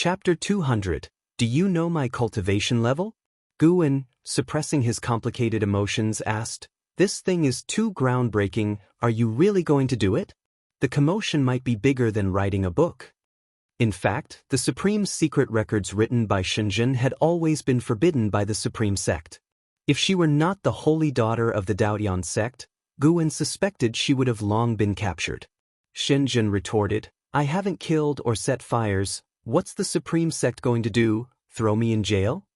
Chapter 200. Do you know my cultivation level? Guwen, suppressing his complicated emotions, asked, "This thing is too groundbreaking, are you really going to do it? The commotion might be bigger than writing a book." In fact, the Supreme Secret records written by Xianxia had always been forbidden by the Supreme Sect. If she were not the holy daughter of the Daotian sect, Guwen suspected she would have long been captured. Xianxia retorted, "I haven't killed or set fires, what's the Supreme Sect going to do, throw me in jail?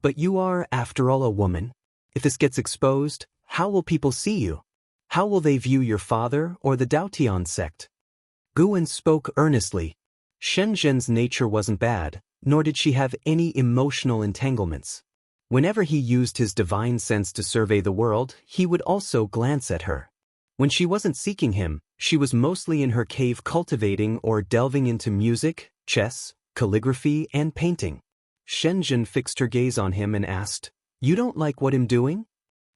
But you are, after all, a woman. If this gets exposed, how will people see you? How will they view your father or the Daotian sect?" Guwen spoke earnestly. Xianxia's nature wasn't bad, nor did she have any emotional entanglements. Whenever he used his divine sense to survey the world, he would also glance at her. When she wasn't seeking him, she was mostly in her cave cultivating or delving into music, chess, calligraphy, and painting. Xianxia fixed her gaze on him and asked, "You don't like what I'm doing?"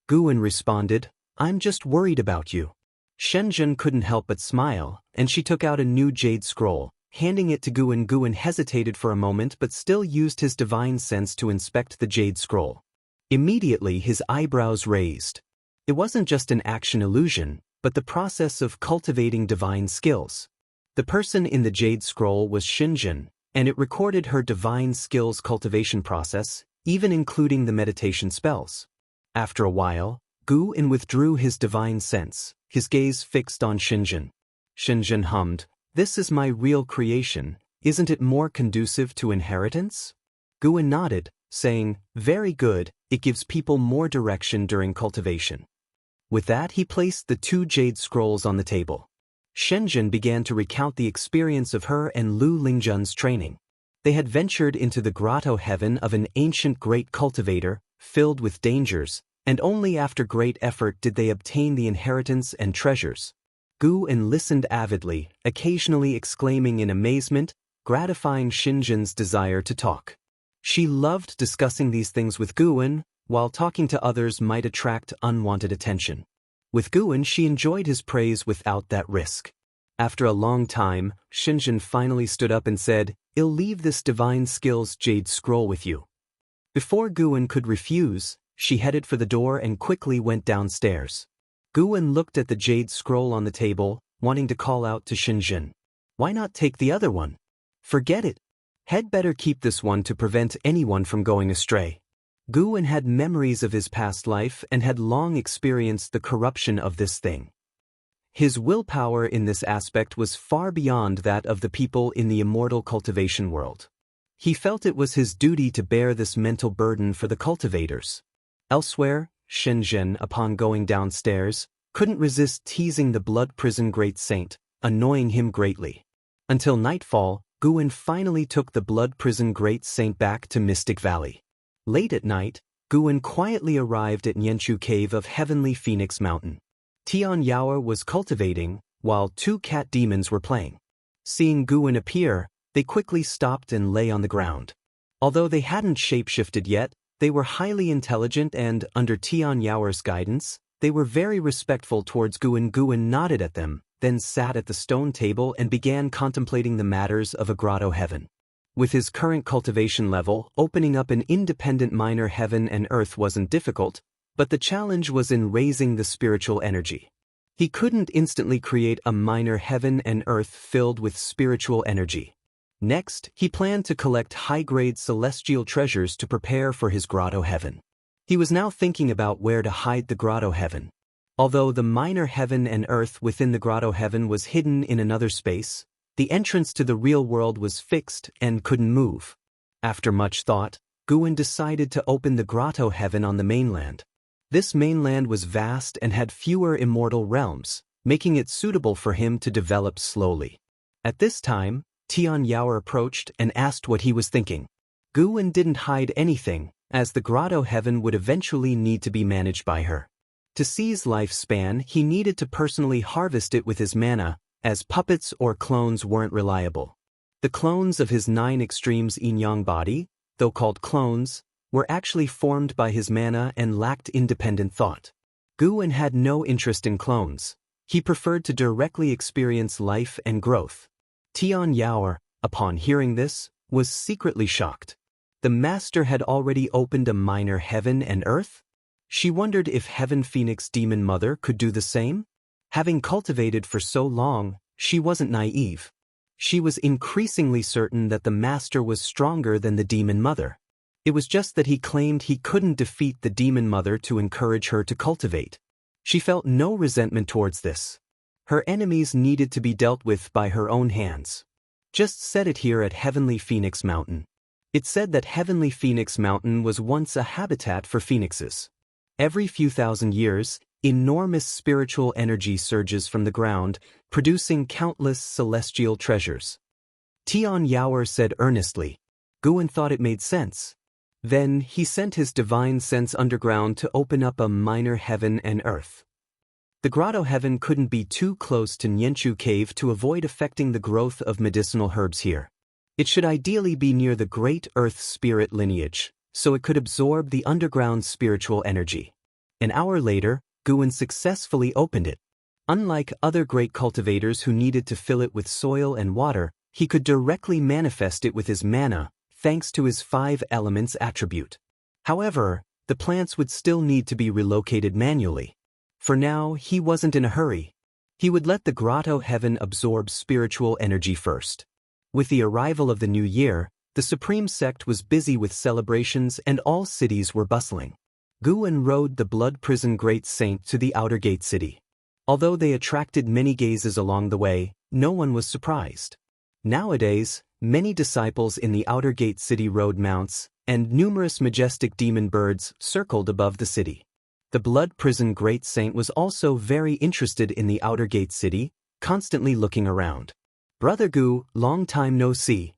Guwen responded, "I'm just worried about you." Xianxia couldn't help but smile, and she took out a new jade scroll. Handing it to Guwen, Guwen hesitated for a moment but still used his divine sense to inspect the jade scroll. Immediately his eyebrows raised. It wasn't just an action illusion, but the process of cultivating divine skills. The person in the jade scroll was Xianxia, and it recorded her divine skills cultivation process, even including the meditation spells. After a while, Guwen withdrew his divine sense, his gaze fixed on Xianxia. Xianxia hummed, "This is my real creation, isn't it more conducive to inheritance?" Guwen nodded, saying, "Very good, it gives people more direction during cultivation." With that he placed the two jade scrolls on the table. Xianxia began to recount the experience of her and Lu Lingjun's training. They had ventured into the grotto heaven of an ancient great cultivator, filled with dangers, and only after great effort did they obtain the inheritance and treasures. Guwen listened avidly, occasionally exclaiming in amazement, gratifying Xianxia's desire to talk. She loved discussing these things with Guwen, while talking to others might attract unwanted attention. With Guwen she enjoyed his praise without that risk. After a long time, Xianxia finally stood up and said, "I'll leave this divine skills jade scroll with you." Before Guwen could refuse, she headed for the door and quickly went downstairs. Guwen looked at the jade scroll on the table, wanting to call out to Xianxia, "Why not take the other one? Forget it. Had better keep this one to prevent anyone from going astray." Guwen had memories of his past life and had long experienced the corruption of this thing. His willpower in this aspect was far beyond that of the people in the immortal cultivation world. He felt it was his duty to bear this mental burden for the cultivators. Elsewhere, Xianxia, upon going downstairs, couldn't resist teasing the blood prison great saint, annoying him greatly. Until nightfall, Guwen finally took the blood prison great saint back to Mystic Valley. Late at night, Guwen quietly arrived at Nianchu Cave of Heavenly Phoenix Mountain. Tian Yao was cultivating, while two cat demons were playing. Seeing Guwen appear, they quickly stopped and lay on the ground. Although they hadn't shapeshifted yet, they were highly intelligent and, under Tian Yao's guidance, they were very respectful towards Guwen. Guwen nodded at them, then sat at the stone table and began contemplating the matters of a grotto heaven. With his current cultivation level, opening up an independent minor heaven and earth wasn't difficult, but the challenge was in raising the spiritual energy. He couldn't instantly create a minor heaven and earth filled with spiritual energy. Next, he planned to collect high-grade celestial treasures to prepare for his grotto heaven. He was now thinking about where to hide the grotto heaven. Although the minor heaven and earth within the grotto heaven was hidden in another space, the entrance to the real world was fixed and couldn't move. After much thought, Guwen decided to open the grotto heaven on the mainland. This mainland was vast and had fewer immortal realms, making it suitable for him to develop slowly. At this time, Tian Yao approached and asked what he was thinking. Guwen didn't hide anything, as the grotto heaven would eventually need to be managed by her. To seize lifespan, he needed to personally harvest it with his mana, as puppets or clones weren't reliable. The clones of his 9 extremes yin-yang body, though called clones, were actually formed by his mana and lacked independent thought. Guwen had no interest in clones. He preferred to directly experience life and growth. Tian Yao, upon hearing this, was secretly shocked. The master had already opened a minor heaven and earth? She wondered if Heaven Phoenix Demon Mother could do the same? Having cultivated for so long, she wasn't naive. She was increasingly certain that the master was stronger than the Demon Mother. It was just that he claimed he couldn't defeat the Demon Mother to encourage her to cultivate. She felt no resentment towards this. Her enemies needed to be dealt with by her own hands. Just set it here at Heavenly Phoenix Mountain. It said that Heavenly Phoenix Mountain was once a habitat for phoenixes. Every few thousand years, enormous spiritual energy surges from the ground, producing countless celestial treasures. Tian Yaoer said earnestly. Guan thought it made sense. Then he sent his divine sense underground to open up a minor heaven and earth. The grotto heaven couldn't be too close to Nianchu Cave to avoid affecting the growth of medicinal herbs here. It should ideally be near the great earth spirit lineage, so it could absorb the underground spiritual energy. An hour later, Guan successfully opened it. Unlike other great cultivators who needed to fill it with soil and water, he could directly manifest it with his mana, thanks to his 5 elements attribute. However, the plants would still need to be relocated manually. For now, he wasn't in a hurry. He would let the grotto heaven absorb spiritual energy first. With the arrival of the new year, the Supreme Sect was busy with celebrations and all cities were bustling. Guan rode the Blood Prison Great Saint to the outer gate city. Although they attracted many gazes along the way, no one was surprised. Nowadays, many disciples in the outer gate city rode mounts, and numerous majestic demon birds circled above the city. The Blood Prison Great Saint was also very interested in the outer gate city, constantly looking around. Brother Gu, long time no see.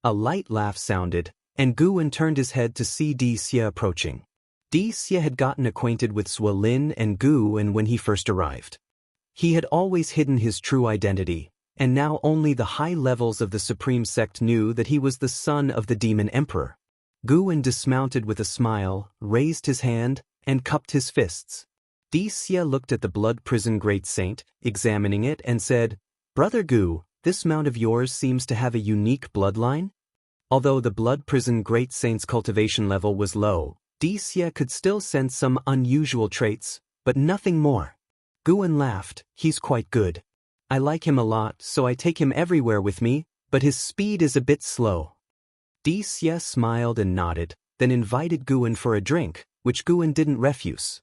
A light laugh sounded, and Guan turned his head to see Xia approaching. Xia had gotten acquainted with Suolin and Guan when he first arrived. He had always hidden his true identity, and now only the high levels of the Supreme Sect knew that he was the son of the Demon Emperor. Guan dismounted with a smile, raised his hand, and cupped his fists. Xia looked at the Blood Prison Great Saint, examining it, and said, "Brother Gu, this mount of yours seems to have a unique bloodline?" Although the Blood Prison Great Saint's cultivation level was low, Xia could still sense some unusual traits, but nothing more. Guan laughed. "He's quite good. I like him a lot, so I take him everywhere with me, but his speed is a bit slow." Xia smiled and nodded, then invited Guan for a drink, which Guan didn't refuse.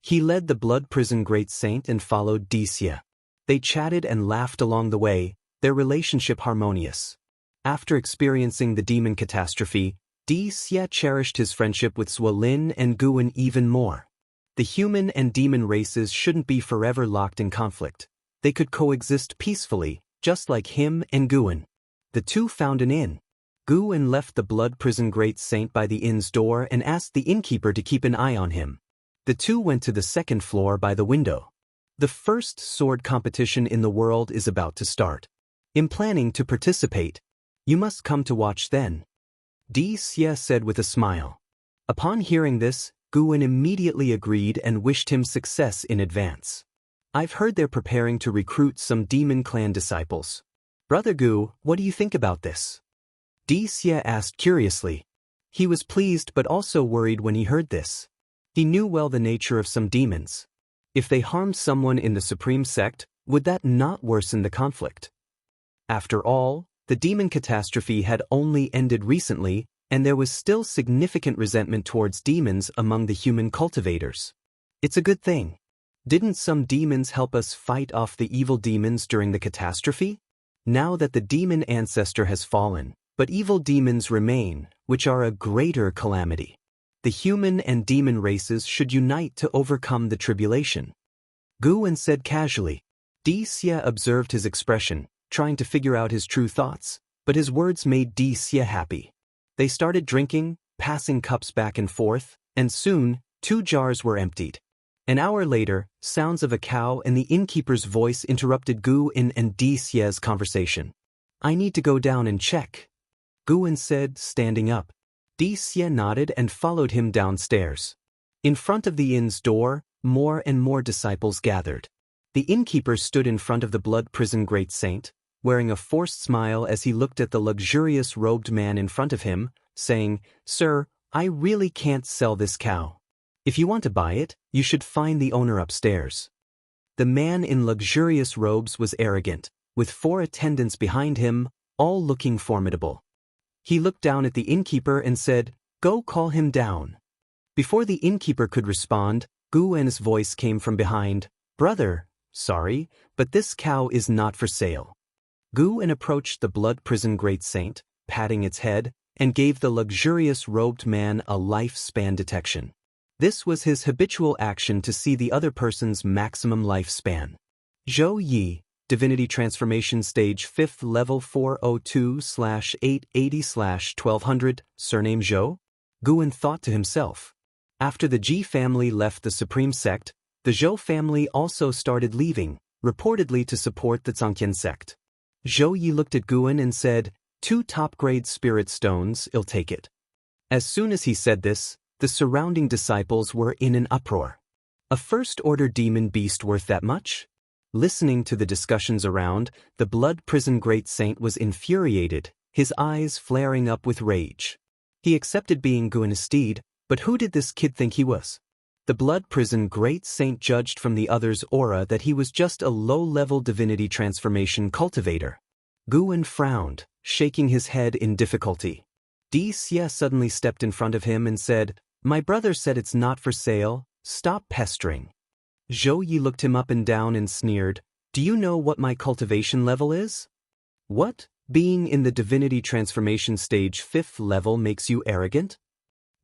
He led the Blood Prison Great Saint and followed Xia. They chatted and laughed along the way, their relationship harmonious. After experiencing the demon catastrophe, Xia cherished his friendship with Suolin and Guan even more. The human and demon races shouldn't be forever locked in conflict. They could coexist peacefully, just like him and Guan. The two found an inn. Guan left the Blood Prison Great Saint by the inn's door and asked the innkeeper to keep an eye on him. The two went to the second floor by the window. The first sword competition in the world is about to start. I'm planning to participate. You must come to watch then. Xia said with a smile. Upon hearing this, Guan immediately agreed and wished him success in advance. "I've heard they're preparing to recruit some demon clan disciples. Brother Gu, what do you think about this?" Xia asked curiously. He was pleased but also worried when he heard this. He knew well the nature of some demons. If they harmed someone in the Supreme Sect, would that not worsen the conflict? After all, the demon catastrophe had only ended recently, and there was still significant resentment towards demons among the human cultivators. It's a good thing. Didn't some demons help us fight off the evil demons during the catastrophe? Now that the demon ancestor has fallen, but evil demons remain, which are a greater calamity. The human and demon races should unite to overcome the tribulation. Guan said casually. Xia observed his expression, trying to figure out his true thoughts, but his words made Xia happy. They started drinking, passing cups back and forth, and soon, 2 jars were emptied. An hour later, sounds of a cow and the innkeeper's voice interrupted Guan and Xia's conversation. "I need to go down and check," Guan said, standing up. Xia nodded and followed him downstairs. In front of the inn's door, more and more disciples gathered. The innkeeper stood in front of the Blood Prison Great Saint, wearing a forced smile as he looked at the luxurious robed man in front of him, saying, "Sir, I really can't sell this cow. If you want to buy it, you should find the owner upstairs." The man in luxurious robes was arrogant, with 4 attendants behind him, all looking formidable. He looked down at the innkeeper and said, "Go call him down." Before the innkeeper could respond, Gu En's voice came from behind, "Brother, sorry, but this cow is not for sale." Gu En approached the blood prison great saint, patting its head, and gave the luxurious robed man a lifespan detection. This was his habitual action to see the other person's maximum lifespan. Zhou Yi, Divinity Transformation Stage 5th Level 402/880/1200, surname Zhou? Gu En thought to himself. After the Ji family left the Supreme Sect, the Zhou family also started leaving, reportedly to support the Xianxia sect. Zhou Yi looked at Gu En and said, "2 top-grade spirit stones, I'll take it." As soon as he said this, the surrounding disciples were in an uproar. A first-order demon beast worth that much? Listening to the discussions around, the blood prison great saint was infuriated, his eyes flaring up with rage. He accepted being Gu En's steed, but who did this kid think he was? The blood prison great saint judged from the other's aura that he was just a low-level divinity transformation cultivator. Gu En frowned, shaking his head in difficulty. Xia suddenly stepped in front of him and said, "My brother said it's not for sale, stop pestering." Zhou Yi looked him up and down and sneered, "Do you know what my cultivation level is?" "What? Being in the divinity transformation stage 5th level makes you arrogant?"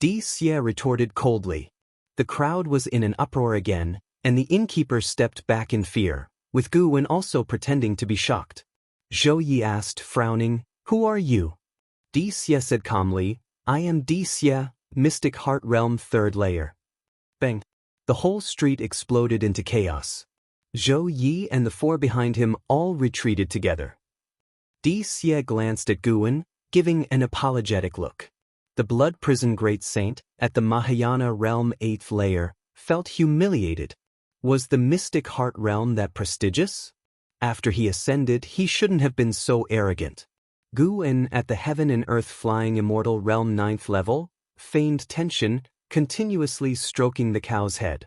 Xia retorted coldly. The crowd was in an uproar again, and the innkeeper stepped back in fear, with Gu En also pretending to be shocked. Zhou Yi asked, frowning, "Who are you?" Xia said calmly, "I am Xia, Mystic Heart Realm 3rd Layer." Bang! The whole street exploded into chaos. Zhou Yi and the 4 behind him all retreated together. Xia glanced at Gu En, giving an apologetic look. The blood prison great saint, at the Mahayana realm 8th layer, felt humiliated. Was the Mystic Heart Realm that prestigious? After he ascended, he shouldn't have been so arrogant. Gu En, at the Heaven and Earth Flying Immortal Realm 9th level, feigned tension, continuously stroking the cow's head.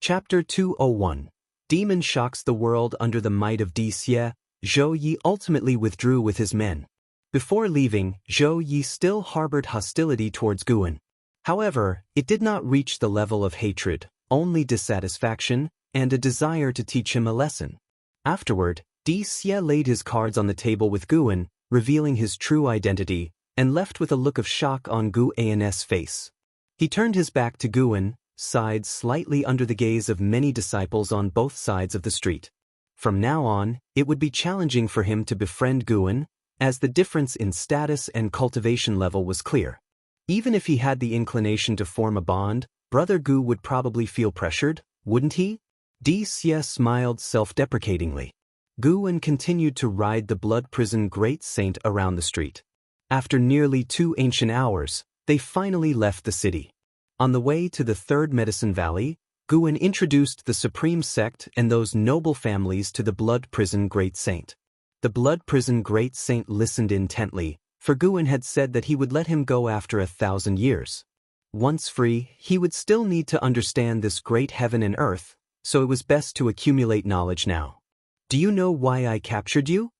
Chapter 201. Demon shocks the world under the might of Xia. Zhou Yi ultimately withdrew with his men. Before leaving, Zhou Yi still harbored hostility towards Gu En. However, it did not reach the level of hatred, only dissatisfaction, and a desire to teach him a lesson. Afterward, Xia laid his cards on the table with Gu En, revealing his true identity, and left with a look of shock on Gu En's face. He turned his back to Gu En, sighed slightly under the gaze of many disciples on both sides of the street. From now on, it would be challenging for him to befriend Gu En, as the difference in status and cultivation level was clear. Even if he had the inclination to form a bond, Brother Gu would probably feel pressured, wouldn't he? Xia smiled self-deprecatingly. Gu En continued to ride the blood prison great saint around the street. After nearly 2 ancient hours, they finally left the city. On the way to the 3rd Medicine Valley, Gu En introduced the Supreme Sect and those noble families to the blood prison great saint. The blood prison great saint listened intently, for Gu En had said that he would let him go after 1,000 years. Once free, he would still need to understand this great heaven and earth, so it was best to accumulate knowledge now. "Do you know why I captured you?"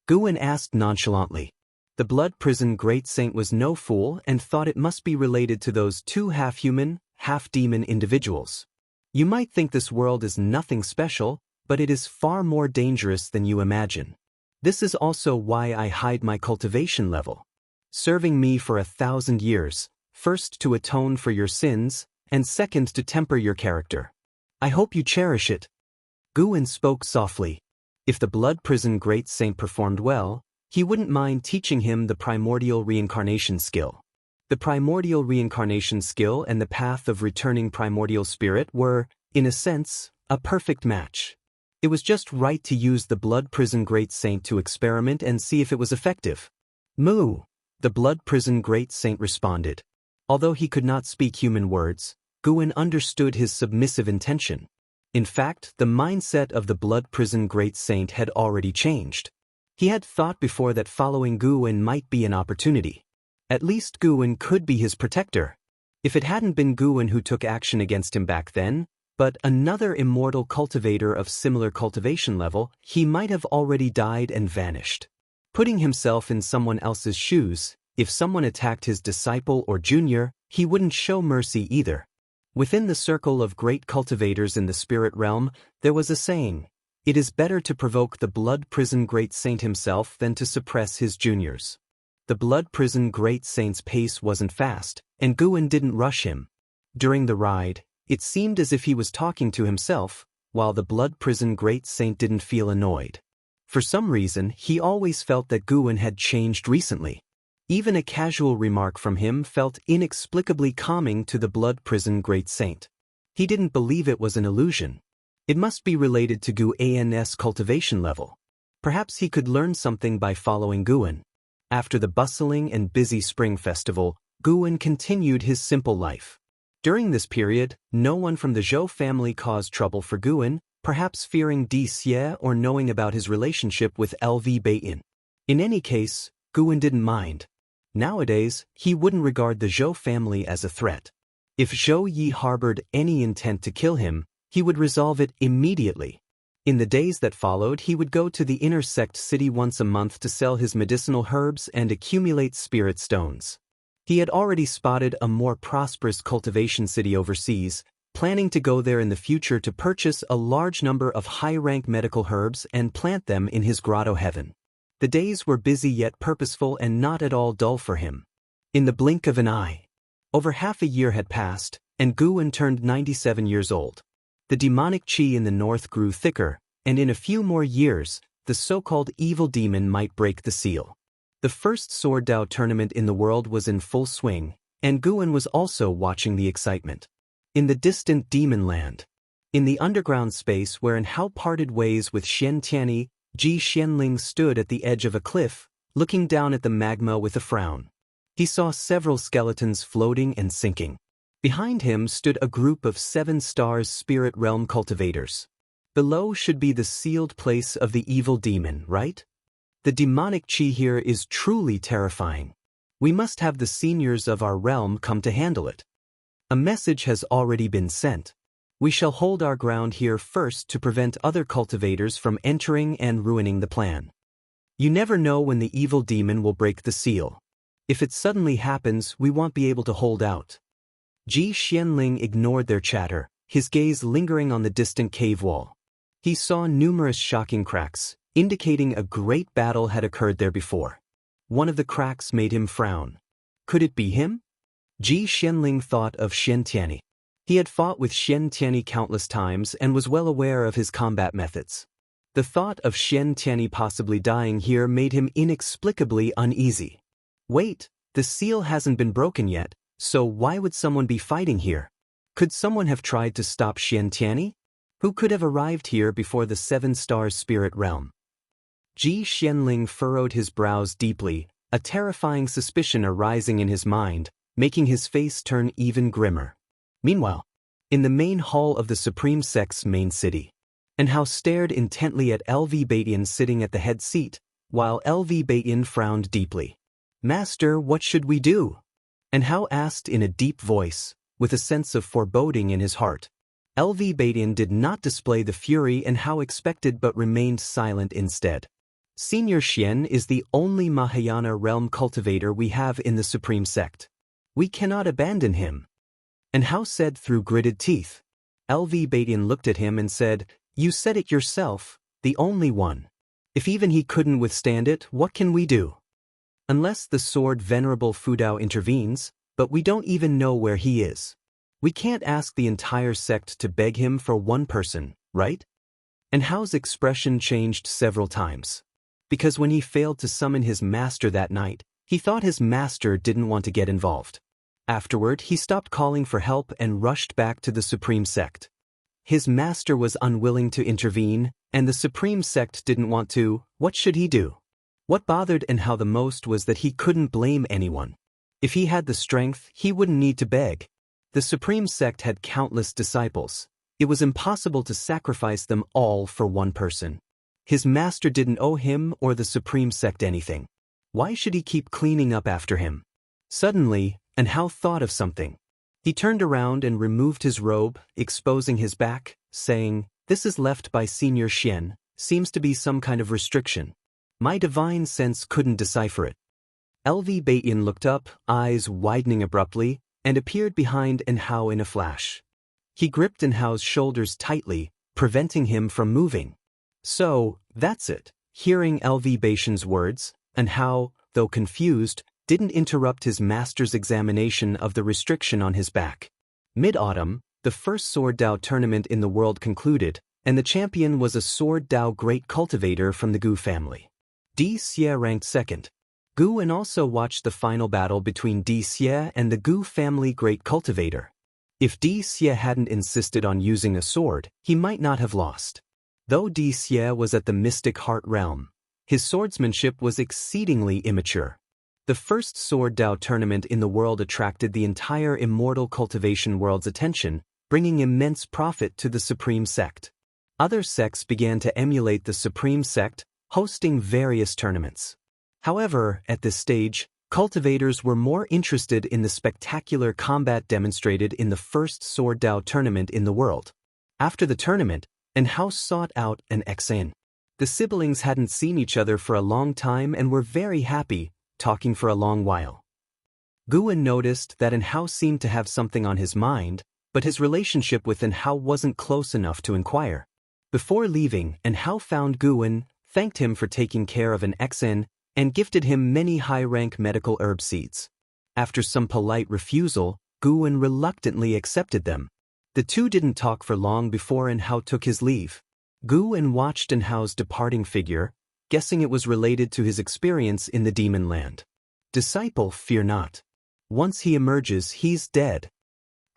Gu En asked nonchalantly. The blood prison great saint was no fool and thought it must be related to those 2 half-human, half-demon individuals. "You might think this world is nothing special, but it is far more dangerous than you imagine. This is also why I hide my cultivation level. Serving me for 1,000 years, first to atone for your sins, and second to temper your character. I hope you cherish it." Gu En spoke softly. If the blood prison great saint performed well, he wouldn't mind teaching him the primordial reincarnation skill. The primordial reincarnation skill and the path of returning primordial spirit were, in a sense, a perfect match. It was just right to use the blood prison great saint to experiment and see if it was effective. "Moo," the blood prison great saint responded. Although he could not speak human words, Gu En understood his submissive intention. In fact, the mindset of the blood prison great saint had already changed. He had thought before that following Guwen might be an opportunity. At least Guwen could be his protector. If it hadn't been Guwen who took action against him back then, but another immortal cultivator of similar cultivation level, he might have already died and vanished. Putting himself in someone else's shoes, if someone attacked his disciple or junior, he wouldn't show mercy either. Within the circle of great cultivators in the spirit realm, there was a saying, "It is better to provoke the blood prison great saint himself than to suppress his juniors." The blood prison great saint's pace wasn't fast, and Guwen didn't rush him. During the ride, it seemed as if he was talking to himself, while the blood prison great saint didn't feel annoyed. For some reason, he always felt that Guwen had changed recently. Even a casual remark from him felt inexplicably calming to the blood prison great saint. He didn't believe it was an illusion. It must be related to Guwen's cultivation level. Perhaps he could learn something by following Guwen. After the bustling and busy spring festival, Guwen continued his simple life. During this period, no one from the Zhou family caused trouble for Guwen, perhaps fearing Xie or knowing about his relationship with LV Beiyin. In any case, Guwen didn't mind. Nowadays, he wouldn't regard the Zhou family as a threat. If Zhou Yi harbored any intent to kill him, he would resolve it immediately. In the days that followed, he would go to the inner sect city once a month to sell his medicinal herbs and accumulate spirit stones. He had already spotted a more prosperous cultivation city overseas, planning to go there in the future to purchase a large number of high-rank medical herbs and plant them in his grotto heaven. The days were busy yet purposeful and not at all dull for him. In the blink of an eye, over half a year had passed, and Guwen turned 97 years old. The demonic qi in the north grew thicker, and in a few more years, the so-called evil demon might break the seal. The first Sword Dao tournament in the world was in full swing, and Guwen was also watching the excitement. In the distant demon land, in the underground space wherein Hao parted ways with Xian Tianyi, Ji Xianling stood at the edge of a cliff, looking down at the magma with a frown. He saw several skeletons floating and sinking. Behind him stood a group of 7 stars spirit realm cultivators. Below should be the sealed place of the evil demon, right? The demonic qi here is truly terrifying. We must have the seniors of our realm come to handle it. A message has already been sent. We shall hold our ground here first to prevent other cultivators from entering and ruining the plan. You never know when the evil demon will break the seal. If it suddenly happens, we won't be able to hold out. Ji Xianling ignored their chatter, his gaze lingering on the distant cave wall. He saw numerous shocking cracks, indicating a great battle had occurred there before. One of the cracks made him frown. Could it be him? Ji Xianling thought of Xian Tianyi. He had fought with Xian Tianyi countless times and was well aware of his combat methods. The thought of Xian Tianyi possibly dying here made him inexplicably uneasy. Wait, the seal hasn't been broken yet, so why would someone be fighting here? Could someone have tried to stop Xian Tianyi? Who could have arrived here before the 7 stars spirit realm? Ji Xianling furrowed his brows deeply, a terrifying suspicion arising in his mind, making his face turn even grimmer. Meanwhile, in the main hall of the Supreme Sect's main city, and Hao stared intently at LV Beiyin sitting at the head seat, while LV Beiyin frowned deeply. "Master, what should we do?" And Hao asked in a deep voice, with a sense of foreboding in his heart. LV Beiyin did not display the fury and Hao expected but remained silent instead. Senior Xian is the only Mahayana realm cultivator we have in the Supreme Sect. We cannot abandon him. And Hao said through gritted teeth. LV Beiyin looked at him and said, "You said it yourself, the only one. If even he couldn't withstand it, what can we do? Unless the sword Venerable Fudao intervenes, but we don't even know where he is. We can't ask the entire sect to beg him for one person, right?" And Hao's expression changed several times. Because when he failed to summon his master that night, he thought his master didn't want to get involved. Afterward, he stopped calling for help and rushed back to the Supreme Sect. His master was unwilling to intervene, and the Supreme Sect didn't want to. What should he do? What bothered and Hao the most was that he couldn't blame anyone. If he had the strength, he wouldn't need to beg. The Supreme Sect had countless disciples. It was impossible to sacrifice them all for one person. His master didn't owe him or the supreme sect anything. Why should he keep cleaning up after him? Suddenly, Anhao thought of something. He turned around and removed his robe, exposing his back, saying, "This is left by Senior Xian, seems to be some kind of restriction. My divine sense couldn't decipher it." LV Baiyan looked up, eyes widening abruptly, and appeared behind Anhao in a flash. He gripped Anhao's shoulders tightly, preventing him from moving. "So, that's it." Hearing LV Baiyan's words, Anhao, though confused, didn't interrupt his master's examination of the restriction on his back. Mid-autumn, the first Sword Dao tournament in the world concluded, and the champion was a Sword Dao great cultivator from the Gu family. Di Xie ranked second. Gu and also watched the final battle between Di Xie and the Gu family great cultivator. If Di Xie hadn't insisted on using a sword, he might not have lost. Though Di Xie was at the Mystic Heart realm, his swordsmanship was exceedingly immature. The first Sword Dao tournament in the world attracted the entire Immortal Cultivation world's attention, bringing immense profit to the Supreme Sect. Other sects began to emulate the Supreme Sect, hosting various tournaments. However, at this stage, cultivators were more interested in the spectacular combat demonstrated in the first Sword Dao tournament in the world. After the tournament, Anhao sought out an ex-in. The siblings hadn't seen each other for a long time and were very happy, talking for a long while. Guan noticed that Anhao seemed to have something on his mind, but his relationship with Anhao wasn't close enough to inquire. Before leaving, Anhao found Guan, thanked him for taking care of an ex-in, and gifted him many high-rank medical herb seeds. After some polite refusal, Guan reluctantly accepted them. The two didn't talk for long before Anhao took his leave. Guan watched Anhao's departing figure, guessing it was related to his experience in the demon land. "Disciple, fear not. Once he emerges, he's dead."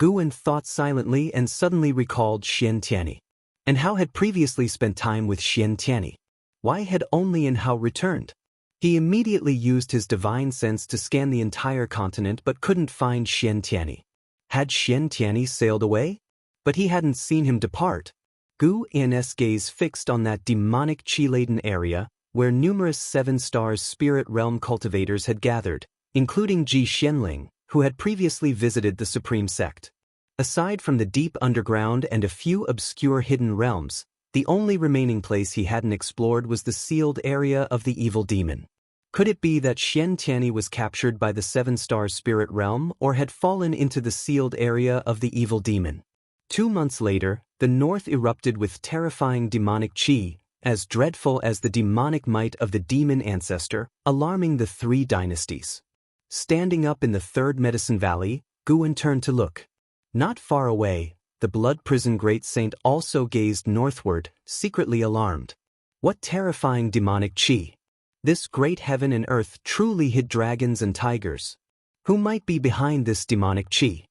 Guan thought silently and suddenly recalled Xianxia. Anhao had previously spent time with Xianxia. Why had only Anhao returned? He immediately used his divine sense to scan the entire continent but couldn't find Xianxia. Had Xianxia sailed away? But he hadn't seen him depart. Guan's gaze fixed on that demonic qi-laden area, where numerous 7-star spirit realm cultivators had gathered, including Ji Xianling, who had previously visited the Supreme Sect. Aside from the deep underground and a few obscure hidden realms, the only remaining place he hadn't explored was the sealed area of the evil demon. Could it be that Xianxia was captured by the 7-star spirit realm or had fallen into the sealed area of the evil demon? 2 months later, the north erupted with terrifying demonic qi, as dreadful as the demonic might of the demon ancestor, alarming the 3 dynasties. Standing up in the 3rd Medicine Valley, Guan turned to look. Not far away, the blood prison great saint also gazed northward, secretly alarmed. What terrifying demonic qi! This great heaven and earth truly hid dragons and tigers. Who might be behind this demonic qi?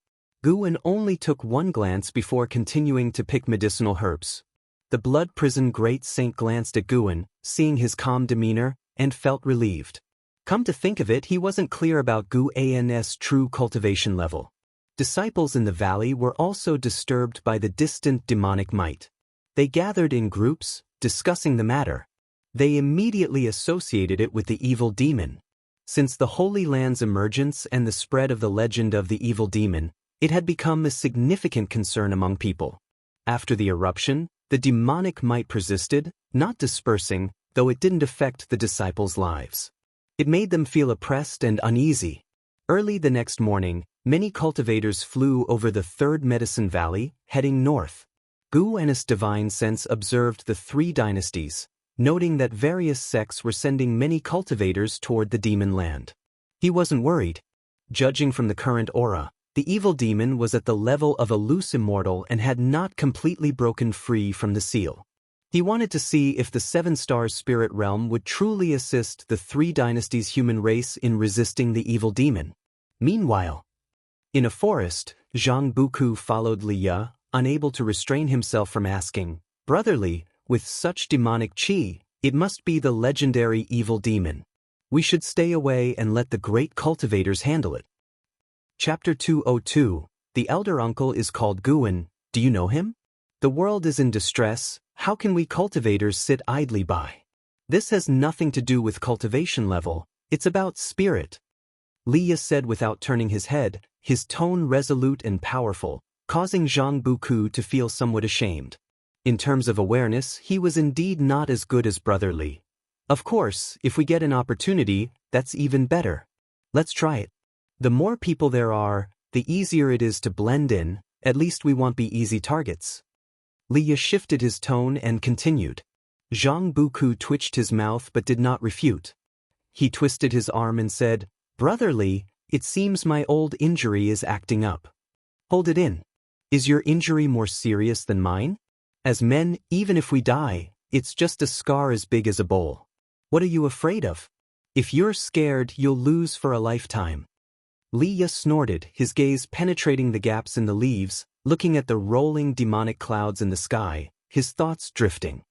Guan only took one glance before continuing to pick medicinal herbs. The blood prison great saint glanced at Guan, seeing his calm demeanor, and felt relieved. Come to think of it, he wasn't clear about Guan's true cultivation level. Disciples in the valley were also disturbed by the distant demonic might. They gathered in groups, discussing the matter. They immediately associated it with the evil demon. Since the Holy Land's emergence and the spread of the legend of the evil demon, it had become a significant concern among people. After the eruption, the demonic might persisted, not dispersing, though it didn't affect the disciples' lives. It made them feel oppressed and uneasy. Early the next morning, many cultivators flew over the 3rd Medicine Valley, heading north. Guan's divine sense observed the 3 dynasties, noting that various sects were sending many cultivators toward the demon land. He wasn't worried. Judging from the current aura, the evil demon was at the level of a loose immortal and had not completely broken free from the seal. He wanted to see if the 7-star spirit realm would truly assist the 3 dynasties' human race in resisting the evil demon. Meanwhile, in a forest, Zhang Buku followed Li Ya, unable to restrain himself from asking, "Brotherly, with such demonic qi, it must be the legendary evil demon. We should stay away and let the great cultivators handle it." Chapter 202, The Elder Uncle is called Guan. Do you know him? The world is in distress, how can we cultivators sit idly by? This has nothing to do with cultivation level, it's about spirit. Liya said without turning his head, his tone resolute and powerful, causing Zhang Buku to feel somewhat ashamed. In terms of awareness, he was indeed not as good as Brother Li. Of course, if we get an opportunity, that's even better. Let's try it. The more people there are, the easier it is to blend in, at least we won't be easy targets. Liya shifted his tone and continued. Zhang Buku twitched his mouth but did not refute. He twisted his arm and said, Brother Li, it seems my old injury is acting up. Hold it in. Is your injury more serious than mine? As men, even if we die, it's just a scar as big as a bowl. What are you afraid of? If you're scared, you'll lose for a lifetime. Liya snorted, his gaze penetrating the gaps in the leaves, looking at the rolling demonic clouds in the sky, his thoughts drifting.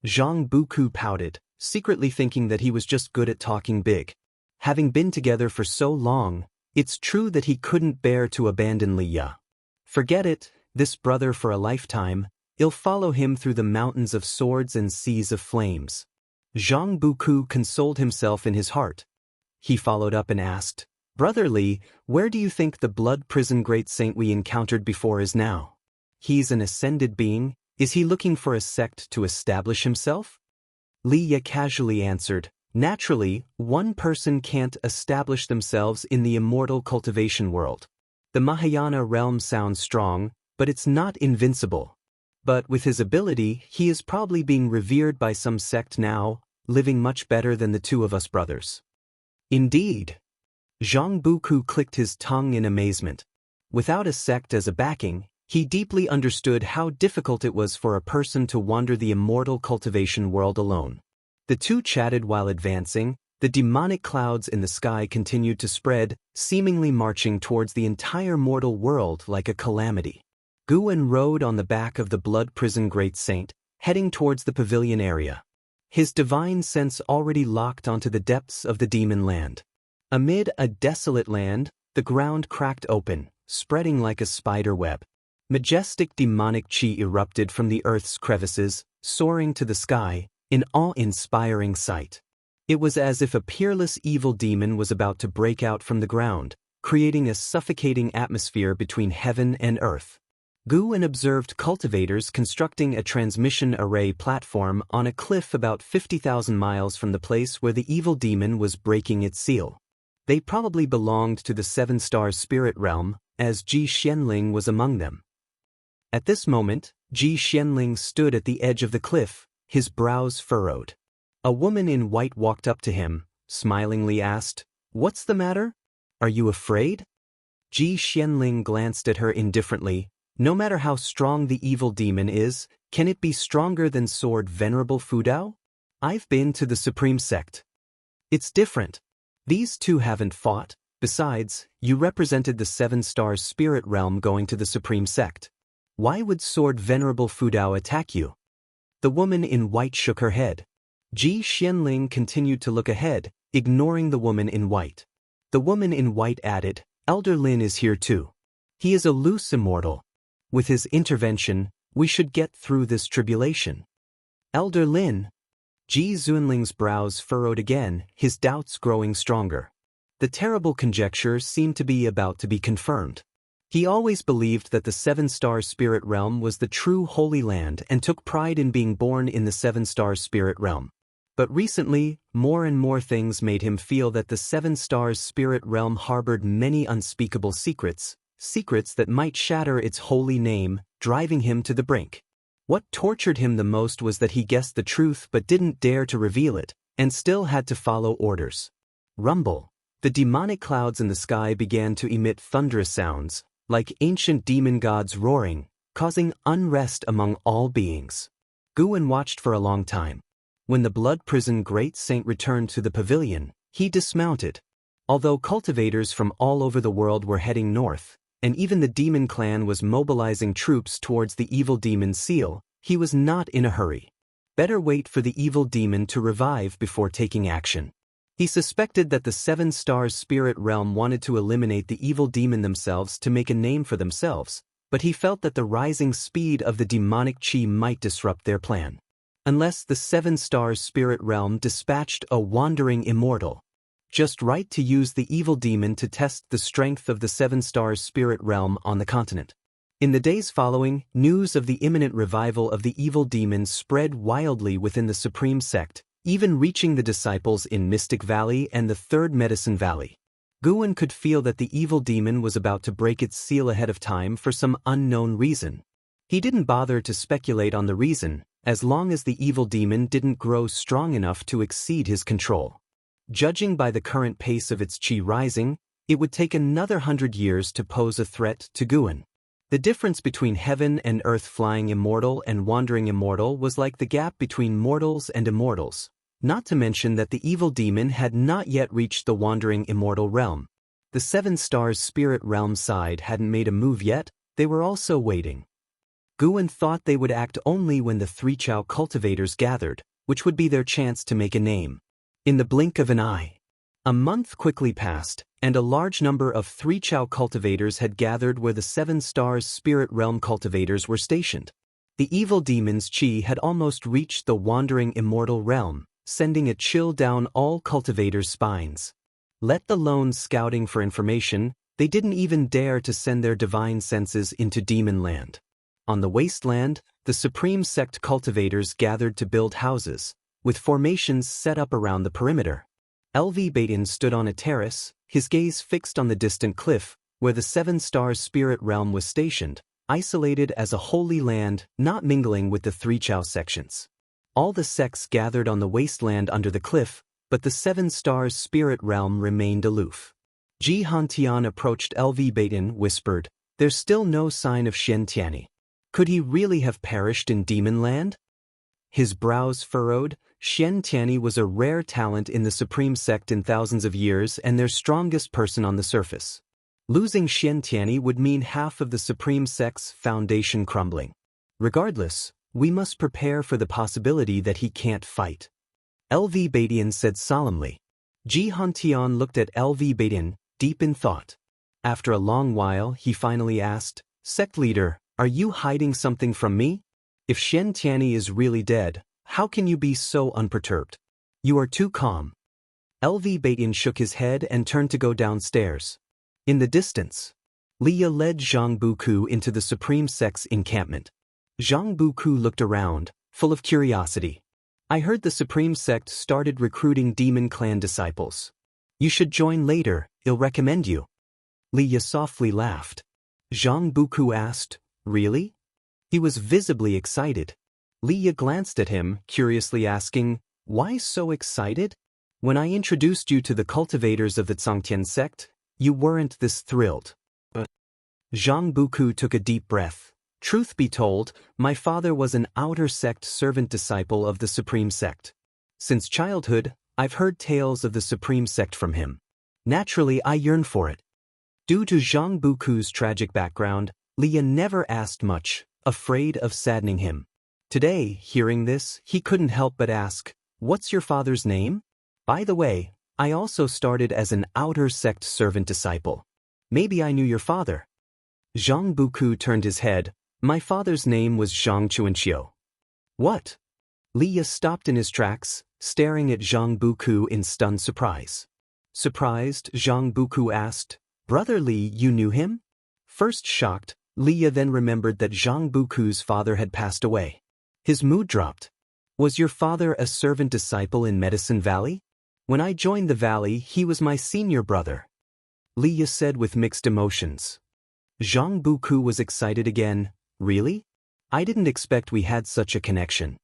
Zhang Buku pouted, secretly thinking that he was just good at talking big. Having been together for so long, it's true that he couldn't bear to abandon Liya. Forget it, this brother for a lifetime, I'll follow him through the mountains of swords and seas of flames. Zhang Buku consoled himself in his heart. He followed up and asked, Brother Li, where do you think the blood prison great saint we encountered before is now? He's an ascended being, is he looking for a sect to establish himself? Liya casually answered, naturally, one person can't establish themselves in the immortal cultivation world. The Mahayana realm sounds strong, but it's not invincible. But with his ability, he is probably being revered by some sect now, living much better than the two of us brothers. Indeed. Zhang Buku clicked his tongue in amazement. Without a sect as a backing, he deeply understood how difficult it was for a person to wander the immortal cultivation world alone. The two chatted while advancing, the demonic clouds in the sky continued to spread, seemingly marching towards the entire mortal world like a calamity. Guwen rode on the back of the blood prison great saint, heading towards the pavilion area. His divine sense already locked onto the depths of the demon land. Amid a desolate land, the ground cracked open, spreading like a spider web. Majestic demonic chi erupted from the earth's crevices, soaring to the sky, an awe-inspiring sight. It was as if a peerless evil demon was about to break out from the ground, creating a suffocating atmosphere between heaven and earth. Guwen observed cultivators constructing a transmission array platform on a cliff about 50,000 miles from the place where the evil demon was breaking its seal. They probably belonged to the seven-star spirit realm, as Ji Xianling was among them. At this moment, Ji Xianling stood at the edge of the cliff, his brows furrowed. A woman in white walked up to him, smilingly asked, "What's the matter? Are you afraid?" Ji Xianling glanced at her indifferently. No matter how strong the evil demon is, can it be stronger than Sword Venerable Fudao? I've been to the Supreme Sect. It's different. These two haven't fought. Besides, you represented the seven-star spirit realm going to the Supreme Sect. Why would Sword Venerable Fudao attack you? The woman in white shook her head. Ji Xianling continued to look ahead, ignoring the woman in white. The woman in white added, Elder Lin is here too. He is a loose immortal. With his intervention, we should get through this tribulation. Elder Lin. Ji Zunling's brows furrowed again, his doubts growing stronger. The terrible conjecture seemed to be about to be confirmed. He always believed that the seven-star spirit realm was the true Holy Land and took pride in being born in the seven-star spirit realm. But recently, more and more things made him feel that the seven-star spirit realm harbored many unspeakable secrets, secrets that might shatter its holy name, driving him to the brink. What tortured him the most was that he guessed the truth but didn't dare to reveal it, and still had to follow orders. Rumble. The demonic clouds in the sky began to emit thunderous sounds, like ancient demon gods roaring, causing unrest among all beings. Guwen watched for a long time. When the blood prison great saint returned to the pavilion, he dismounted. Although cultivators from all over the world were heading north, and even the demon clan was mobilizing troops towards the evil demon's seal, he was not in a hurry. Better wait for the evil demon to revive before taking action. He suspected that the seven-star spirit realm wanted to eliminate the evil demon themselves to make a name for themselves, but he felt that the rising speed of the demonic chi might disrupt their plan. Unless the 7 Stars Spirit Realm dispatched a wandering immortal. Just right to use the evil demon to test the strength of the 7 Stars Spirit Realm on the continent. In the days following, news of the imminent revival of the evil demon spread wildly within the Supreme Sect, even reaching the disciples in Mystic Valley and the Third Medicine Valley. Guan could feel that the evil demon was about to break its seal ahead of time for some unknown reason. He didn't bother to speculate on the reason, as long as the evil demon didn't grow strong enough to exceed his control. Judging by the current pace of its chi rising, it would take another 100 years to pose a threat to Guan. The difference between heaven and earth flying immortal and wandering immortal was like the gap between mortals and immortals, not to mention that the evil demon had not yet reached the wandering immortal realm. The 7 Stars Spirit Realm side hadn't made a move yet, they were also waiting. Guan thought they would act only when the 3 Chao cultivators gathered, which would be their chance to make a name. In the blink of an eye. A month quickly passed, and a large number of 3 Chao cultivators had gathered where the 7 Stars Spirit Realm cultivators were stationed. The evil demon's chi had almost reached the wandering immortal realm, sending a chill down all cultivators' spines. Let alone scouting for information, they didn't even dare to send their divine senses into demon land. On the wasteland, the Supreme Sect cultivators gathered to build houses, with formations set up around the perimeter. LV Baitin stood on a terrace, his gaze fixed on the distant cliff, where the 7 Stars Spirit Realm was stationed, isolated as a holy land, not mingling with the 3 Chao sections. All the sects gathered on the wasteland under the cliff, but the 7 Stars Spirit Realm remained aloof. Ji Hantian approached LV Baitin, whispered, "There's still no sign of Xianxia. Could he really have perished in demon land?" His brows furrowed. Xianxia was a rare talent in the Supreme Sect in thousands of years and their strongest person on the surface. Losing Xianxia would mean half of the Supreme Sect's foundation crumbling. Regardless, we must prepare for the possibility that he can't fight. LV Baitin said solemnly. Ji Hantian looked at LV Baitin, deep in thought. After a long while, he finally asked, "Sect leader, are you hiding something from me? If Xianxia is really dead, how can you be so unperturbed? You are too calm." LV Baitin shook his head and turned to go downstairs. In the distance, Leah led Zhang Buku into the Supreme Sect's encampment. Zhang Buku looked around, full of curiosity. "I heard the Supreme Sect started recruiting Demon Clan disciples. You should join later, I'll recommend you." Leah softly laughed. Zhang Buku asked, "Really?" He was visibly excited. Leah glanced at him, curiously asking, "Why so excited? When I introduced you to the cultivators of the Zhangtian sect, you weren't this thrilled." Zhang Buku took a deep breath. "Truth be told, my father was an outer sect servant disciple of the Supreme Sect. Since childhood, I've heard tales of the Supreme Sect from him. Naturally, I yearn for it." Due to Zhang Buku's tragic background, Leah never asked much, afraid of saddening him. Today, hearing this, he couldn't help but ask, "What's your father's name? By the way, I also started as an outer sect servant disciple. Maybe I knew your father." Zhang Buku turned his head. "My father's name was Zhang Chuanxiu." "What?" Leah stopped in his tracks, staring at Zhang Buku in stunned surprise. Surprised, Zhang Buku asked, "Brother Li, you knew him?" First shocked, Leah then remembered that Zhang Buku's father had passed away. His mood dropped. "Was your father a servant disciple in Medicine Valley? When I joined the valley, he was my senior brother," Leah said with mixed emotions. Zhang Buku was excited again. "Really? I didn't expect we had such a connection."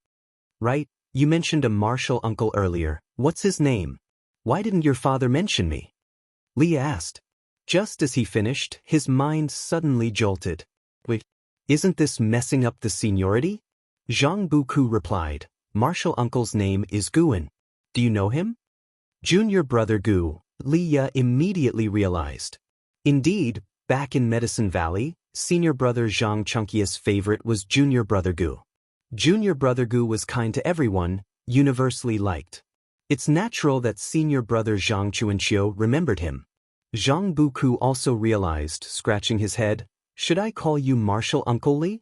"Right, you mentioned a martial uncle earlier. What's his name? Why didn't your father mention me?" Leah asked. Just as he finished, his mind suddenly jolted. "Wait, isn't this messing up the seniority?" Zhang Buku replied, "Martial uncle's name is Guan. Do you know him?" "Junior brother Gu," Leah immediately realized. Indeed, back in Medicine Valley, senior brother Zhang Chunkia's favorite was junior brother Gu. Junior brother Gu was kind to everyone, universally liked. It's natural that senior brother Zhang Chuanxiu remembered him. Zhang Buku also realized, scratching his head, Should I call you Martial Uncle Li?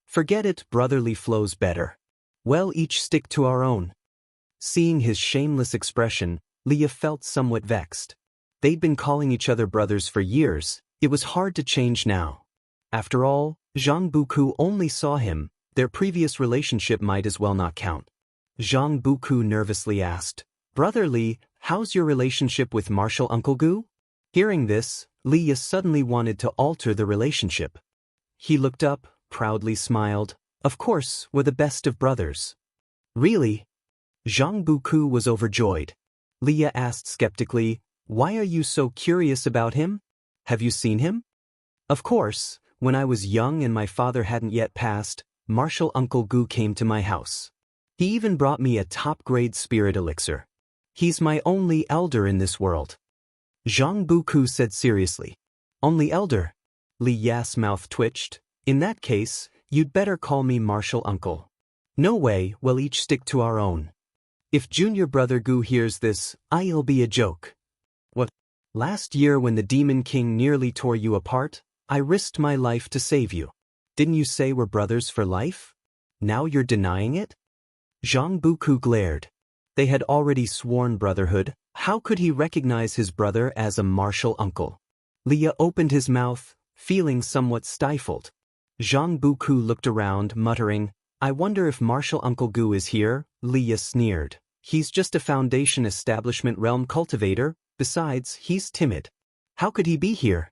Forget it, brotherly flows better. Well, each stick to our own. Seeing his shameless expression, Leah felt somewhat vexed. They'd been calling each other brothers for years, it was hard to change now. After all, Zhang Buku only saw him, their previous relationship might as well not count. Zhang Buku nervously asked, "Brother Li, how's your relationship with Martial Uncle Gu?" Hearing this, Leah suddenly wanted to alter the relationship. He looked up, proudly smiled. "Of course, we're the best of brothers." "Really?" Zhang Buku was overjoyed. Leah asked skeptically, "Why are you so curious about him? Have you seen him?" "Of course, when I was young and my father hadn't yet passed, Martial Uncle Gu came to my house. He even brought me a top-grade spirit elixir. He's my only elder in this world." Zhang Buku said seriously. "Only elder?" Li Ya's mouth twitched. "In that case, you'd better call me Martial Uncle." "No way, we'll each stick to our own. If junior brother Gu hears this, it'll be a joke." "What? Last year when the Demon King nearly tore you apart, I risked my life to save you. Didn't you say we're brothers for life? Now you're denying it?" Zhang Buku glared. They had already sworn brotherhood, how could he recognize his brother as a martial uncle? Leah opened his mouth, feeling somewhat stifled. Zhang Buku looked around, muttering, "I wonder if Martial Uncle Gu is here." Leah sneered. "He's just a Foundation Establishment Realm cultivator, besides, he's timid. How could he be here?"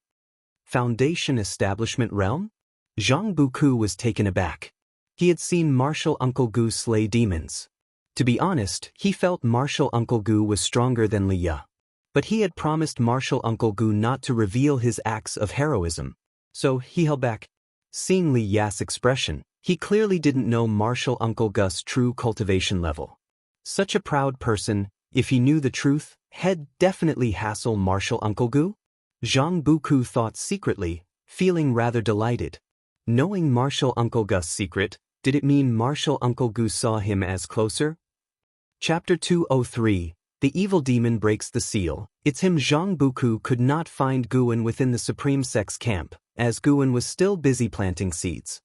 Foundation Establishment Realm? Zhang Buku was taken aback. He had seen Martial Uncle Gu slay demons. To be honest, he felt Martial Uncle Gu was stronger than Leah. But he had promised Martial Uncle Gu not to reveal his acts of heroism. So he held back. Seeing Li Ya's expression, he clearly didn't know Martial Uncle Gu's true cultivation level. Such a proud person, if he knew the truth, had definitely hassle Martial Uncle Gu? Zhang Buku thought secretly, feeling rather delighted. Knowing Martial Uncle Gu's secret, did it mean Martial Uncle Gu saw him as closer? Chapter 203, The Evil Demon Breaks the Seal. It's him. Zhang Buku could not find Guan within the Supreme Sect's camp, as Guan was still busy planting seeds.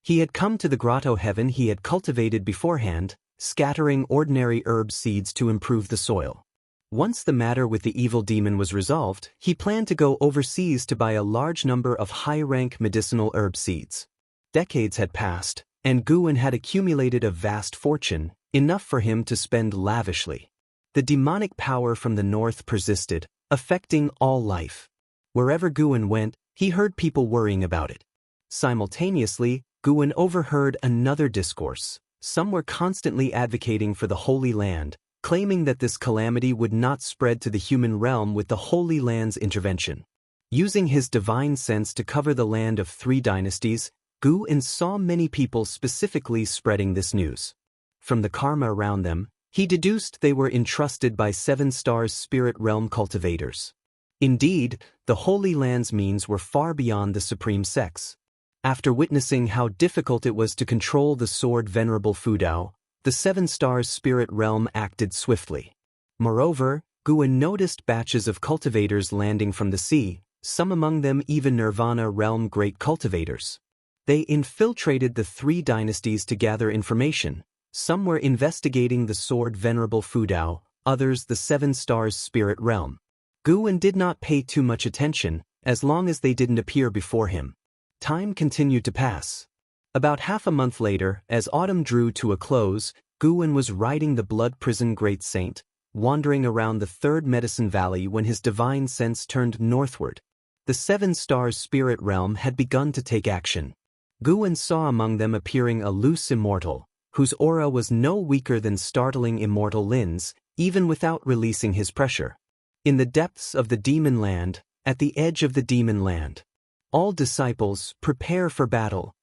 He had come to the grotto heaven he had cultivated beforehand, scattering ordinary herb seeds to improve the soil. Once the matter with the evil demon was resolved, he planned to go overseas to buy a large number of high-rank medicinal herb seeds. Decades had passed, and Guan had accumulated a vast fortune, enough for him to spend lavishly. The demonic power from the north persisted, affecting all life. Wherever Guan went, he heard people worrying about it. Simultaneously, Guan overheard another discourse. Some were constantly advocating for the Holy Land, claiming that this calamity would not spread to the human realm with the Holy Land's intervention. Using his divine sense to cover the land of 3 dynasties, Guan saw many people specifically spreading this news. From the karma around them, he deduced they were entrusted by 7 Stars Spirit Realm cultivators. Indeed, the Holy Land's means were far beyond the Supreme Sects. After witnessing how difficult it was to control the sword Venerable Fudao, the 7 Stars Spirit Realm acted swiftly. Moreover, Guan noticed batches of cultivators landing from the sea, some among them even Nirvana Realm great cultivators. They infiltrated the 3 dynasties to gather information. Some were investigating the sword Venerable Fudao, others the 7 Stars Spirit Realm. Guan did not pay too much attention, as long as they didn't appear before him. Time continued to pass. About half a month later, as autumn drew to a close, Guan was riding the Blood Prison Great Saint, wandering around the 3rd Medicine Valley when his divine sense turned northward. The 7 Stars Spirit Realm had begun to take action. Guan saw among them appearing a loose Immortal, whose aura was no weaker than startling Immortal Lin's, even without releasing his pressure. In the depths of the Demon Land, at the edge of the Demon Land. "All disciples, prepare for battle."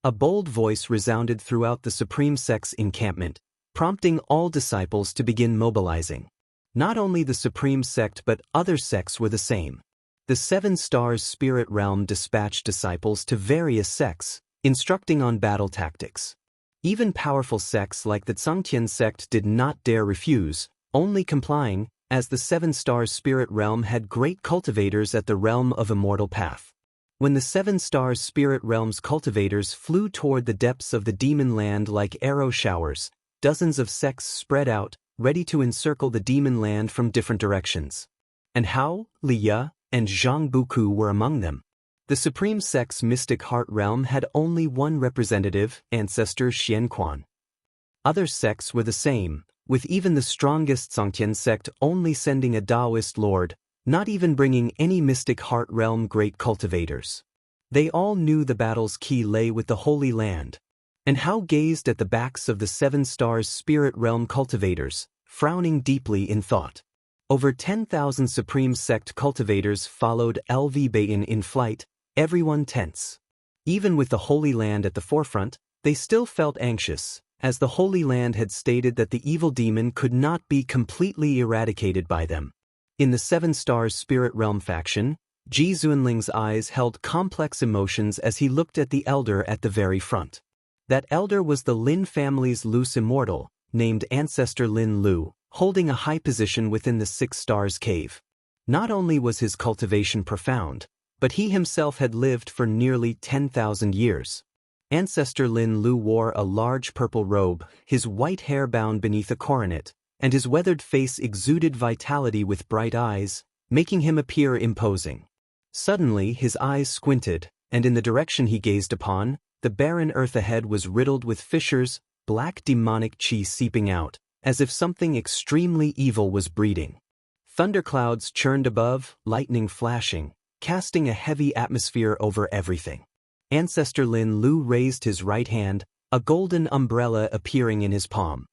A bold voice resounded throughout the Supreme Sect's encampment, prompting all disciples to begin mobilizing. Not only the Supreme Sect but other sects were the same. The 7 Stars Spirit Realm dispatched disciples to various sects, instructing on battle tactics. Even powerful sects like the Zhangtian sect did not dare refuse, only complying, as the 7 Stars Spirit Realm had great cultivators at the realm of Immortal Path. When the Seven Stars Spirit Realm's cultivators flew toward the depths of the demon land like arrow showers, dozens of sects spread out, ready to encircle the demon land from different directions. And Hao, Liya, and Zhang Buku were among them. The Supreme Sect's mystic heart realm had only one representative, Ancestor Xianxia. Other sects were the same, with even the strongest Xianxia sect only sending a Taoist lord, not even bringing any mystic heart realm great cultivators. They all knew the battle's key lay with the Holy Land. And Hao gazed at the backs of the Seven Stars Spirit Realm cultivators, frowning deeply in thought. Over 10,000 Supreme Sect cultivators followed LV Bayin in flight, everyone tense. Even with the Holy Land at the forefront, they still felt anxious, as the Holy Land had stated that the evil demon could not be completely eradicated by them. In the Seven Stars Spirit Realm faction, Ji Zuanling's eyes held complex emotions as he looked at the elder at the very front. That elder was the Lin family's loose Immortal, named Ancestor Lin Lu, holding a high position within the Six Stars Cave. Not only was his cultivation profound, but he himself had lived for nearly 10,000 years. Ancestor Lin Lu wore a large purple robe, his white hair bound beneath a coronet, and his weathered face exuded vitality with bright eyes, making him appear imposing. Suddenly his eyes squinted, and in the direction he gazed upon, the barren earth ahead was riddled with fissures, black demonic chi seeping out, as if something extremely evil was breeding. Thunderclouds churned above, lightning flashing, casting a heavy atmosphere over everything. Ancestor Lin Lu raised his right hand, a golden umbrella appearing in his palm.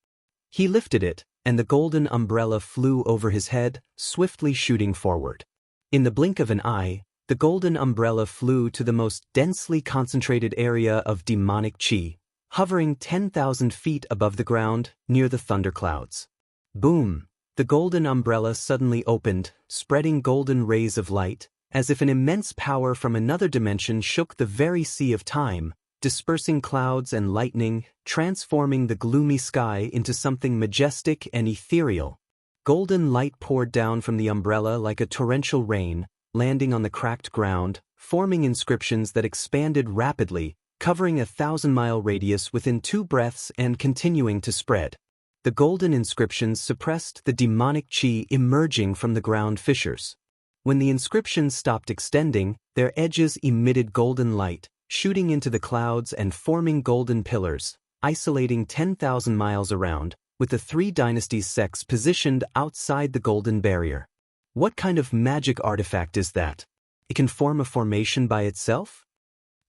He lifted it, and the golden umbrella flew over his head, swiftly shooting forward. In the blink of an eye, the golden umbrella flew to the most densely concentrated area of demonic chi, hovering 10,000 feet above the ground, near the thunderclouds. Boom! The golden umbrella suddenly opened, spreading golden rays of light, as if an immense power from another dimension shook the very sea of time, dispersing clouds and lightning, transforming the gloomy sky into something majestic and ethereal. Golden light poured down from the umbrella like a torrential rain, landing on the cracked ground, forming inscriptions that expanded rapidly, covering a 1,000-mile radius within 2 breaths and continuing to spread. The golden inscriptions suppressed the demonic chi emerging from the ground fissures. When the inscriptions stopped extending, their edges emitted golden light, shooting into the clouds and forming golden pillars, isolating 10,000 miles around, with the 3 dynasties sects positioned outside the golden barrier. What kind of magic artifact is that? It can form a formation by itself?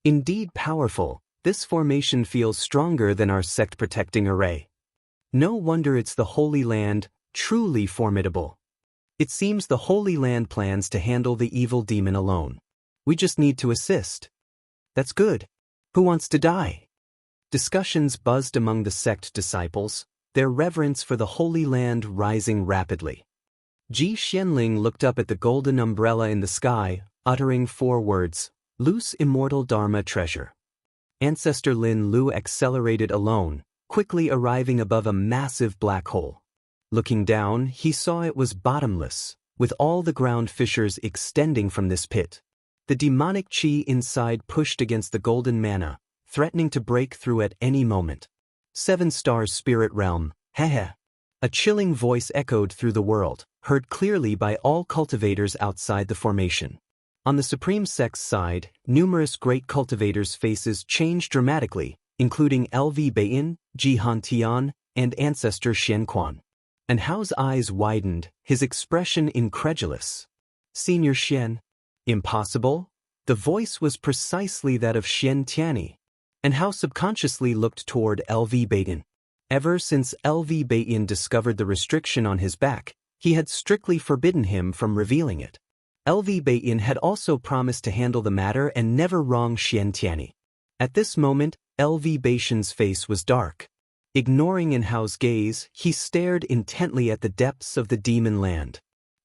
Indeed powerful, this formation feels stronger than our sect-protecting array. No wonder it's the Holy Land, truly formidable. It seems the Holy Land plans to handle the evil demon alone. We just need to assist. That's good. Who wants to die? Discussions buzzed among the sect disciples, their reverence for the Holy Land rising rapidly. Ji Xianling looked up at the golden umbrella in the sky, uttering 4 words, "Loose Immortal Dharma Treasure." Ancestor Lin Lu accelerated alone, quickly arriving above a massive black hole. Looking down, he saw it was bottomless, with all the ground fissures extending from this pit. The demonic chi inside pushed against the golden mana, threatening to break through at any moment. 7 Stars Spirit Realm, heh. A chilling voice echoed through the world, heard clearly by all cultivators outside the formation. On the Supreme Sect's side, numerous great cultivators' faces changed dramatically, including LV Bayin, Ji Hantian, and Ancestor Xianquan. And Hao's eyes widened, his expression incredulous. "Senior Xian? Impossible?" The voice was precisely that of Xian Tianyi. And Hao subconsciously looked toward LV Bayin. Ever since LV Bayin discovered the restriction on his back, he had strictly forbidden him from revealing it. LV Bayin had also promised to handle the matter and never wrong Xian Tianyi. At this moment, LV Bayin's face was dark. Ignoring In Hao's gaze, he stared intently at the depths of the demon land.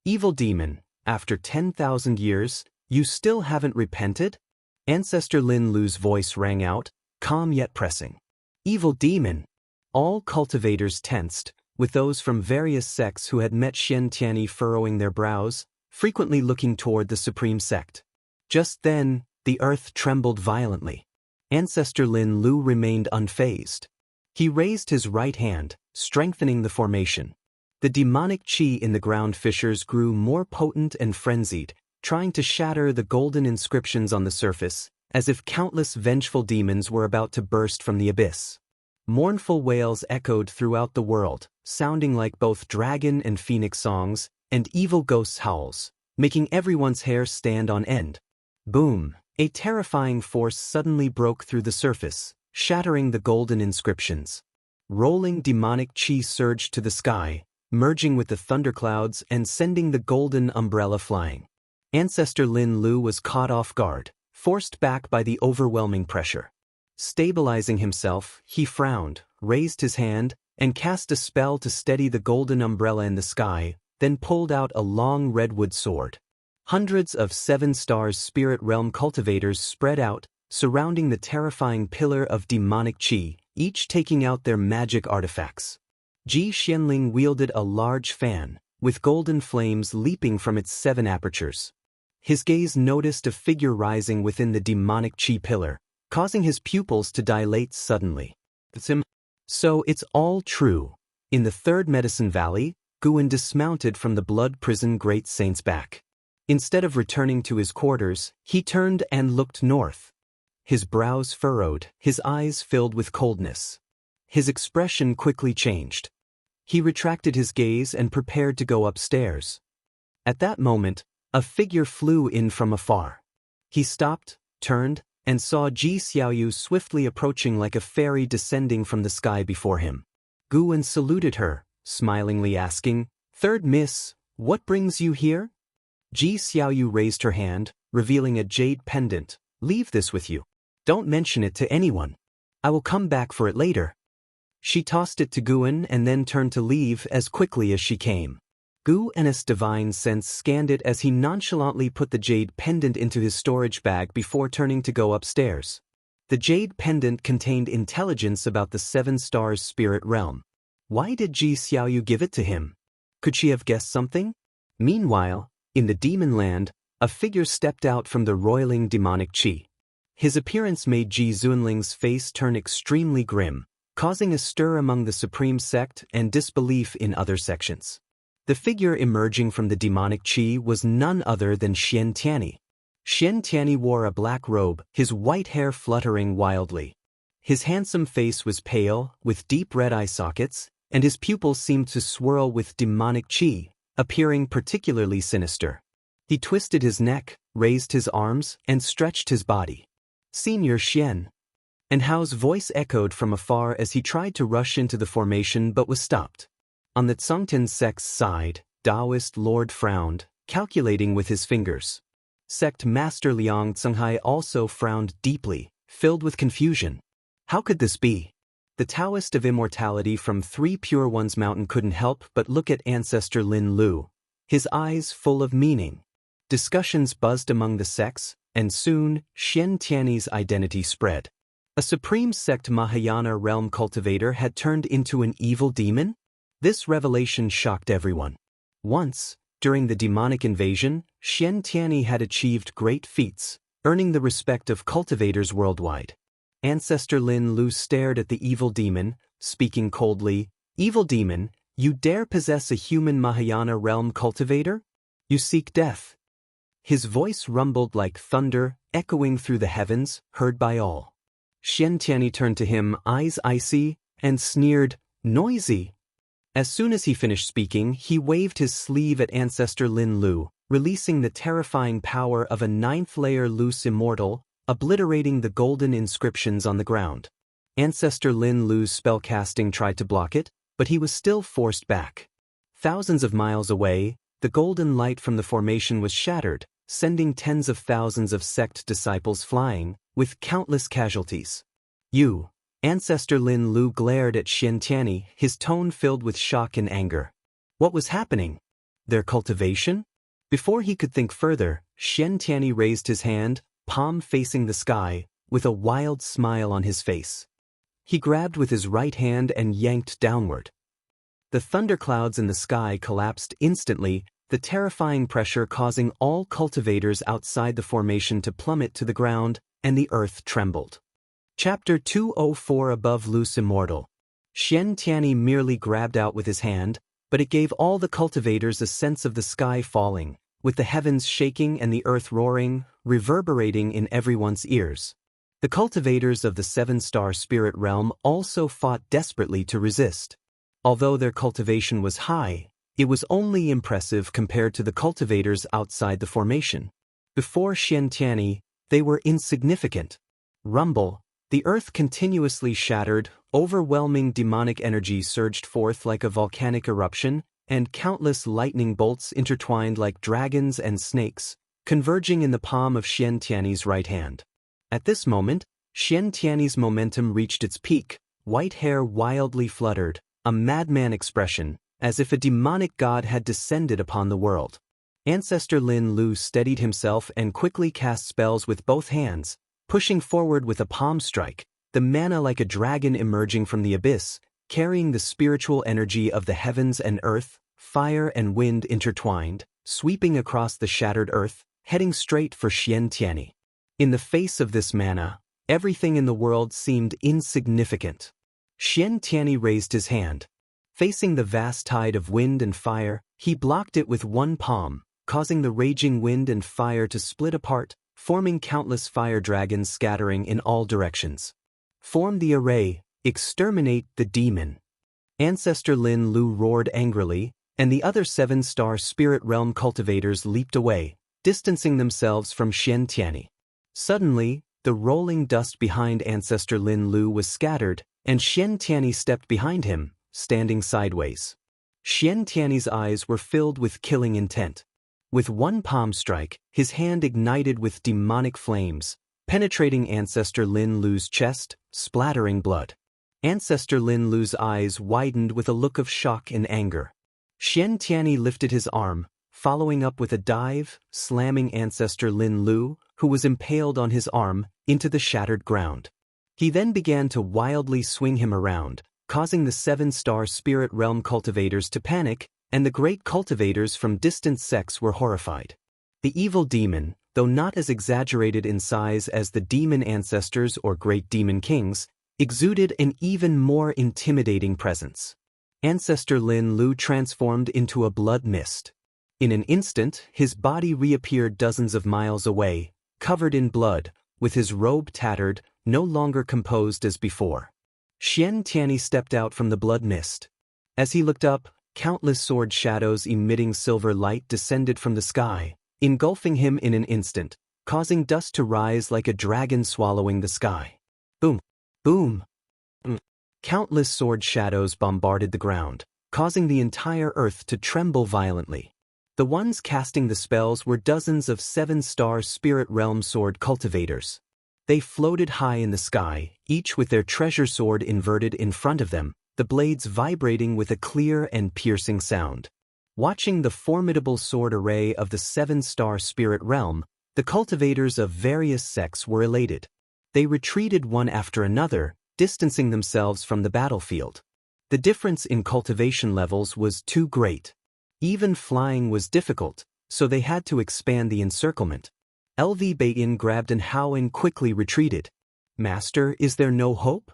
"Evil demon, after 10,000 years, you still haven't repented?" Ancestor Lin Lu's voice rang out, calm yet pressing. "Evil demon!" All cultivators tensed, with those from various sects who had met Xian Tianyi furrowing their brows, frequently looking toward the Supreme Sect. Just then, the earth trembled violently. Ancestor Lin Lu remained unfazed. He raised his right hand, strengthening the formation. The demonic qi in the ground fissures grew more potent and frenzied, trying to shatter the golden inscriptions on the surface, as if countless vengeful demons were about to burst from the abyss. Mournful wails echoed throughout the world, sounding like both dragon and phoenix songs, and evil ghosts' howls, making everyone's hair stand on end. Boom! A terrifying force suddenly broke through the surface, shattering the golden inscriptions. Rolling demonic qi surged to the sky, merging with the thunderclouds and sending the golden umbrella flying. Ancestor Lin Lu was caught off guard, forced back by the overwhelming pressure. Stabilizing himself, he frowned, raised his hand, and cast a spell to steady the golden umbrella in the sky, then pulled out a long redwood sword. Hundreds of 7 Stars Spirit Realm cultivators spread out, surrounding the terrifying pillar of demonic qi, each taking out their magic artifacts. Ji Xianling wielded a large fan, with golden flames leaping from its 7 apertures. His gaze noticed a figure rising within the demonic qi pillar, causing his pupils to dilate suddenly. So it's all true. In the Third Medicine Valley, Guan dismounted from the blood prison Great Saint's back. Instead of returning to his quarters, he turned and looked north. His brows furrowed, his eyes filled with coldness. His expression quickly changed. He retracted his gaze and prepared to go upstairs. At that moment, a figure flew in from afar. He stopped, turned, and saw Ji Xiaoyu swiftly approaching like a fairy descending from the sky before him. Guan saluted her, smilingly asking, "Third Miss, what brings you here?" Ji Xiaoyu raised her hand, revealing a jade pendant. "Leave this with you. Don't mention it to anyone. I will come back for it later." She tossed it to Guan and then turned to leave as quickly as she came. Guan's divine sense scanned it as he nonchalantly put the jade pendant into his storage bag before turning to go upstairs. The jade pendant contained intelligence about the 7 Stars Spirit Realm. Why did Ji Xiaoyu give it to him? Could she have guessed something? Meanwhile, in the demon land, a figure stepped out from the roiling demonic qi. His appearance made Ji Zunling's face turn extremely grim, causing a stir among the supreme sect and disbelief in other sections. The figure emerging from the demonic qi was none other than Xianxia. Xianxia wore a black robe, his white hair fluttering wildly. His handsome face was pale, with deep red eye sockets, and his pupils seemed to swirl with demonic qi, appearing particularly sinister. He twisted his neck, raised his arms, and stretched his body. "Senior Xian." And Hao's voice echoed from afar as he tried to rush into the formation but was stopped. On the Zongtan sect's side, Taoist Lord frowned, calculating with his fingers. Sect Master Liang Zhenghai also frowned deeply, filled with confusion. How could this be? The Taoist of Immortality from 3 Pure Ones Mountain couldn't help but look at Ancestor Lin Lu, his eyes full of meaning. Discussions buzzed among the sects, and soon, Xianxia's identity spread. A supreme sect Mahayana realm cultivator had turned into an evil demon? This revelation shocked everyone. Once, during the demonic invasion, Xianxia had achieved great feats, earning the respect of cultivators worldwide. Ancestor Lin Lu stared at the evil demon, speaking coldly, "Evil demon, you dare possess a human Mahayana realm cultivator? You seek death." His voice rumbled like thunder, echoing through the heavens, heard by all. Xianxia turned to him, eyes icy, and sneered, "Noisy." As soon as he finished speaking, he waved his sleeve at Ancestor Lin Lu, releasing the terrifying power of a 9th-layer loose Immortal, obliterating the golden inscriptions on the ground. Ancestor Lin Lu's spellcasting tried to block it, but he was still forced back. Thousands of miles away, the golden light from the formation was shattered, sending tens of thousands of sect disciples flying, with countless casualties. "You." Ancestor Lin Lu glared at Xianxia, his tone filled with shock and anger. What was happening? Their cultivation? Before he could think further, Xianxia raised his hand, palm facing the sky, with a wild smile on his face. He grabbed with his right hand and yanked downward. The thunderclouds in the sky collapsed instantly, the terrifying pressure causing all cultivators outside the formation to plummet to the ground, and the earth trembled. Chapter 204 Above Loose Immortal. Xianxia merely grabbed out with his hand, but it gave all the cultivators a sense of the sky falling, with the heavens shaking and the earth roaring, reverberating in everyone's ears. The cultivators of the seven-star spirit realm also fought desperately to resist. Although their cultivation was high, it was only impressive compared to the cultivators outside the formation. Before Xianxia, they were insignificant. Rumble. The earth continuously shattered, overwhelming demonic energy surged forth like a volcanic eruption, and countless lightning bolts intertwined like dragons and snakes, converging in the palm of Xianxia's right hand. At this moment, Xianxia's momentum reached its peak, white hair wildly fluttered, a madman expression, as if a demonic god had descended upon the world. Ancestor Lin Lu steadied himself and quickly cast spells with both hands, pushing forward with a palm strike, the mana like a dragon emerging from the abyss, carrying the spiritual energy of the heavens and earth, fire and wind intertwined, sweeping across the shattered earth, heading straight for Xianxia. In the face of this mana, everything in the world seemed insignificant. Xianxia raised his hand. Facing the vast tide of wind and fire, he blocked it with one palm, causing the raging wind and fire to split apart, forming countless fire dragons scattering in all directions. Form the array, exterminate the demon. Ancestor Lin Lu roared angrily, and the other seven-star spirit realm cultivators leaped away, distancing themselves from Xianxia. Suddenly, the rolling dust behind Ancestor Lin Lu was scattered, and Xianxia stepped behind him, standing sideways. Xianxia's eyes were filled with killing intent. With one palm strike, his hand ignited with demonic flames, penetrating Ancestor Lin Lu's chest, splattering blood. Ancestor Lin Lu's eyes widened with a look of shock and anger. Xianxia lifted his arm, following up with a dive, slamming Ancestor Lin Lu, who was impaled on his arm, into the shattered ground. He then began to wildly swing him around, causing the seven-star spirit realm cultivators to panic, and the great cultivators from distant sects were horrified. The evil demon, though not as exaggerated in size as the demon ancestors or great demon kings, exuded an even more intimidating presence. Ancestor Lin Lu transformed into a blood mist. In an instant, his body reappeared dozens of miles away, covered in blood, with his robe tattered, no longer composed as before. Xianxia stepped out from the blood mist. As he looked up, countless sword shadows emitting silver light descended from the sky, engulfing him in an instant, causing dust to rise like a dragon swallowing the sky. Boom! Boom! Countless sword shadows bombarded the ground, causing the entire earth to tremble violently. The ones casting the spells were dozens of seven-star spirit realm sword cultivators. They floated high in the sky, each with their treasure sword inverted in front of them, the blades vibrating with a clear and piercing sound. Watching the formidable sword array of the seven-star spirit realm, the cultivators of various sects were elated. They retreated one after another, distancing themselves from the battlefield. The difference in cultivation levels was too great. Even flying was difficult, so they had to expand the encirclement. LV Baitin grabbed and Hao and quickly retreated. "Master, is there no hope?"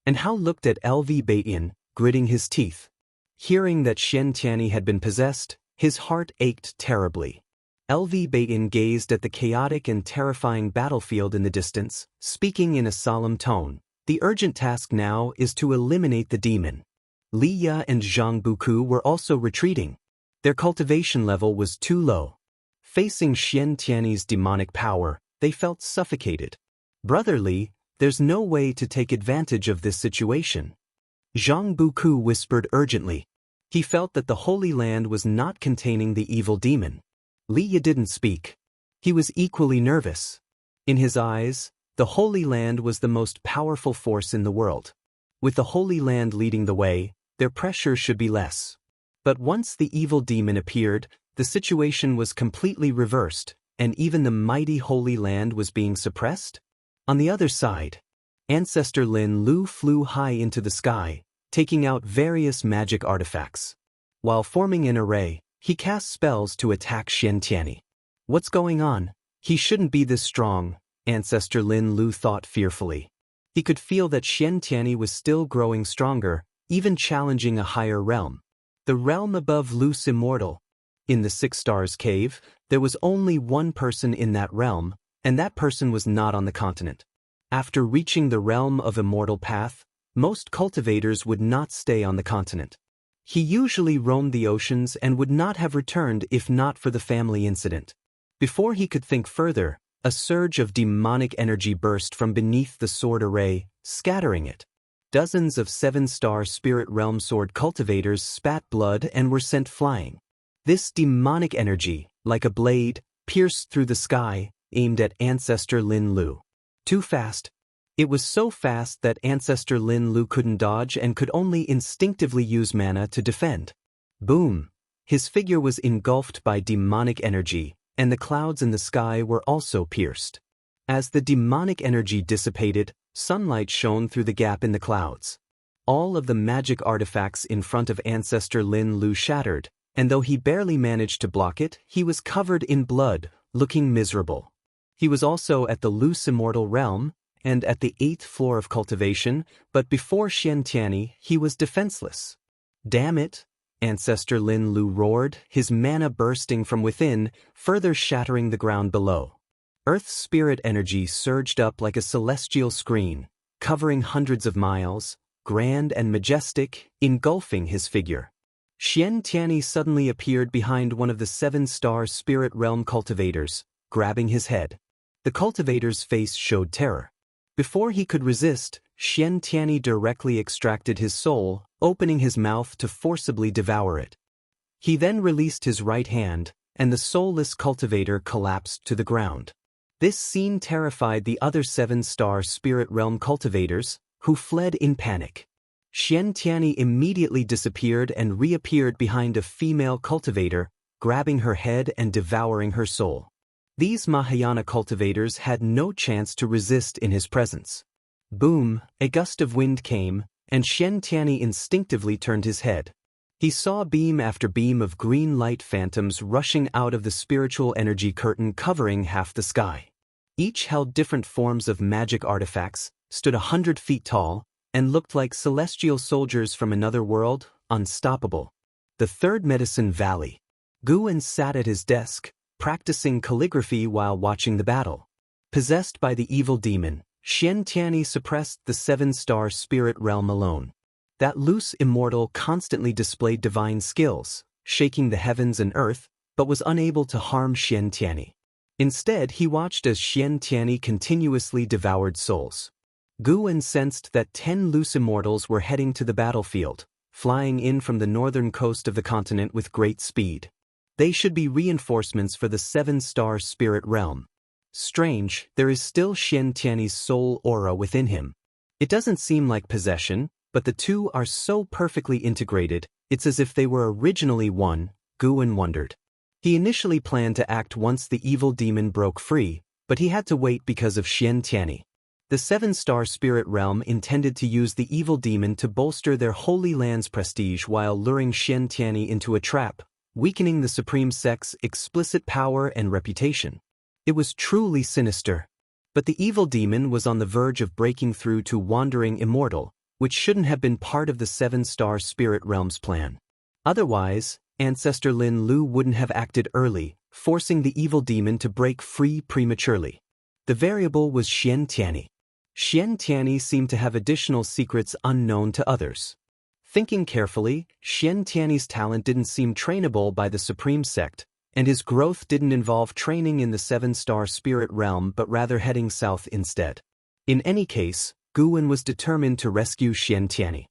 And Hao looked at LV Baitin, gritting his teeth. Hearing that Xianxia had been possessed, his heart ached terribly. LV Baitin gazed at the chaotic and terrifying battlefield in the distance, speaking in a solemn tone. "The urgent task now is to eliminate the demon." Li Ya and Zhang Buku were also retreating. Their cultivation level was too low. Facing Xianxia's demonic power, they felt suffocated. "Brotherly, there's no way to take advantage of this situation." Zhang Buku whispered urgently. He felt that the Holy Land was not containing the evil demon. Li Ya didn't speak. He was equally nervous. In his eyes, the Holy Land was the most powerful force in the world. With the Holy Land leading the way, their pressure should be less. But once the evil demon appeared, the situation was completely reversed, and even the mighty Holy Land was being suppressed. On the other side, Ancestor Lin Lu flew high into the sky, taking out various magic artifacts. While forming an array, He cast spells to attack Xianxia. What's going on? He shouldn't be this strong, Ancestor Lin Lu thought fearfully. He could feel that Xianxia was still growing stronger, even challenging a higher realm. The realm above Lu's Immortal. In the Six Stars Cave, there was only one person in that realm, and that person was not on the continent. After reaching the realm of Immortal Path, most cultivators would not stay on the continent. He usually roamed the oceans and would not have returned if not for the family incident. Before he could think further, a surge of demonic energy burst from beneath the sword array, scattering it. Dozens of seven-star Spirit Realm sword cultivators spat blood and were sent flying. This demonic energy, like a blade, pierced through the sky, aimed at Ancestor Lin Lu. Too fast. It was so fast that Ancestor Lin Lu couldn't dodge and could only instinctively use mana to defend. Boom! His figure was engulfed by demonic energy, and the clouds in the sky were also pierced. As the demonic energy dissipated, sunlight shone through the gap in the clouds. All of the magic artifacts in front of Ancestor Lin Lu shattered, and though he barely managed to block it, he was covered in blood, looking miserable. He was also at the Lu's Immortal realm, and at the 8th floor of Cultivation, but before Xianxia, he was defenseless. Damn it! Ancestor Lin Lu roared, his mana bursting from within, further shattering the ground below. Earth's spirit energy surged up like a celestial screen, covering hundreds of miles, grand and majestic, engulfing his figure. Xianxia suddenly appeared behind one of the seven-star Spirit Realm cultivators, grabbing his head. The cultivator's face showed terror. Before he could resist, Xianxia directly extracted his soul, opening his mouth to forcibly devour it. He then released his right hand, and the soulless cultivator collapsed to the ground. This scene terrified the other seven-star Spirit Realm cultivators, who fled in panic. Xianxia immediately disappeared and reappeared behind a female cultivator, grabbing her head and devouring her soul. These Mahayana cultivators had no chance to resist in his presence. Boom, a gust of wind came, and Xianxia instinctively turned his head. He saw beam after beam of green light phantoms rushing out of the spiritual energy curtain covering half the sky. Each held different forms of magic artifacts, stood 100 feet tall, and looked like celestial soldiers from another world, unstoppable. The Third Medicine Valley. Guan sat at his desk, practicing calligraphy while watching the battle. Possessed by the evil demon, Xianxia suppressed the seven-star Spirit Realm alone. That Lu's Immortal constantly displayed divine skills, shaking the heavens and earth, but was unable to harm Xianxia. Instead, he watched as Xianxia continuously devoured souls. Guan sensed that 10 Lu's Immortals were heading to the battlefield, flying in from the northern coast of the continent with great speed. They should be reinforcements for the seven-star Spirit Realm. Strange, there is still Xianxia's soul aura within him. It doesn't seem like possession, but the two are so perfectly integrated, it's as if they were originally one, Guan wondered. He initially planned to act once the evil demon broke free, but he had to wait because of Xianxia. The seven-star Spirit Realm intended to use the evil demon to bolster their Holy Land's prestige while luring Xianxia into a trap, weakening the Supreme Sect's explicit power and reputation. It was truly sinister. But the evil demon was on the verge of breaking through to Wandering Immortal, which shouldn't have been part of the seven-star Spirit Realm's plan. Otherwise, Ancestor Lin Lu wouldn't have acted early, forcing the evil demon to break free prematurely. The variable was Xianxia. Xianxia seemed to have additional secrets unknown to others. Thinking carefully, Xianxia's talent didn't seem trainable by the Supreme Sect, and his growth didn't involve training in the seven-star Spirit Realm but rather heading south instead. In any case, Guan was determined to rescue Xianxia.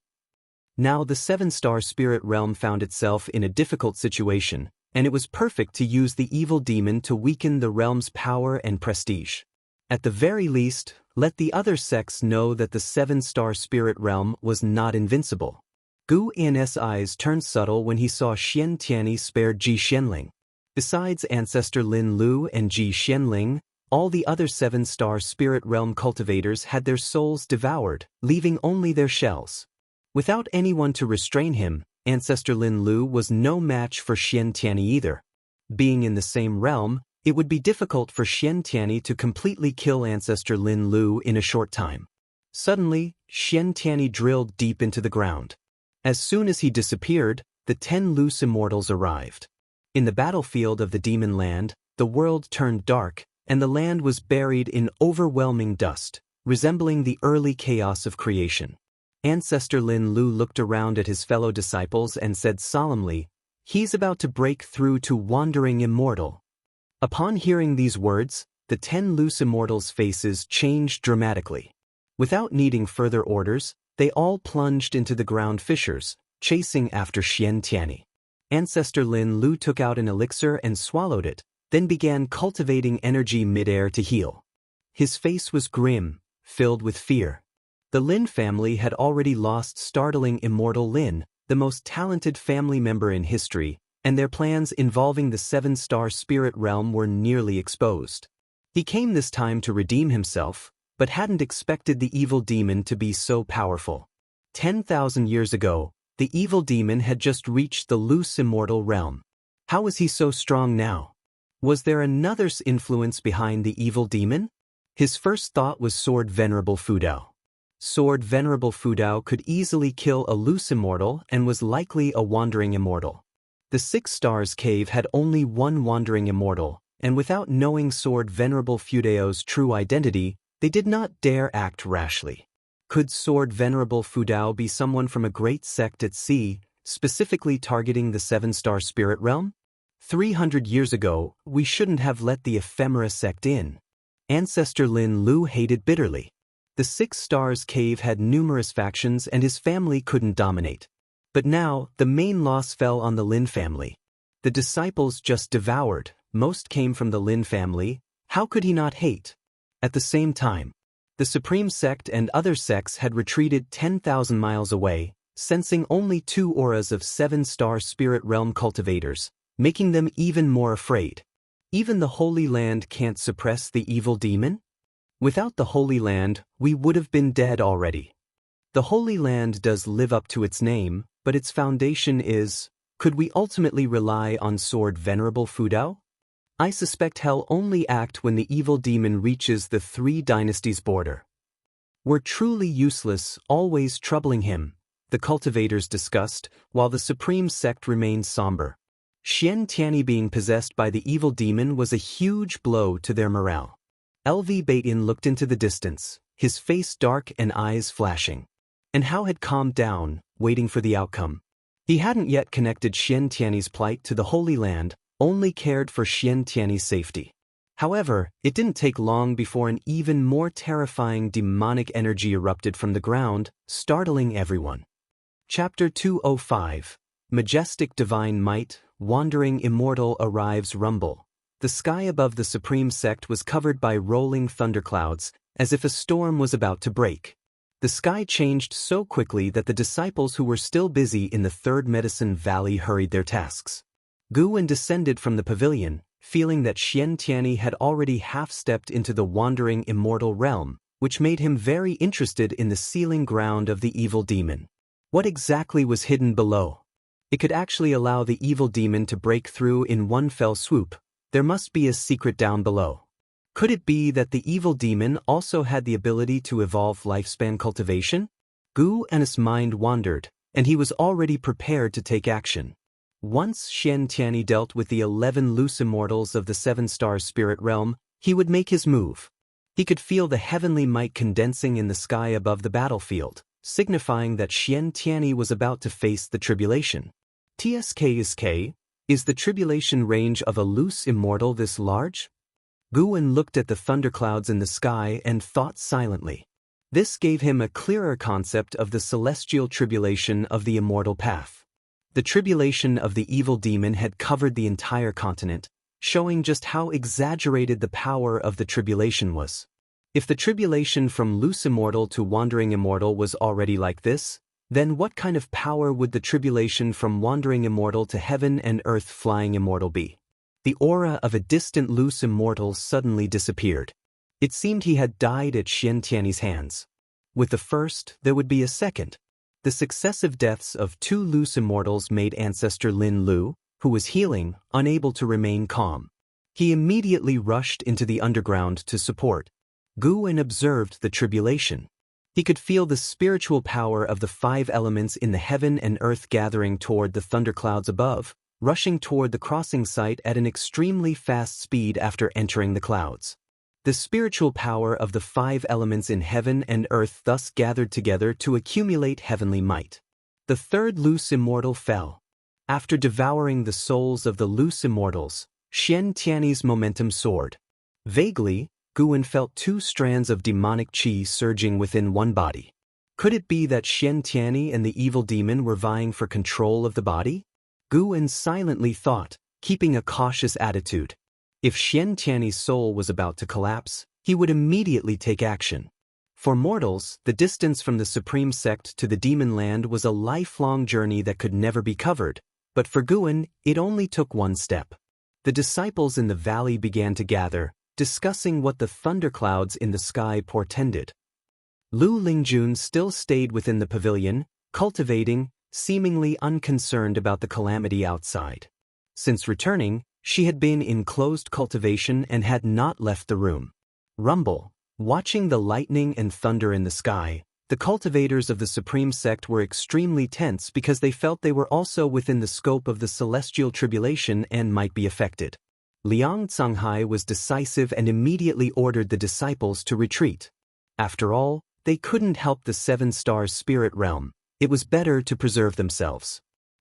Now the seven-star Spirit Realm found itself in a difficult situation, and it was perfect to use the evil demon to weaken the realm's power and prestige. At the very least, let the other sects know that the seven-star Spirit Realm was not invincible. Guan's eyes turned subtle when he saw Xianxia spared Ji Xianling. Besides Ancestor Lin Lu and Ji Xianling, all the other seven-star Spirit Realm cultivators had their souls devoured, leaving only their shells. Without anyone to restrain him, Ancestor Lin Lu was no match for Xianxia either. Being in the same realm, it would be difficult for Xianxia to completely kill Ancestor Lin Lu in a short time. Suddenly, Xianxia drilled deep into the ground. As soon as he disappeared, the 10 loose immortals arrived. In the battlefield of the demon land, the world turned dark, and the land was buried in overwhelming dust, resembling the early chaos of creation. Ancestor Lin Lu looked around at his fellow disciples and said solemnly, "He's about to break through to wandering immortal." Upon hearing these words, the 10 loose immortals' faces changed dramatically. Without needing further orders, they all plunged into the ground fissures, chasing after Xianxia. Ancestor Lin Lu took out an elixir and swallowed it, then began cultivating energy midair to heal. His face was grim, filled with fear. The Lin family had already lost startling immortal Lin, the most talented family member in history, and their plans involving the 7-star spirit realm were nearly exposed. He came this time to redeem himself, but hadn't expected the evil demon to be so powerful. 10,000 years ago, the evil demon had just reached the loose immortal realm. How was he so strong now? Was there another influence behind the evil demon? His first thought was Sword Venerable Fudao. Sword Venerable Fudao could easily kill a loose immortal and was likely a wandering immortal. The 6 Stars Cave had only one wandering immortal, and without knowing Sword Venerable Fudao's true identity, they did not dare act rashly. Could Sword Venerable Fudao be someone from a great sect at sea, specifically targeting the 7-star spirit realm? 300 years ago, we shouldn't have let the ephemera sect in. Ancestor Lin Lu hated bitterly. The 6 Stars Cave had numerous factions and his family couldn't dominate. But now, the main loss fell on the Lin family. The disciples just devoured, most came from the Lin family. How could he not hate? At the same time, the Supreme Sect and other sects had retreated 10,000 miles away, sensing only 2 auras of 7-star spirit realm cultivators, making them even more afraid. Even the Holy Land can't suppress the evil demon? Without the Holy Land, we would have been dead already. The Holy Land does live up to its name, but its foundation is, could we ultimately rely on Sword Venerable Fudao? I suspect he'll only act when the evil demon reaches the 3 dynasties border. We're truly useless, always troubling him, the cultivators discussed, while the Supreme Sect remained somber. Xianxia being possessed by the evil demon was a huge blow to their morale. LV Baitin looked into the distance, his face dark and eyes flashing. And Hao had calmed down, waiting for the outcome. He hadn't yet connected Xianxia's plight to the Holy Land, only cared for Xianxia's safety. However, it didn't take long before an even more terrifying demonic energy erupted from the ground, startling everyone. Chapter 205. Majestic Divine Might, Wandering Immortal Arrives Rumble. The sky above the Supreme Sect was covered by rolling thunderclouds, as if a storm was about to break. The sky changed so quickly that the disciples who were still busy in the 3rd Medicine Valley hurried their tasks. Guwen descended from the pavilion, feeling that Xianxia had already half-stepped into the wandering immortal realm, which made him very interested in the sealing ground of the evil demon. What exactly was hidden below? It could actually allow the evil demon to break through in one fell swoop. There must be a secret down below. Could it be that the evil demon also had the ability to evolve lifespan cultivation? Guwen's mind wandered, and he was already prepared to take action. Once Xianxia dealt with the 11 loose immortals of the 7-star spirit realm, he would make his move. He could feel the heavenly might condensing in the sky above the battlefield, signifying that Xianxia was about to face the tribulation. TSK is the tribulation range of a loose immortal this large? Guwen looked at the thunderclouds in the sky and thought silently. This gave him a clearer concept of the celestial tribulation of the immortal path. The tribulation of the evil demon had covered the entire continent, showing just how exaggerated the power of the tribulation was. If the tribulation from loose immortal to wandering immortal was already like this, then what kind of power would the tribulation from wandering immortal to heaven and earth flying immortal be? The aura of a distant loose immortal suddenly disappeared. It seemed he had died at Xianxia's hands. With the first, there would be a second. The successive deaths of 2 loose immortals made Ancestor Lin Lu, who was healing, unable to remain calm. He immediately rushed into the underground to support Gu and observed the tribulation. He could feel the spiritual power of the 5 elements in the heaven and earth gathering toward the thunderclouds above, rushing toward the crossing site at an extremely fast speed after entering the clouds. The spiritual power of the 5 elements in heaven and earth thus gathered together to accumulate heavenly might. The 3rd loose immortal fell. After devouring the souls of the loose immortals, Xianxia's momentum soared. Vaguely, Guan felt 2 strands of demonic qi surging within one body. Could it be that Xianxia and the evil demon were vying for control of the body? Guan silently thought, keeping a cautious attitude. If Xianxia's soul was about to collapse, he would immediately take action. For mortals, the distance from the supreme sect to the demon land was a lifelong journey that could never be covered, but for Guan, it only took one step. The disciples in the valley began to gather, discussing what the thunderclouds in the sky portended. Lu Lingjun still stayed within the pavilion, cultivating, seemingly unconcerned about the calamity outside. Since returning, she had been in closed cultivation and had not left the room. Rumble. Watching the lightning and thunder in the sky, the cultivators of the Supreme Sect were extremely tense because they felt they were also within the scope of the celestial tribulation and might be affected. Liang Canghai was decisive and immediately ordered the disciples to retreat. After all, they couldn't help the 7-star spirit realm. It was better to preserve themselves.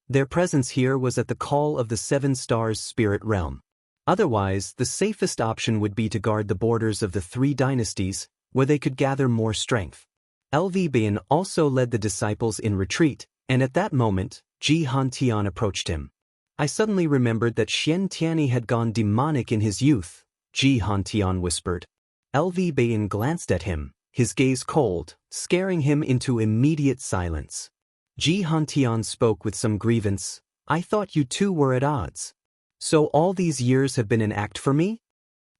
Their presence here was at the call of the 7 stars spirit realm. Otherwise, the safest option would be to guard the borders of the 3 dynasties, where they could gather more strength. LV Bain also led the disciples in retreat, and at that moment, Ji Hantian approached him. I suddenly remembered that Xianxian had gone demonic in his youth, Ji Hantian whispered. LV Bain glanced at him, his gaze cold, scaring him into immediate silence. Ji Hantian spoke with some grievance. I thought you 2 were at odds. So all these years have been an act for me?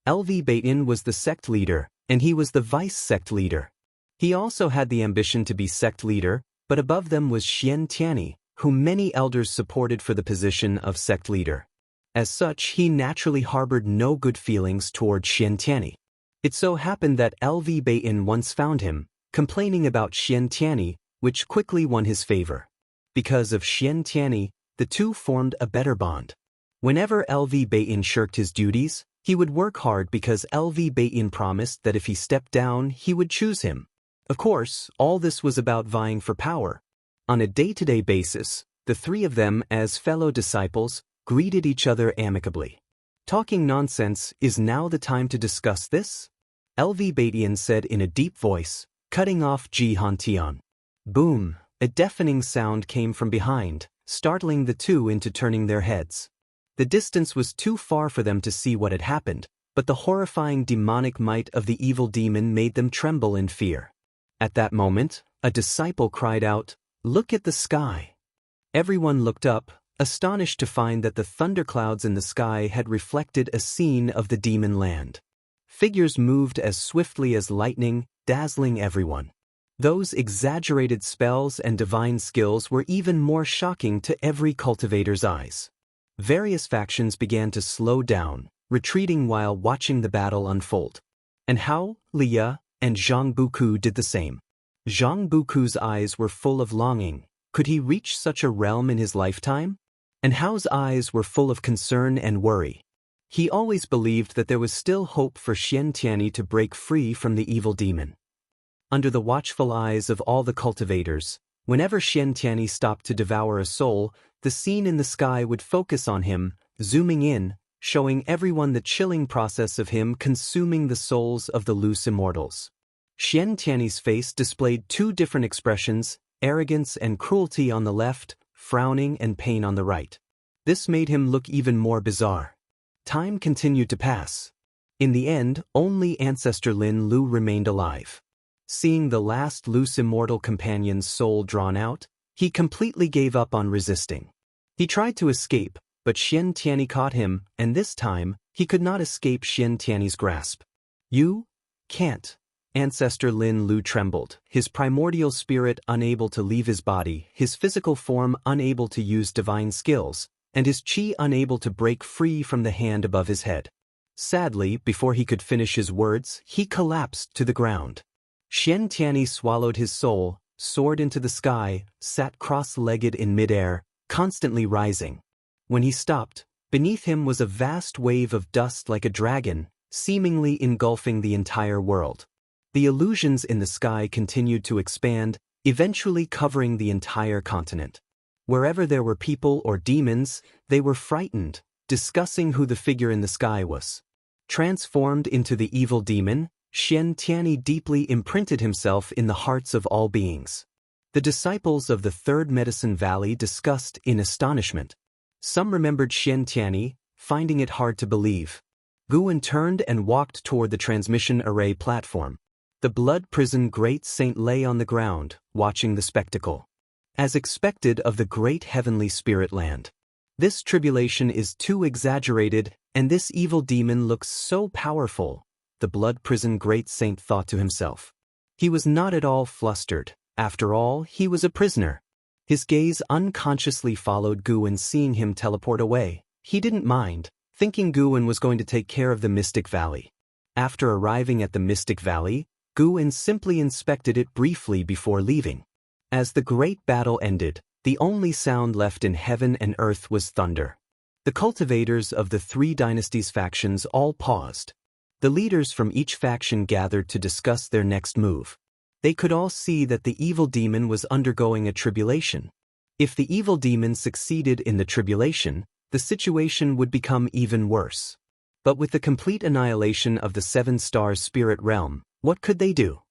LV Bain was the sect leader, and he was the vice sect leader. He also had the ambition to be sect leader, but above them was Xianxian, whom many elders supported for the position of sect leader. As such, he naturally harbored no good feelings toward Xianxian. It so happened that LV Bain once found him, complaining about Xianxian, which quickly won his favor. Because of Xianxian, the 2 formed a better bond. Whenever LV Bain shirked his duties, he would work hard because LV Bain promised that if he stepped down, he would choose him. Of course, all this was about vying for power. On a day-to-day basis, the 3 of them, as fellow disciples, greeted each other amicably. Talking nonsense, is now the time to discuss this? LV Bain said in a deep voice, cutting off Ji Hantian. Boom! A deafening sound came from behind, startling the 2 into turning their heads. The distance was too far for them to see what had happened, but the horrifying demonic might of the evil demon made them tremble in fear. At that moment, a disciple cried out, "Look at the sky!" Everyone looked up, astonished to find that the thunderclouds in the sky had reflected a scene of the demon land. Figures moved as swiftly as lightning, dazzling everyone. Those exaggerated spells and divine skills were even more shocking to every cultivator's eyes. Various factions began to slow down, retreating while watching the battle unfold. And Hao, Liya, and Zhang Buku did the same. Zhang Buku's eyes were full of longing. Could he reach such a realm in his lifetime? And Hao's eyes were full of concern and worry. He always believed that there was still hope for Xianxian to break free from the evil demon. Under the watchful eyes of all the cultivators, whenever Xianxian stopped to devour a soul, the scene in the sky would focus on him, zooming in, showing everyone the chilling process of him consuming the souls of the loose immortals. Xianxian's face displayed 2 different expressions, arrogance and cruelty on the left, frowning and pain on the right. This made him look even more bizarre. Time continued to pass. In the end, only Ancestor Lin Lu remained alive. Seeing the last loose immortal companion's soul drawn out, he completely gave up on resisting. He tried to escape, but Xianxian caught him, and this time, he could not escape Xianxian's grasp. You can't. Ancestor Lin Lu trembled, his primordial spirit unable to leave his body, his physical form unable to use divine skills, and his chi unable to break free from the hand above his head. Sadly, before he could finish his words, he collapsed to the ground. Xianxia swallowed his soul, soared into the sky, sat cross-legged in midair, constantly rising. When he stopped, beneath him was a vast wave of dust like a dragon, seemingly engulfing the entire world. The illusions in the sky continued to expand, eventually covering the entire continent. Wherever there were people or demons, they were frightened, discussing who the figure in the sky was. Transformed into the evil demon, Xianxia deeply imprinted himself in the hearts of all beings. The disciples of the Third Medicine Valley discussed in astonishment. Some remembered Xianxia, finding it hard to believe. Guan turned and walked toward the transmission array platform. The blood prison great saint lay on the ground, watching the spectacle. As expected of the great heavenly spirit land. This tribulation is too exaggerated, and this evil demon looks so powerful, the blood prison great saint thought to himself. He was not at all flustered. After all, he was a prisoner. His gaze unconsciously followed Guan, seeing him teleport away. He didn't mind, thinking Guan was going to take care of the Mystic Valley. After arriving at the Mystic Valley, Guan simply inspected it briefly before leaving. As the great battle ended, the only sound left in heaven and earth was thunder. The cultivators of the three dynasties factions all paused. The leaders from each faction gathered to discuss their next move. They could all see that the evil demon was undergoing a tribulation. If the evil demon succeeded in the tribulation, the situation would become even worse. But with the complete annihilation of the seven-star spirit realm, what could they do?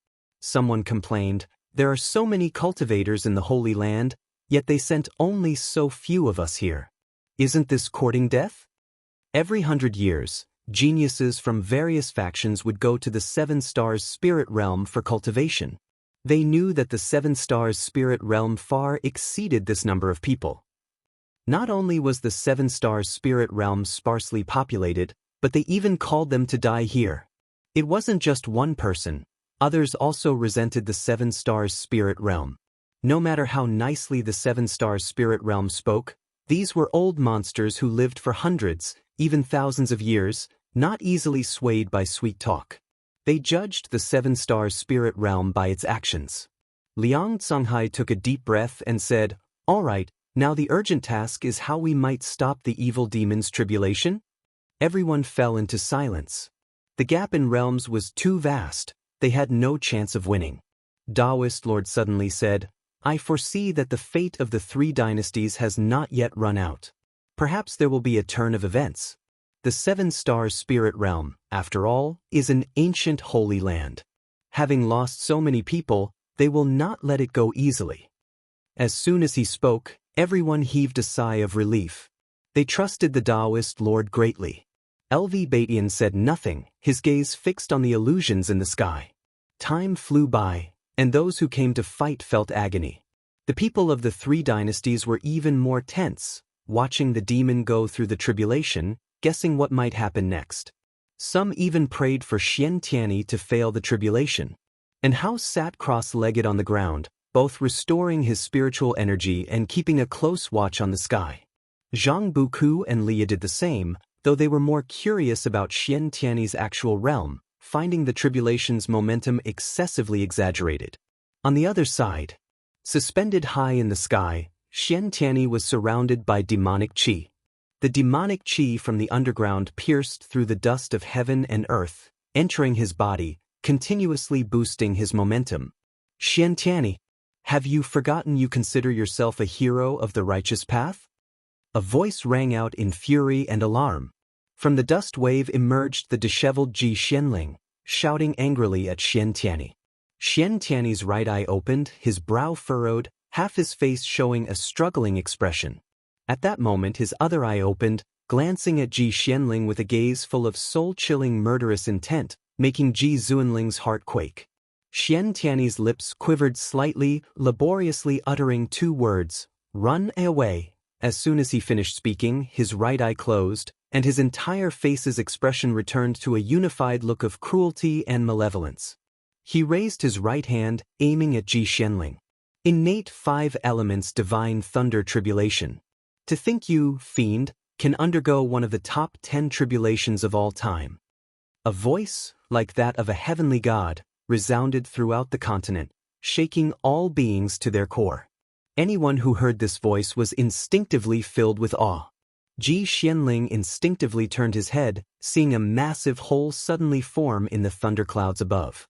Someone complained, "There are so many cultivators in the Holy Land, yet they sent only so few of us here. Isn't this courting death?" Every 100 years, geniuses from various factions would go to the Seven Stars Spirit Realm for cultivation. They knew that the Seven Stars Spirit Realm far exceeded this number of people. Not only was the Seven Stars Spirit Realm sparsely populated, but they even called them to die here. It wasn't just one person. Others also resented the Seven Stars Spirit Realm. No matter how nicely the Seven Stars Spirit Realm spoke, these were old monsters who lived for hundreds, even thousands of years, not easily swayed by sweet talk. They judged the Seven Stars Spirit Realm by its actions. Liang Zhonghai took a deep breath and said, "All right, now the urgent task is how we might stop the evil demon's tribulation." Everyone fell into silence. The gap in realms was too vast. They had no chance of winning. Taoist Lord suddenly said, "I foresee that the fate of the three dynasties has not yet run out. Perhaps there will be a turn of events. The Seven Stars Spirit Realm, after all, is an ancient holy land. Having lost so many people, they will not let it go easily." As soon as he spoke, everyone heaved a sigh of relief. They trusted the Taoist Lord greatly. LV Batian said nothing, his gaze fixed on the illusions in the sky. Time flew by, and those who came to fight felt agony. The people of the three dynasties were even more tense, watching the demon go through the tribulation, guessing what might happen next. Some even prayed for Xianxia to fail the tribulation. And Hao sat cross-legged on the ground, both restoring his spiritual energy and keeping a close watch on the sky. Zhang Buku and Lia did the same, though they were more curious about Xianxia's actual realm, finding the tribulation's momentum excessively exaggerated. On the other side, suspended high in the sky, Xianxia was surrounded by demonic qi. The demonic qi from the underground pierced through the dust of heaven and earth, entering his body, continuously boosting his momentum. "Xianxia, have you forgotten you consider yourself a hero of the righteous path?" A voice rang out in fury and alarm. From the dust wave emerged the disheveled Ji Xianling, shouting angrily at Xianxia. Xianxia's right eye opened, his brow furrowed, half his face showing a struggling expression. At that moment his other eye opened, glancing at Ji Xianling with a gaze full of soul-chilling murderous intent, making Ji Xuanling's heart quake. Xianxia's lips quivered slightly, laboriously uttering two words, "Run away." As soon as he finished speaking, his right eye closed, and his entire face's expression returned to a unified look of cruelty and malevolence. He raised his right hand, aiming at Ji Xianling. Innate 5 elements divine thunder tribulation. To think you, fiend, can undergo one of the top 10 tribulations of all time. A voice, like that of a heavenly god, resounded throughout the continent, shaking all beings to their core. Anyone who heard this voice was instinctively filled with awe. Ji Xianling instinctively turned his head, seeing a massive hole suddenly form in the thunderclouds above.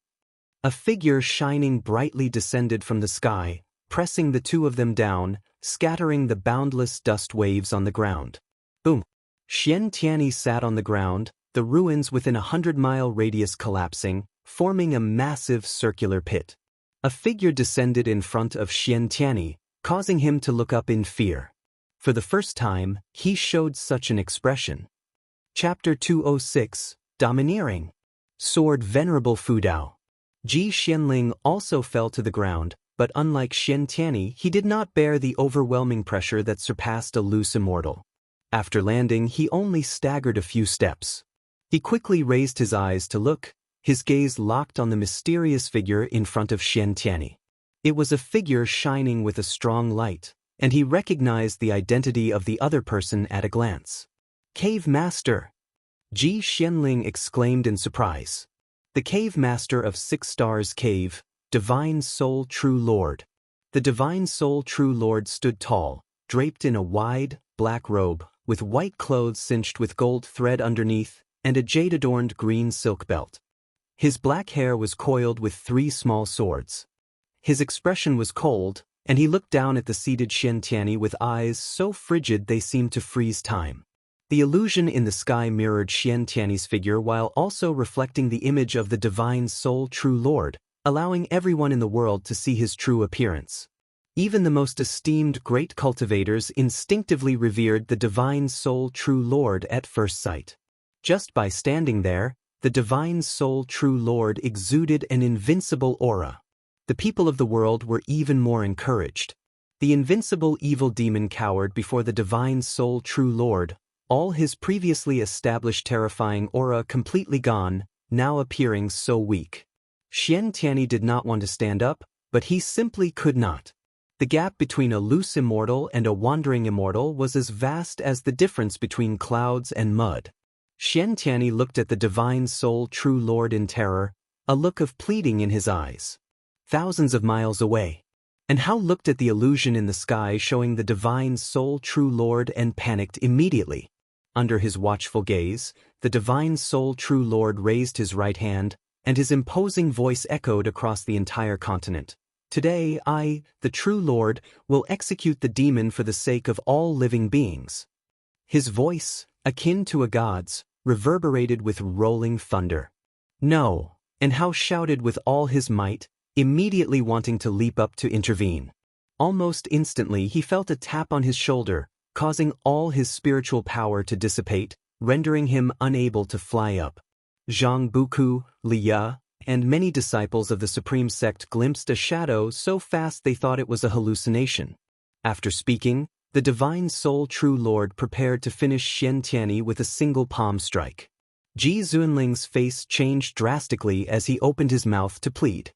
A figure shining brightly descended from the sky, pressing the two of them down, scattering the boundless dust waves on the ground. Boom! Xianxia sat on the ground, the ruins within a 100-mile radius collapsing, forming a massive circular pit. A figure descended in front of Xianxia, causing him to look up in fear. For the first time, he showed such an expression. Chapter 206, Domineering. Sword Venerable Fudao. Ji Xianling also fell to the ground, but unlike Xianxia, he did not bear the overwhelming pressure that surpassed a loose immortal. After landing, he only staggered a few steps. He quickly raised his eyes to look, his gaze locked on the mysterious figure in front of Xianxia. It was a figure shining with a strong light, and he recognized the identity of the other person at a glance. Cave Master! Ji Xianling exclaimed in surprise. The Cave Master of 6 Stars Cave, Divine Soul True Lord. The Divine Soul True Lord stood tall, draped in a wide, black robe, with white clothes cinched with gold thread underneath, and a jade-adorned green silk belt. His black hair was coiled with 3 small swords. His expression was cold, and he looked down at the seated Xianxia with eyes so frigid they seemed to freeze time. The illusion in the sky mirrored Xianxia's figure while also reflecting the image of the Divine Soul True Lord, allowing everyone in the world to see his true appearance. Even the most esteemed great cultivators instinctively revered the Divine Soul True Lord at first sight. Just by standing there, the Divine Soul True Lord exuded an invincible aura. The people of the world were even more encouraged. The invincible evil demon cowered before the Divine Soul True Lord, all his previously established terrifying aura completely gone, now appearing so weak. Xianxia did not want to stand up, but he simply could not. The gap between a loose immortal and a wandering immortal was as vast as the difference between clouds and mud. Xianxia looked at the Divine Soul True Lord in terror, a look of pleading in his eyes. Thousands of miles away. And Hao looked at the illusion in the sky showing the Divine Soul True Lord and panicked immediately. Under his watchful gaze, the Divine Soul True Lord raised his right hand, and his imposing voice echoed across the entire continent. Today I, the True Lord, will execute the demon for the sake of all living beings. His voice, akin to a god's, reverberated with rolling thunder. No, and Hao shouted with all his might, immediately wanting to leap up to intervene. Almost instantly he felt a tap on his shoulder, causing all his spiritual power to dissipate, rendering him unable to fly up. Zhang Buku, Li Ya, and many disciples of the Supreme Sect glimpsed a shadow so fast they thought it was a hallucination. After speaking, the Divine Soul True Lord prepared to finish Xianxia with a single palm strike. Ji Xuanling's face changed drastically as he opened his mouth to plead.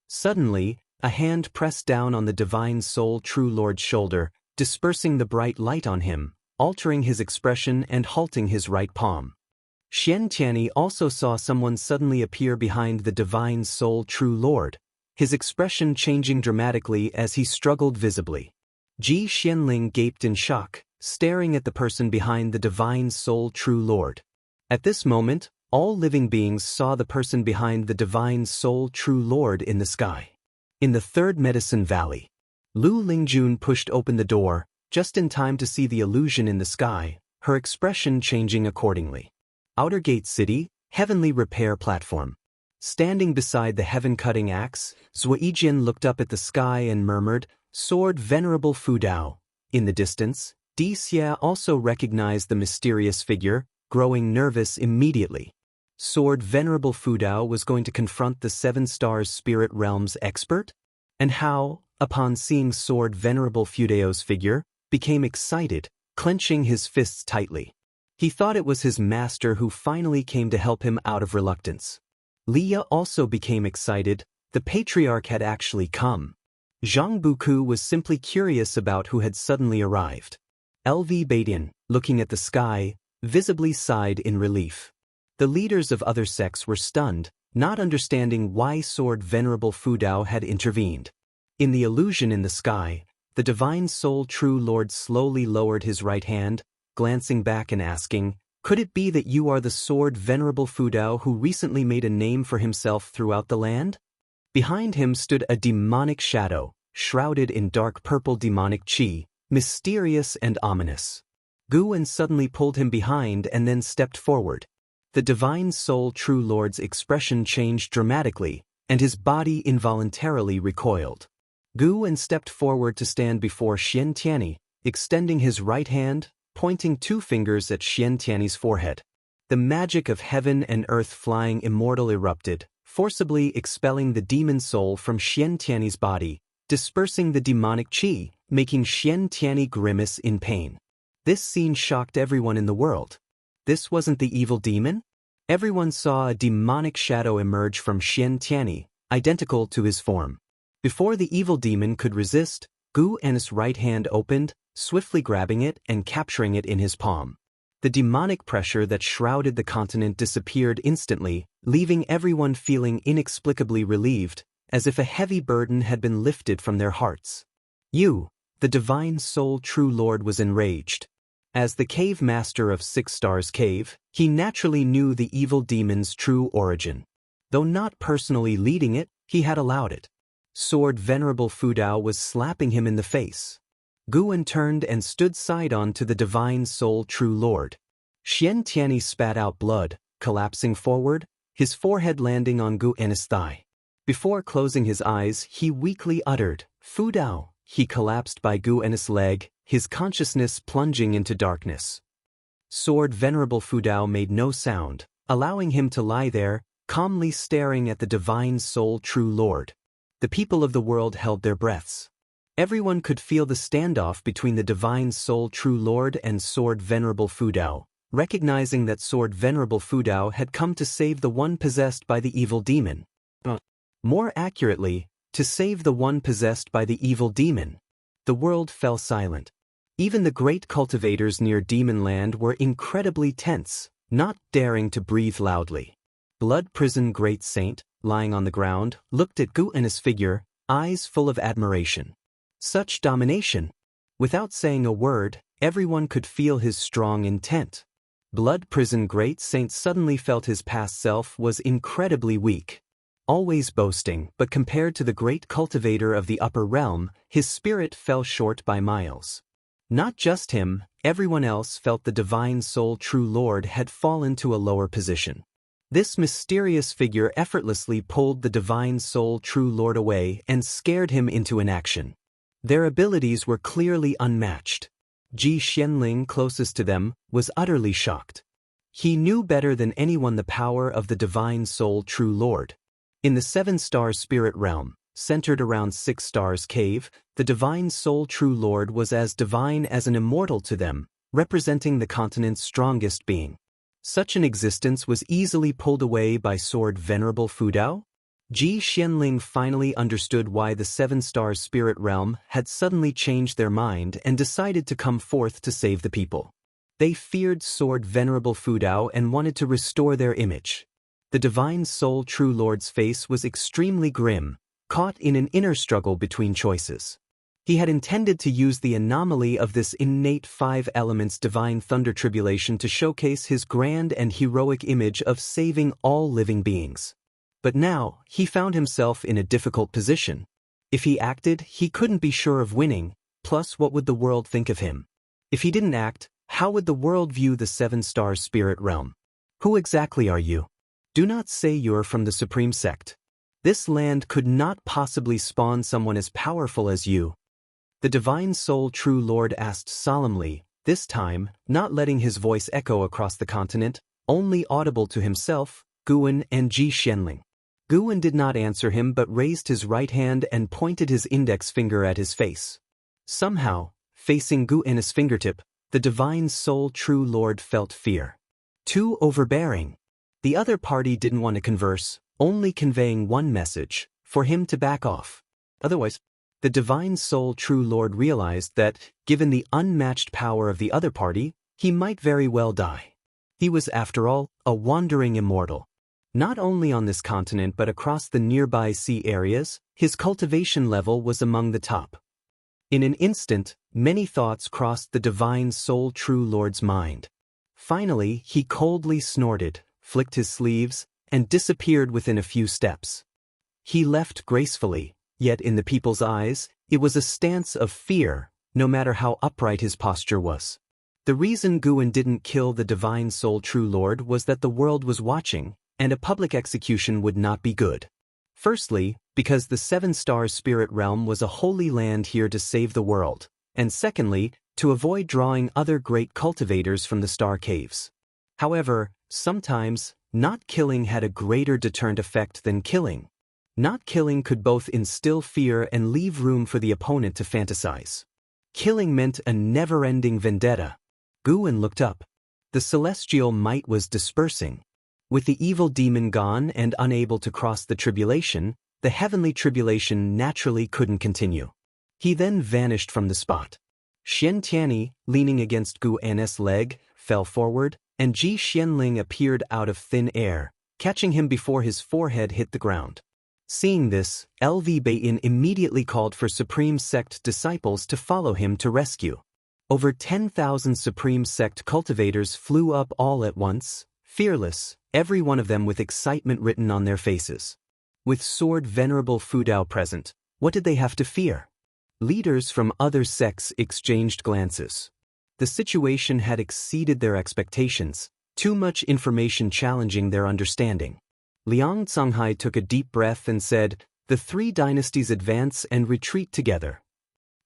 Suddenly, a hand pressed down on the Divine Soul True Lord's shoulder, dispersing the bright light on him, altering his expression and halting his right palm. Xianxia also saw someone suddenly appear behind the Divine Soul True Lord, his expression changing dramatically as he struggled visibly. Ji Xianling gaped in shock, staring at the person behind the Divine Soul True Lord. At this moment, all living beings saw the person behind the Divine Soul True Lord in the sky. In the Third Medicine Valley, Lu Lingjun pushed open the door, just in time to see the illusion in the sky, her expression changing accordingly. Outer Gate City, Heavenly Repair Platform. Standing beside the heaven-cutting axe, Zuijian looked up at the sky and murmured, "Sword Venerable Fudao." In the distance, Xia also recognized the mysterious figure, growing nervous immediately. Sword Venerable Fudao was going to confront the 7 Stars Spirit Realm's expert? And Hao, upon seeing Sword Venerable Fudao's figure, became excited, clenching his fists tightly. He thought it was his master who finally came to help him out of reluctance. Leah also became excited. The patriarch had actually come. Zhang Buku was simply curious about who had suddenly arrived. LV Baidian, looking at the sky, visibly sighed in relief. The leaders of other sects were stunned, not understanding why Sword Venerable Fudao had intervened. In the illusion in the sky, the Divine Soul True Lord slowly lowered his right hand, glancing back and asking, "Could it be that you are the Sword Venerable Fudao who recently made a name for himself throughout the land?" Behind him stood a demonic shadow, shrouded in dark purple demonic chi, mysterious and ominous. Guan suddenly pulled him behind and then stepped forward. The Divine Soul True Lord's expression changed dramatically, and his body involuntarily recoiled. Guan stepped forward to stand before Xianxia, extending his right hand, pointing 2 fingers at Xianxia's forehead. The magic of heaven and earth flying immortal erupted, forcibly expelling the demon soul from Xianxia's body, dispersing the demonic chi, making Xianxia grimace in pain. This scene shocked everyone in the world. This wasn't the evil demon? Everyone saw a demonic shadow emerge from Xianxia, identical to his form. Before the evil demon could resist, Guan's right hand opened, swiftly grabbing it and capturing it in his palm. The demonic pressure that shrouded the continent disappeared instantly, leaving everyone feeling inexplicably relieved, as if a heavy burden had been lifted from their hearts. You, the Divine Soul True Lord, was enraged. As the cave master of 6 Stars Cave, he naturally knew the evil demon's true origin. Though not personally leading it, he had allowed it. Sword Venerable Fudao was slapping him in the face. Guan turned and stood side-on to the Divine Soul True Lord. Xianxia spat out blood, collapsing forward, his forehead landing on Guan's thigh. Before closing his eyes, he weakly uttered, "Fudao." He collapsed by Guan's leg, his consciousness plunging into darkness. Sword Venerable Fudao made no sound, allowing him to lie there, calmly staring at the Divine Soul True Lord. The people of the world held their breaths. Everyone could feel the standoff between the Divine Soul True Lord and Sword Venerable Fudao, recognizing that Sword Venerable Fudao had come to save the one possessed by the evil demon. More accurately, to save the one possessed by the evil demon. The world fell silent. Even the great cultivators near Demon Land were incredibly tense, not daring to breathe loudly. Blood Prison Great Saint, lying on the ground, looked at Guan's figure, eyes full of admiration. Such domination! Without saying a word, everyone could feel his strong intent. Blood Prison Great Saint suddenly felt his past self was incredibly weak. Always boasting, but compared to the great cultivator of the upper realm, his spirit fell short by miles. Not just him, everyone else felt the Divine Soul True Lord had fallen to a lower position. This mysterious figure effortlessly pulled the Divine Soul True Lord away and scared him into inaction. Their abilities were clearly unmatched. Ji Xianling, closest to them, was utterly shocked. He knew better than anyone the power of the Divine Soul True Lord. In the 7-star spirit realm, centered around 6 Stars Cave, the Divine Soul True Lord was as divine as an immortal to them, representing the continent's strongest being. Such an existence was easily pulled away by Sword Venerable Fudao? Ji Xianling finally understood why the 7-star spirit realm had suddenly changed their mind and decided to come forth to save the people. They feared Sword Venerable Fudao and wanted to restore their image. The Divine Soul True Lord's face was extremely grim, caught in an inner struggle between choices. He had intended to use the anomaly of this innate 5 elements divine thunder tribulation to showcase his grand and heroic image of saving all living beings. But now, he found himself in a difficult position. If he acted, he couldn't be sure of winning, plus what would the world think of him? If he didn't act, how would the world view the 7-star spirit realm? Who exactly are you? Do not say you're from the Supreme Sect. This land could not possibly spawn someone as powerful as you. The Divine Soul True Lord asked solemnly, this time, not letting his voice echo across the continent, only audible to himself, Guan and Ji Xianling. Guan did not answer him but raised his right hand and pointed his index finger at his face. Somehow, facing Guan's fingertip, the Divine Soul True Lord felt fear. Too overbearing. The other party didn't want to converse, only conveying one message, for him to back off. Otherwise, the Divine Soul True Lord realized that, given the unmatched power of the other party, he might very well die. He was, after all, a wandering immortal. Not only on this continent but across the nearby sea areas, his cultivation level was among the top. In an instant, many thoughts crossed the Divine Soul True Lord's mind. Finally, he coldly snorted, flicked his sleeves, and disappeared within a few steps. He left gracefully, yet in the people's eyes, it was a stance of fear, no matter how upright his posture was. The reason Guan didn't kill the Divine Soul True Lord was that the world was watching, and a public execution would not be good. Firstly, because the Seven Stars Spirit Realm was a holy land here to save the world, and secondly, to avoid drawing other great cultivators from the Star Caves. However, sometimes, not killing had a greater deterrent effect than killing. Not killing could both instill fear and leave room for the opponent to fantasize. Killing meant a never-ending vendetta. Guan looked up. The celestial might was dispersing. With the evil demon gone and unable to cross the tribulation, the heavenly tribulation naturally couldn't continue. He then vanished from the spot. Xianxia, leaning against Guan's leg, fell forward, and Ji Xianling appeared out of thin air, catching him before his forehead hit the ground. Seeing this, LV Bayin immediately called for Supreme Sect disciples to follow him to rescue. Over 10,000 Supreme Sect cultivators flew up all at once, fearless, every one of them with excitement written on their faces. With Sword Venerable Fudao present, what did they have to fear? Leaders from other sects exchanged glances. The situation had exceeded their expectations, too much information challenging their understanding. Liang Canghai took a deep breath and said, "The three dynasties advance and retreat together."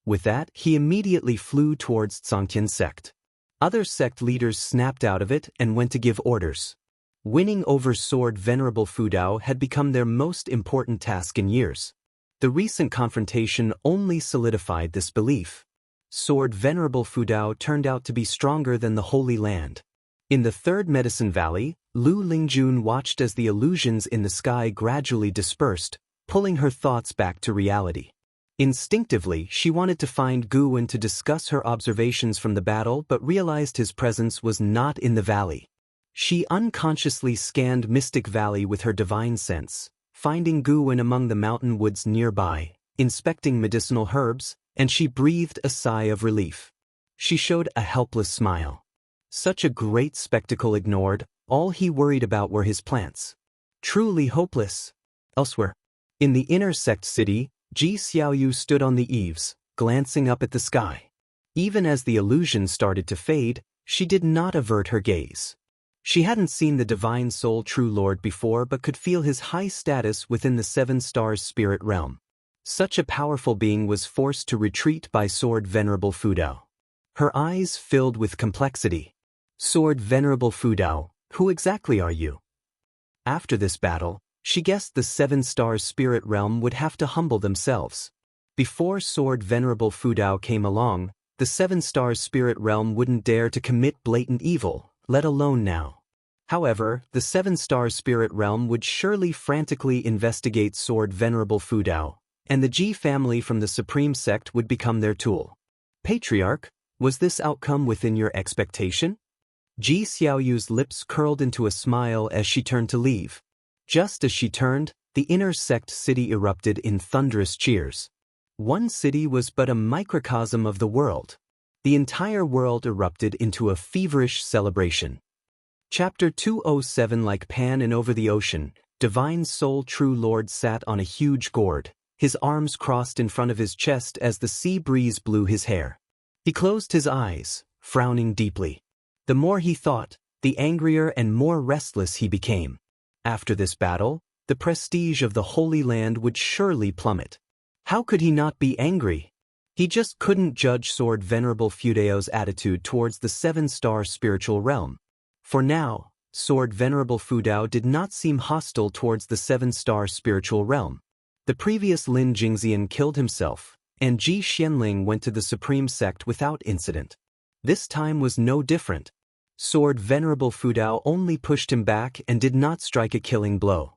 With that, he immediately flew towards Xianxia's sect. Other sect leaders snapped out of it and went to give orders. Winning over Sword Venerable Fudao had become their most important task in years. The recent confrontation only solidified this belief. Sword Venerable Fudao turned out to be stronger than the Holy Land. In the Third Medicine Valley, Lu Lingjun watched as the illusions in the sky gradually dispersed, pulling her thoughts back to reality. Instinctively, she wanted to find Guan to discuss her observations from the battle but realized his presence was not in the valley. She unconsciously scanned Mystic Valley with her divine sense, finding Guan among the mountain woods nearby, inspecting medicinal herbs, and she breathed a sigh of relief. She showed a helpless smile. Such a great spectacle ignored, all he worried about were his plants. Truly hopeless. Elsewhere, in the inner sect city, Ji Xiaoyu stood on the eaves, glancing up at the sky. Even as the illusion started to fade, she did not avert her gaze. She hadn't seen the Divine Soul True Lord before but could feel his high status within the Seven Stars Spirit Realm. Such a powerful being was forced to retreat by Sword Venerable Fudao. Her eyes filled with complexity. Sword Venerable Fudao, who exactly are you? After this battle, she guessed the Seven Stars Spirit Realm would have to humble themselves. Before Sword Venerable Fudao came along, the Seven Stars Spirit Realm wouldn't dare to commit blatant evil, let alone now. However, the Seven Stars Spirit Realm would surely frantically investigate Sword Venerable Fudao, and the Ji family from the Supreme Sect would become their tool. Patriarch, was this outcome within your expectation? Ji Xiaoyu's lips curled into a smile as she turned to leave. Just as she turned, the inner sect city erupted in thunderous cheers. One city was but a microcosm of the world. The entire world erupted into a feverish celebration. Chapter 207. Like Pan and over the ocean, Divine Soul True Lord sat on a huge gourd, his arms crossed in front of his chest as the sea breeze blew his hair. He closed his eyes, frowning deeply. The more he thought, the angrier and more restless he became. After this battle, the prestige of the Holy Land would surely plummet. How could he not be angry? He just couldn't judge Sword Venerable Fudao's attitude towards the Seven-Star Spiritual Realm. For now, Sword Venerable Fudao did not seem hostile towards the Seven-Star Spiritual Realm. The previous Lin Jingxian killed himself, and Ji Xianling went to the Supreme Sect without incident. This time was no different. Sword Venerable Fudao only pushed him back and did not strike a killing blow.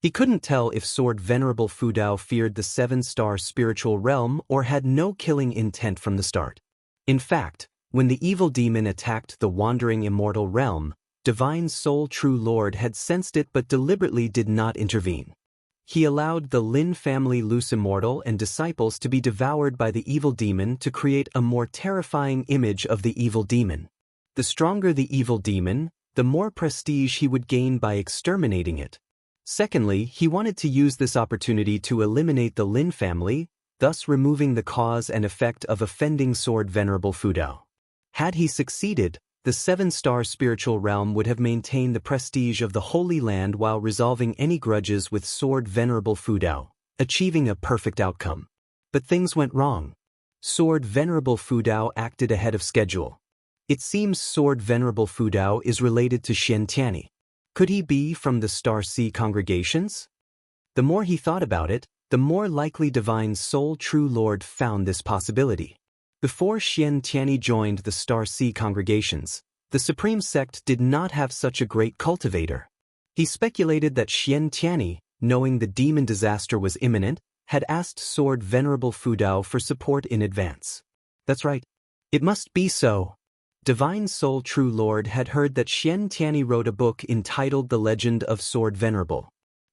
He couldn't tell if Sword Venerable Fudao feared the 7-star spiritual realm or had no killing intent from the start. In fact, when the evil demon attacked the wandering immortal realm, Divine Soul True Lord had sensed it but deliberately did not intervene. He allowed the Lin family loose immortal and disciples to be devoured by the evil demon to create a more terrifying image of the evil demon. The stronger the evil demon, the more prestige he would gain by exterminating it. Secondly, he wanted to use this opportunity to eliminate the Lin family, thus removing the cause and effect of offending Sword Venerable Fudao. Had he succeeded, the 7-star spiritual realm would have maintained the prestige of the Holy Land while resolving any grudges with Sword Venerable Fudao, achieving a perfect outcome. But things went wrong. Sword Venerable Fudao acted ahead of schedule. It seems Sword Venerable Fudao is related to Xianxia. Could he be from the Star Sea congregations? The more he thought about it, the more likely Divine Soul True Lord found this possibility. Before Xianxia joined the Star Sea congregations, the Supreme Sect did not have such a great cultivator. He speculated that Xianxia, knowing the demon disaster was imminent, had asked Sword Venerable Fudao for support in advance. That's right. It must be so. Divine Soul True Lord had heard that Xianxia wrote a book entitled The Legend of Sword Venerable.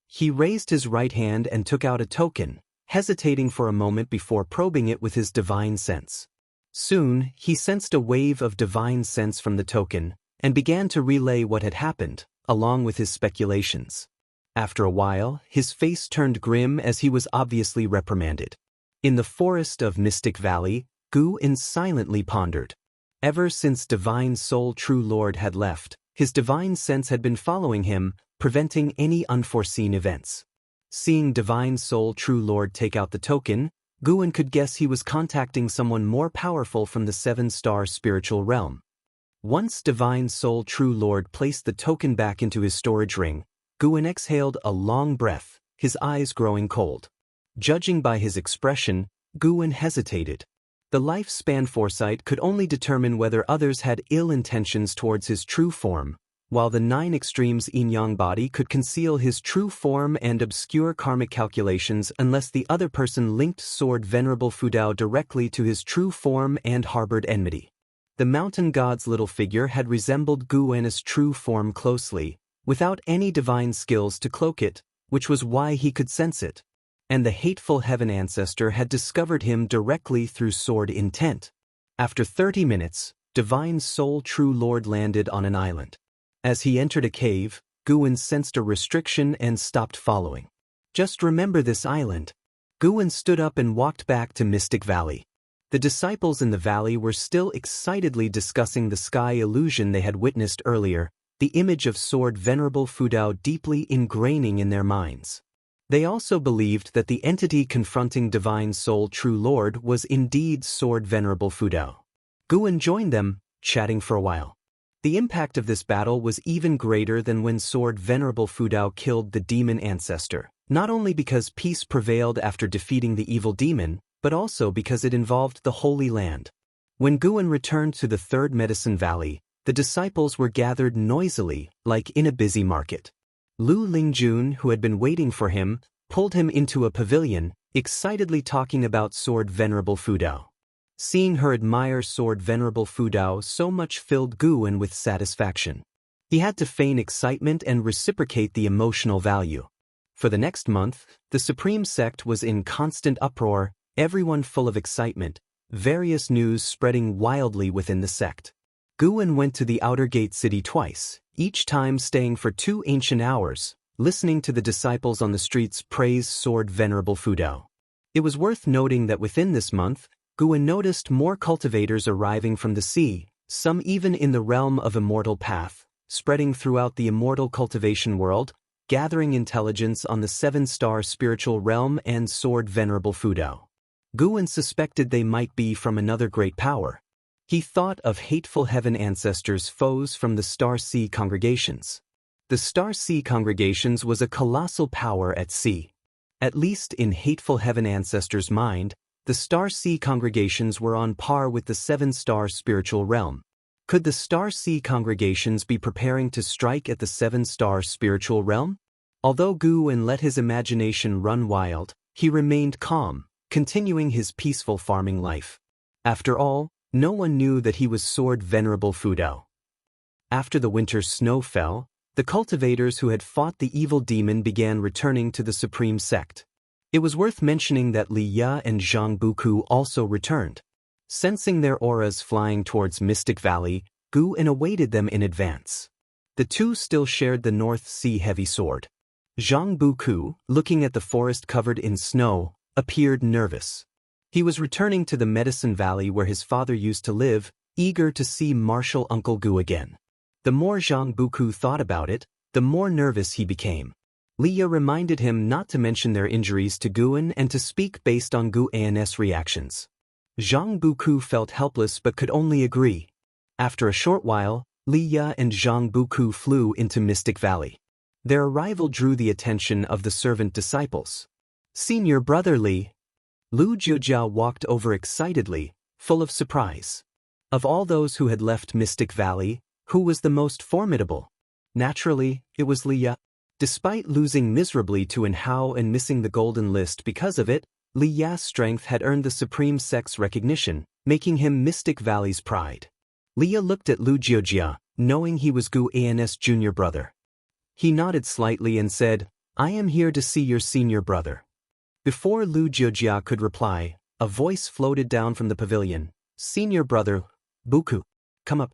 He raised his right hand and took out a token, hesitating for a moment before probing it with his divine sense. Soon, he sensed a wave of divine sense from the token, and began to relay what had happened, along with his speculations. After a while, his face turned grim as he was obviously reprimanded. In the forest of Mystic Valley, Gu-in silently pondered. Ever since Divine Soul True Lord had left, his divine sense had been following him, preventing any unforeseen events. Seeing Divine Soul True Lord take out the token, Gu-in could guess he was contacting someone more powerful from the 7-star spiritual realm. Once Divine Soul True Lord placed the token back into his storage ring, Gu-in exhaled a long breath, his eyes growing cold. Judging by his expression, Gu-in hesitated. The lifespan foresight could only determine whether others had ill intentions towards his true form, while the 9 extremes yin-yang body could conceal his true form and obscure karmic calculations unless the other person linked Sword Venerable Fudao directly to his true form and harbored enmity. The mountain god's little figure had resembled Gu-in's true form closely, without any divine skills to cloak it, which was why he could sense it. And the hateful heaven ancestor had discovered him directly through sword intent. After 30 minutes, Divine Soul True Lord landed on an island. As he entered a cave, Gu-in sensed a restriction and stopped following. Just remember this island. Gu-in stood up and walked back to Mystic Valley. The disciples in the valley were still excitedly discussing the sky illusion they had witnessed earlier, the image of Sword Venerable Fudao deeply ingraining in their minds. They also believed that the entity confronting Divine Soul True Lord was indeed Sword Venerable Fudao. Gu-in joined them, chatting for a while. The impact of this battle was even greater than when Sword Venerable Fudao killed the demon ancestor, not only because peace prevailed after defeating the evil demon, but also because it involved the Holy Land. When Gu-in returned to the 3rd Medicine Valley, the disciples were gathered noisily, like in a busy market. Lu Lingjun, who had been waiting for him, pulled him into a pavilion, excitedly talking about Sword Venerable Fudao. Seeing her admire Sword Venerable Fudao so much filled Gu-in with satisfaction. He had to feign excitement and reciprocate the emotional value. For the next month, the Supreme Sect was in constant uproar, everyone full of excitement, various news spreading wildly within the sect. Gu-in went to the outer gate city twice, each time staying for 2 ancient hours, listening to the disciples on the streets praise Sword Venerable Fudao. It was worth noting that within this month, Gu-in noticed more cultivators arriving from the sea, some even in the realm of Immortal path, spreading throughout the Immortal cultivation world, gathering intelligence on the 7-star spiritual realm and Sword Venerable Fudao. Gu-in suspected they might be from another great power. He thought of hateful heaven ancestors' foes from the Star Sea congregations. The Star Sea congregations was a colossal power at sea. At least in hateful heaven ancestors' mind, the Star Sea congregations were on par with the 7-star spiritual realm. Could the Star Sea congregations be preparing to strike at the 7-star spiritual realm? Although Guwen let his imagination run wild, he remained calm, continuing his peaceful farming life. After all, no one knew that he was Sword Venerable Fudao. After the winter snow fell, the cultivators who had fought the evil demon began returning to the supreme sect. It was worth mentioning that Li Ya and Zhang Buku also returned. Sensing their auras flying towards Mystic Valley, Guwen awaited them in advance. The two still shared the North Sea heavy sword. Zhang Buku, looking at the forest covered in snow, appeared nervous. He was returning to the Medicine Valley where his father used to live, eager to see martial Uncle Gu again. The more Zhang Buku thought about it, the more nervous he became. Leah reminded him not to mention their injuries to Guwen and to speak based on Guan's reactions. Zhang Buku felt helpless but could only agree. After a short while, Leah and Zhang Buku flew into Mystic Valley. Their arrival drew the attention of the servant disciples. "Senior brother Li." Lu Jiujia walked over excitedly, full of surprise. Of all those who had left Mystic Valley, who was the most formidable? Naturally, it was Leah. Despite losing miserably to Hao and missing the golden list because of it, Li Ya's strength had earned the Supreme Sect's recognition, making him Mystic Valley's pride. Leah looked at Lu Jiujia, knowing he was Guan's junior brother. He nodded slightly and said, "I am here to see your senior brother." Before Lu Jiujia could reply, a voice floated down from the pavilion. "Senior brother, Buku, come up."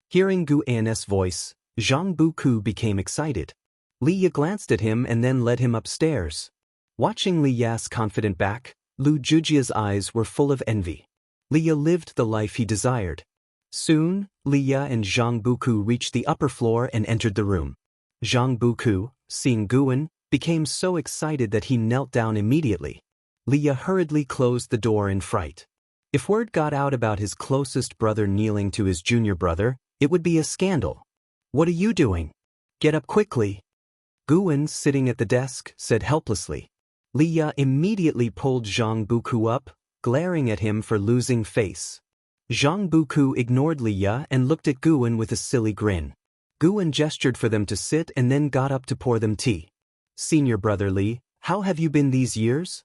Hearing Guan's voice, Zhang Buku became excited. Leah glanced at him and then led him upstairs. Watching Leah's confident back, Lu Jiujia's eyes were full of envy. Leah lived the life he desired. Soon, Leah and Zhang Buku reached the upper floor and entered the room. Zhang Buku, seeing Guwen, became so excited that he knelt down immediately. Leah hurriedly closed the door in fright. If word got out about his closest brother kneeling to his junior brother, it would be a scandal. "What are you doing? Get up quickly." Guwen, sitting at the desk, said helplessly. Leah immediately pulled Zhang Buku up, glaring at him for losing face. Zhang Buku ignored Leah and looked at Guwen with a silly grin. Guwen gestured for them to sit and then got up to pour them tea. "Senior brother Li, how have you been these years?"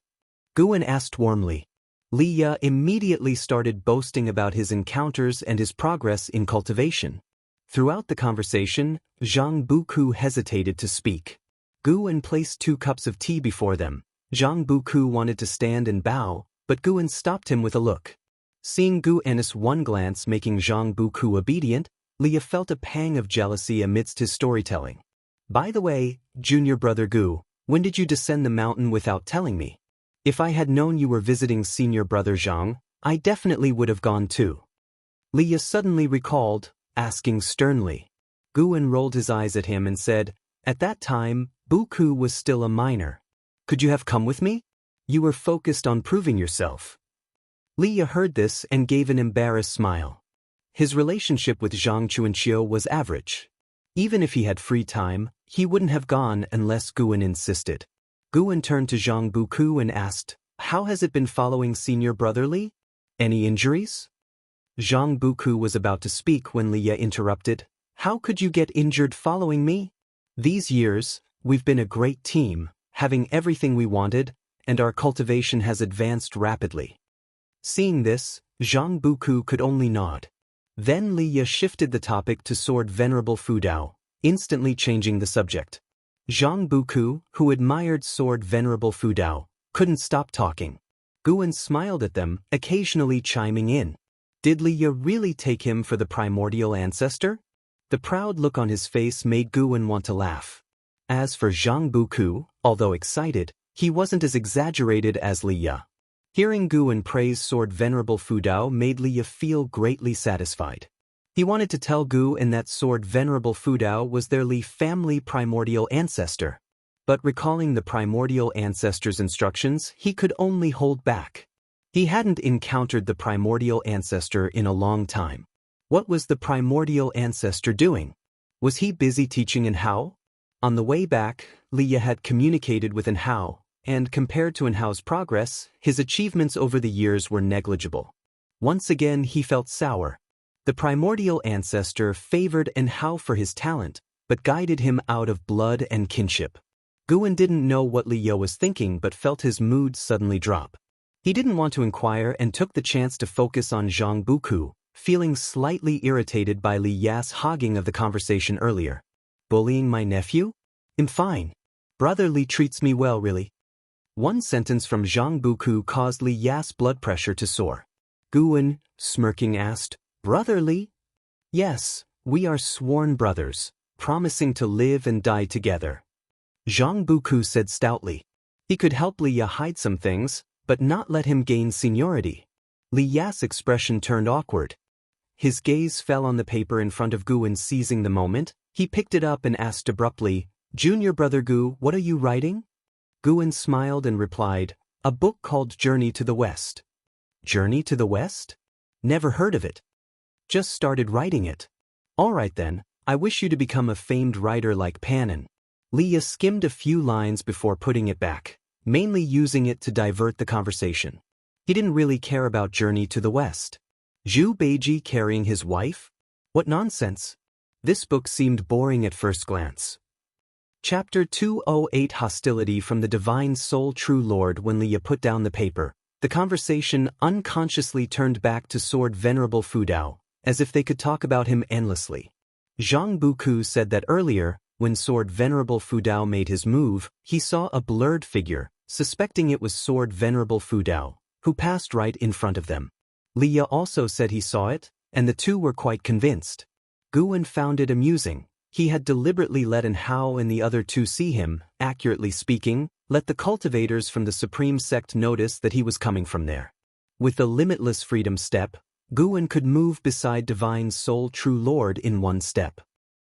Guwen asked warmly. Leah immediately started boasting about his encounters and his progress in cultivation. Throughout the conversation, Zhang Buku hesitated to speak. Guwen placed 2 cups of tea before them. Zhang Buku wanted to stand and bow, but Guwen stopped him with a look. Seeing Guan's one glance making Zhang Buku obedient, Leah felt a pang of jealousy amidst his storytelling. "By the way, junior brother Gu, when did you descend the mountain without telling me? If I had known you were visiting senior brother Zhang, I definitely would have gone too." Leah suddenly recalled, asking sternly. Guwen rolled his eyes at him and said, "At that time, Buku was still a minor. Could you have come with me? You were focused on proving yourself." Leah heard this and gave an embarrassed smile. His relationship with Zhang Chuanqiu was average. Even if he had free time, he wouldn't have gone unless Guwen insisted. Guwen turned to Zhang Buku and asked, "How has it been following senior brother Li? Any injuries?" Zhang Buku was about to speak when Leah interrupted. "How could you get injured following me? These years, we've been a great team, having everything we wanted, and our cultivation has advanced rapidly." Seeing this, Zhang Buku could only nod. Then Leah shifted the topic to Sword Venerable Fudao, instantly changing the subject. Zhang Buku, who admired Sword Venerable Fudao, couldn't stop talking. Guwen smiled at them, occasionally chiming in. Did Leah really take him for the primordial ancestor? The proud look on his face made Guwen want to laugh. As for Zhang Buku, although excited, he wasn't as exaggerated as Leah. Hearing Guwen praise Sword Venerable Fudao made Leah feel greatly satisfied. He wanted to tell Guwen that Sword Venerable Fudao was their Li family primordial ancestor. But recalling the primordial ancestor's instructions, he could only hold back. He hadn't encountered the primordial ancestor in a long time. What was the primordial ancestor doing? Was he busy teaching Hao? On the way back, Leah had communicated with Hao, and compared to Hao's progress, his achievements over the years were negligible. Once again he felt sour. The primordial ancestor favored Hao for his talent, but guided him out of blood and kinship. Guan didn't know what Li Yo was thinking but felt his mood suddenly drop. He didn't want to inquire and took the chance to focus on Zhang Buku, feeling slightly irritated by Li Ya's hogging of the conversation earlier. Bullying my nephew? I'm fine. Brother Li treats me well, really. One sentence from Zhang Buku caused Li Ya's blood pressure to soar. Guan, smirking, asked, Brother Li? Yes, we are sworn brothers, promising to live and die together. Zhang Buku said stoutly. He could help Li Ya hide some things, but not let him gain seniority. Li Ya's expression turned awkward. His gaze fell on the paper in front of Guan. Seizing the moment, he picked it up and asked abruptly, Junior brother Gu, what are you writing? Guan smiled and replied, a book called Journey to the West. Journey to the West? Never heard of it. Just started writing it. All right then, I wish you to become a famed writer like Panin. Li Ya skimmed a few lines before putting it back, mainly using it to divert the conversation. He didn't really care about Journey to the West. Zhu Beiji carrying his wife? What nonsense. This book seemed boring at first glance. Chapter 208 Hostility from the Divine Soul. True Lord. When Li Ya put down the paper, the conversation unconsciously turned back to Sword Venerable Fudao, as if they could talk about him endlessly. Zhang Buku said that earlier, when Sword Venerable Fudao made his move, he saw a blurred figure, suspecting it was Sword Venerable Fudao, who passed right in front of them. Li Ya also said he saw it, and the two were quite convinced. Guan found it amusing. He had deliberately let An Hao and the other two see him, accurately speaking, let the cultivators from the Supreme Sect notice that he was coming from there. With a limitless freedom step, Guan could move beside Divine Soul True Lord in one step.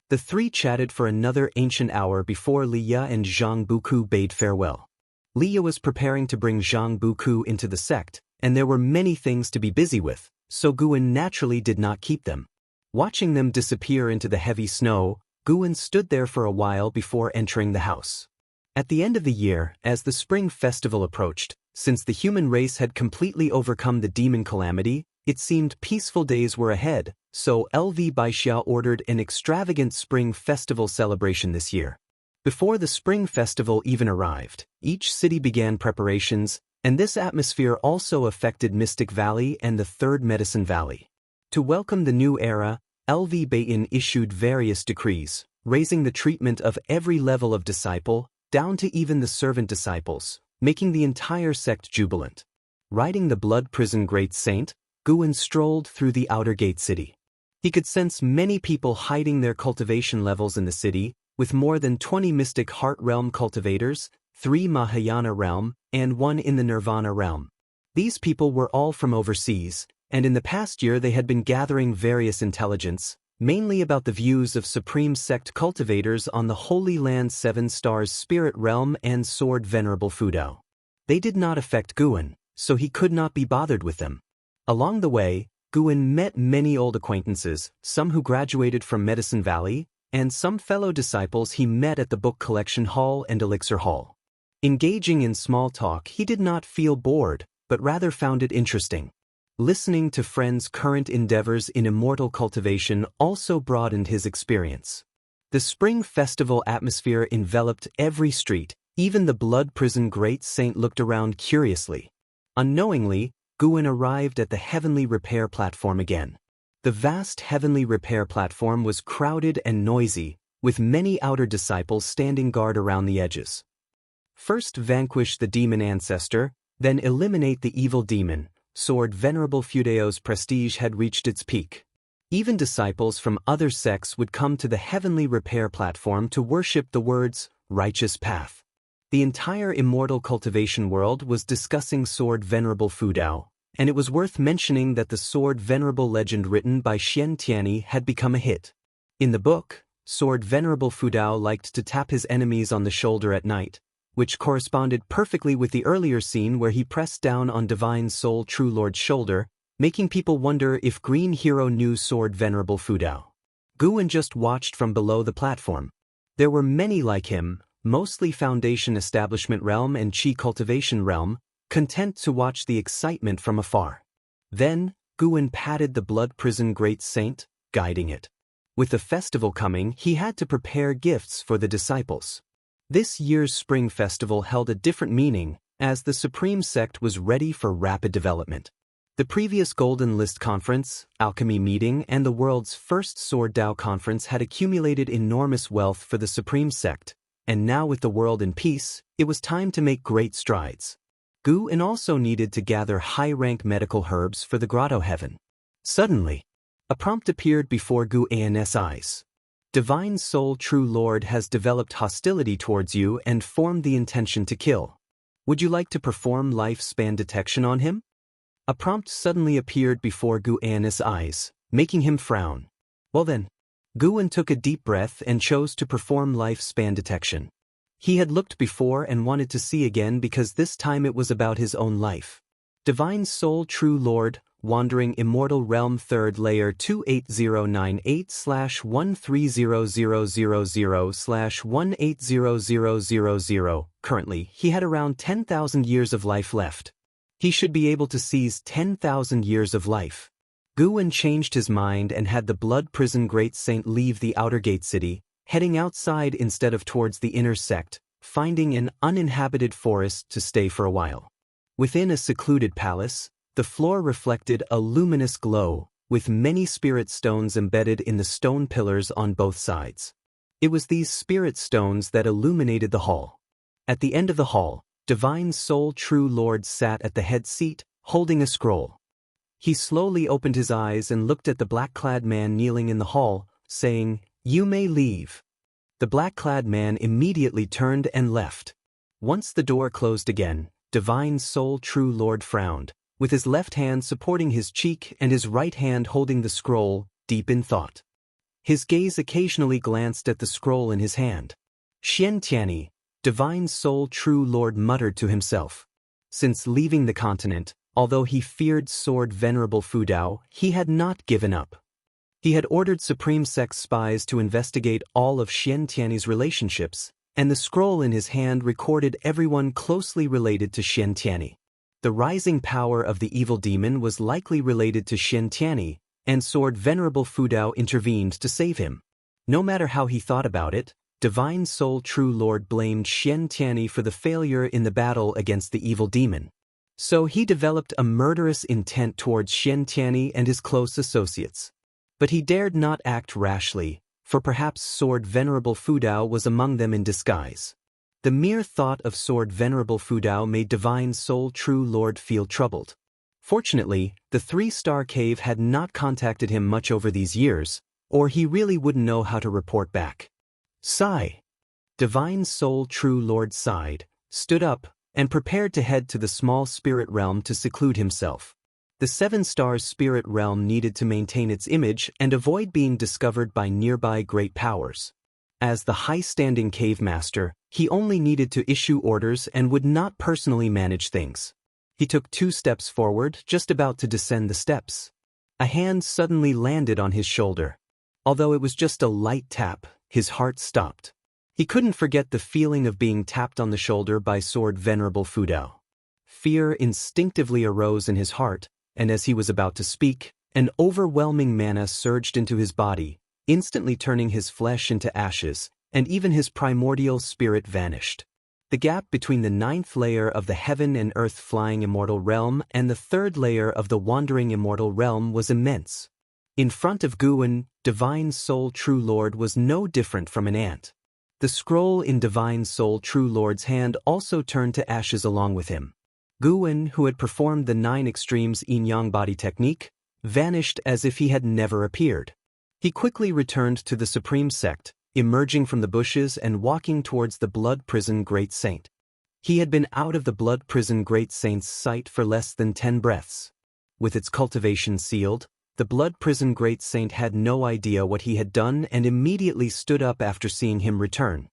The three chatted for another ancient hour before Li Ya and Zhang Buku bade farewell. Li Ya was preparing to bring Zhang Buku into the sect, and there were many things to be busy with, so Guan naturally did not keep them. Watching them disappear into the heavy snow, Guan stood there for a while before entering the house. At the end of the year, as the spring festival approached, since the human race had completely overcome the demon calamity, it seemed peaceful days were ahead, so LV Baixia ordered an extravagant spring festival celebration this year. Before the spring festival even arrived, each city began preparations, and this atmosphere also affected Mystic Valley and the Third Medicine Valley. To welcome the new era, LV Bayin issued various decrees, raising the treatment of every level of disciple, down to even the servant disciples, making the entire sect jubilant. Riding the Blood Prison Great Saint, Guan strolled through the outer gate city. He could sense many people hiding their cultivation levels in the city, with more than 20 Mystic Heart Realm cultivators, 3 Mahayana Realm, and 1 in the Nirvana Realm. These people were all from overseas, and in the past year they had been gathering various intelligence, mainly about the views of Supreme Sect cultivators on the Holy Land 7 Stars Spirit Realm and Sword Venerable Fudao. They did not affect Guan, so he could not be bothered with them. Along the way, Guan met many old acquaintances, some who graduated from Medicine Valley, and some fellow disciples he met at the Book Collection Hall and Elixir Hall. Engaging in small talk, he did not feel bored, but rather found it interesting. Listening to friends' current endeavors in Immortal cultivation also broadened his experience. The spring festival atmosphere enveloped every street, even the Blood Prison Great Saint looked around curiously. Unknowingly, Guan arrived at the Heavenly Repair Platform again. The vast Heavenly Repair Platform was crowded and noisy, with many outer disciples standing guard around the edges. First vanquish the demon ancestor, then eliminate the evil demon. Sword Venerable Fudao's prestige had reached its peak. Even disciples from other sects would come to the Heavenly Repair Platform to worship the words, righteous path. The entire Immortal cultivation world was discussing Sword Venerable Fudao, and it was worth mentioning that the Sword Venerable legend written by Xianxia had become a hit. In the book, Sword Venerable Fudao liked to tap his enemies on the shoulder at night, which corresponded perfectly with the earlier scene where he pressed down on Divine Soul True Lord's shoulder, making people wonder if Green Hero knew Sword Venerable Fudao. Guan just watched from below the platform. There were many like him, mostly Foundation Establishment Realm and Qi Cultivation Realm, content to watch the excitement from afar. Then, Guan patted the Blood Prison Great Saint, guiding it. With the festival coming, he had to prepare gifts for the disciples. This year's spring festival held a different meaning, as the Supreme Sect was ready for rapid development. The previous Golden List Conference, Alchemy Meeting, and the world's first Sword Dao Conference had accumulated enormous wealth for the Supreme Sect, and now with the world in peace, it was time to make great strides. Gu-en also needed to gather high-rank medical herbs for the Grotto Heaven. Suddenly, a prompt appeared before Gu-en's eyes. Divine Soul True Lord has developed hostility towards you and formed the intention to kill. Would you like to perform lifespan detection on him? A prompt suddenly appeared before Gu-en's eyes, making him frown. Well then, Gu-en took a deep breath and chose to perform lifespan detection. He had looked before and wanted to see again because this time it was about his own life. Divine Soul True Lord, Wandering Immortal Realm 3rd Layer 28098/13000/180000. Currently, he had around 10,000 years of life left. He should be able to seize 10,000 years of life. Gu-en changed his mind and had the Blood Prison Great Saint leave the outer gate city, heading outside instead of towards the inner sect, finding an uninhabited forest to stay for a while. Within a secluded palace, the floor reflected a luminous glow, with many spirit stones embedded in the stone pillars on both sides. It was these spirit stones that illuminated the hall. At the end of the hall, Divine Soul True Lord sat at the head seat, holding a scroll. He slowly opened his eyes and looked at the black-clad man kneeling in the hall, saying, "You may leave." The black-clad man immediately turned and left. Once the door closed again, Divine Soul True Lord frowned, with his left hand supporting his cheek and his right hand holding the scroll, deep in thought. His gaze occasionally glanced at the scroll in his hand. Xianxia, Divine Soul True Lord muttered to himself. Since leaving the continent, although he feared Sword Venerable Fudao, he had not given up. He had ordered Supreme Sect spies to investigate all of Xianxia's relationships, and the scroll in his hand recorded everyone closely related to Xianxia. The rising power of the evil demon was likely related to Xianxia, and Sword Venerable Fudao intervened to save him. No matter how he thought about it, Divine Soul True Lord blamed Xianxia for the failure in the battle against the evil demon. So he developed a murderous intent towards Xianxia and his close associates. But he dared not act rashly, for perhaps Sword Venerable Fudao was among them in disguise. The mere thought of Sword Venerable Fudao made Divine Soul True Lord feel troubled. Fortunately, the 3-star cave had not contacted him much over these years, or he really wouldn't know how to report back. Sigh. Divine Soul True Lord sighed, stood up, and prepared to head to the small spirit realm to seclude himself. The 7-star spirit realm needed to maintain its image and avoid being discovered by nearby great powers. As the high-standing cave master, he only needed to issue orders and would not personally manage things. He took 2 steps forward, just about to descend the steps. A hand suddenly landed on his shoulder. Although it was just a light tap, his heart stopped. He couldn't forget the feeling of being tapped on the shoulder by Sword Venerable Fudao. Fear instinctively arose in his heart, and as he was about to speak, an overwhelming mana surged into his body, instantly turning his flesh into ashes, and even his primordial spirit vanished. The gap between the 9th layer of the Heaven and Earth Flying Immortal Realm and the 3rd layer of the Wandering Immortal Realm was immense. In front of Gu-en, Divine Soul True Lord was no different from an ant. The scroll in Divine Soul True Lord's hand also turned to ashes along with him. Gu-en, who had performed the 9 extremes yin-yang body technique, vanished as if he had never appeared. He quickly returned to the Supreme Sect, emerging from the bushes and walking towards the Blood Prison Great Saint. He had been out of the Blood Prison Great Saint's sight for less than 10 breaths. With its cultivation sealed, the Blood Prison Great Saint had no idea what he had done and immediately stood up after seeing him return.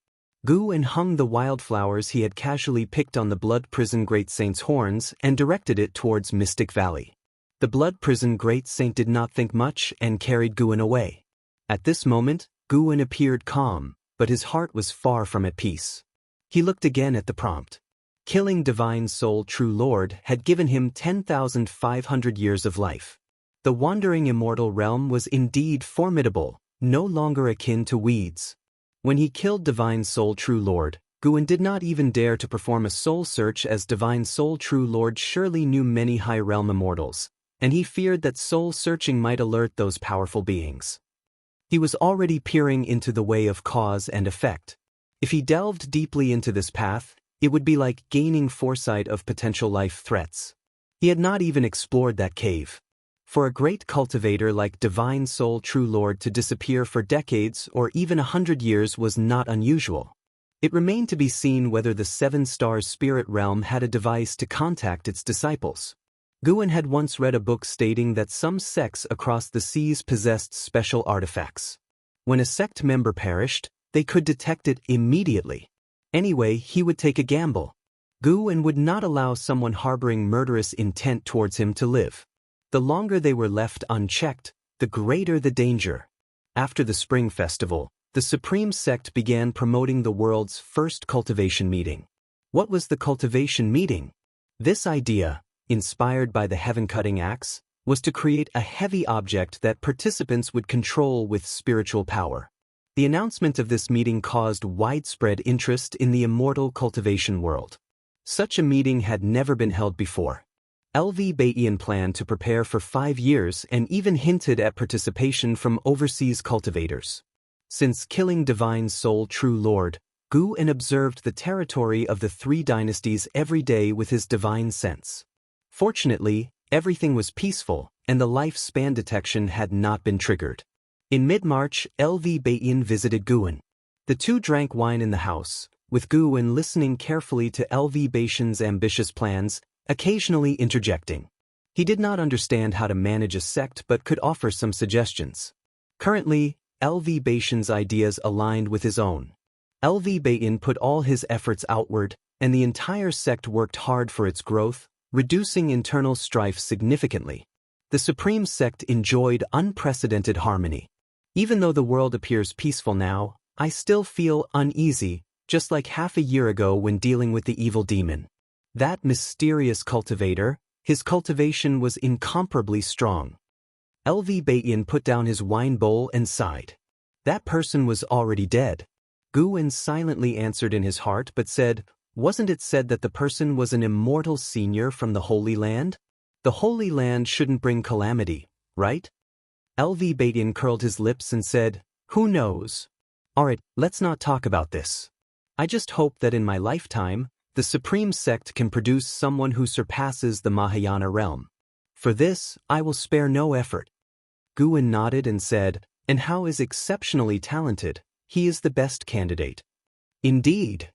Gu-en hung the wildflowers he had casually picked on the Blood Prison Great Saint's horns and directed it towards Mystic Valley. The Blood Prison Great Saint did not think much and carried Gu-en away. At this moment, Gu-en appeared calm, but his heart was far from at peace. He looked again at the prompt. Killing Divine Soul True Lord had given him 10,500 years of life. The Wandering Immortal Realm was indeed formidable, no longer akin to weeds. When he killed Divine Soul True Lord, Guin did not even dare to perform a soul search, as Divine Soul True Lord surely knew many high-realm immortals, and he feared that soul searching might alert those powerful beings. He was already peering into the way of cause and effect. If he delved deeply into this path, it would be like gaining foresight of potential life threats. He had not even explored that cave. For a great cultivator like Divine Soul True Lord to disappear for decades or even 100 years was not unusual. It remained to be seen whether the Seven Stars Spirit Realm had a device to contact its disciples. Guin had once read a book stating that some sects across the seas possessed special artifacts. When a sect member perished, they could detect it immediately. Anyway, he would take a gamble. Guin would not allow someone harboring murderous intent towards him to live. The longer they were left unchecked, the greater the danger. After the Spring Festival, the Supreme Sect began promoting the world's first cultivation meeting. What was the cultivation meeting? This idea, inspired by the heaven-cutting axe, was to create a heavy object that participants would control with spiritual power. The announcement of this meeting caused widespread interest in the immortal cultivation world. Such a meeting had never been held before. LV Baiyan planned to prepare for 5 years and even hinted at participation from overseas cultivators. Since killing Divine Soul True Lord, Guin observed the territory of the 3 dynasties every day with his divine sense. Fortunately, everything was peaceful, and the lifespan detection had not been triggered. In mid-March, LV Baiyan visited Guin. The two drank wine in the house, with Guin listening carefully to LV Baiyan's ambitious plans, occasionally interjecting. He did not understand how to manage a sect but could offer some suggestions. Currently, LV Baiyan's ideas aligned with his own. LV Baiyan put all his efforts outward, and the entire sect worked hard for its growth, reducing internal strife significantly. The Supreme Sect enjoyed unprecedented harmony. Even though the world appears peaceful now, I still feel uneasy, just like half a year ago when dealing with the evil demon. That mysterious cultivator, his cultivation was incomparably strong. LV Baiyan put down his wine bowl and sighed. That person was already dead. Guin silently answered in his heart but said, "Wasn't it said that the person was an immortal senior from the Holy Land? The Holy Land shouldn't bring calamity, right?" LV Baiyan curled his lips and said, "Who knows? Alright, let's not talk about this. I just hope that in my lifetime, the Supreme Sect can produce someone who surpasses the Mahayana realm. For this, I will spare no effort." Guin nodded and said, "And Hao is exceptionally talented. He is the best candidate." "Indeed."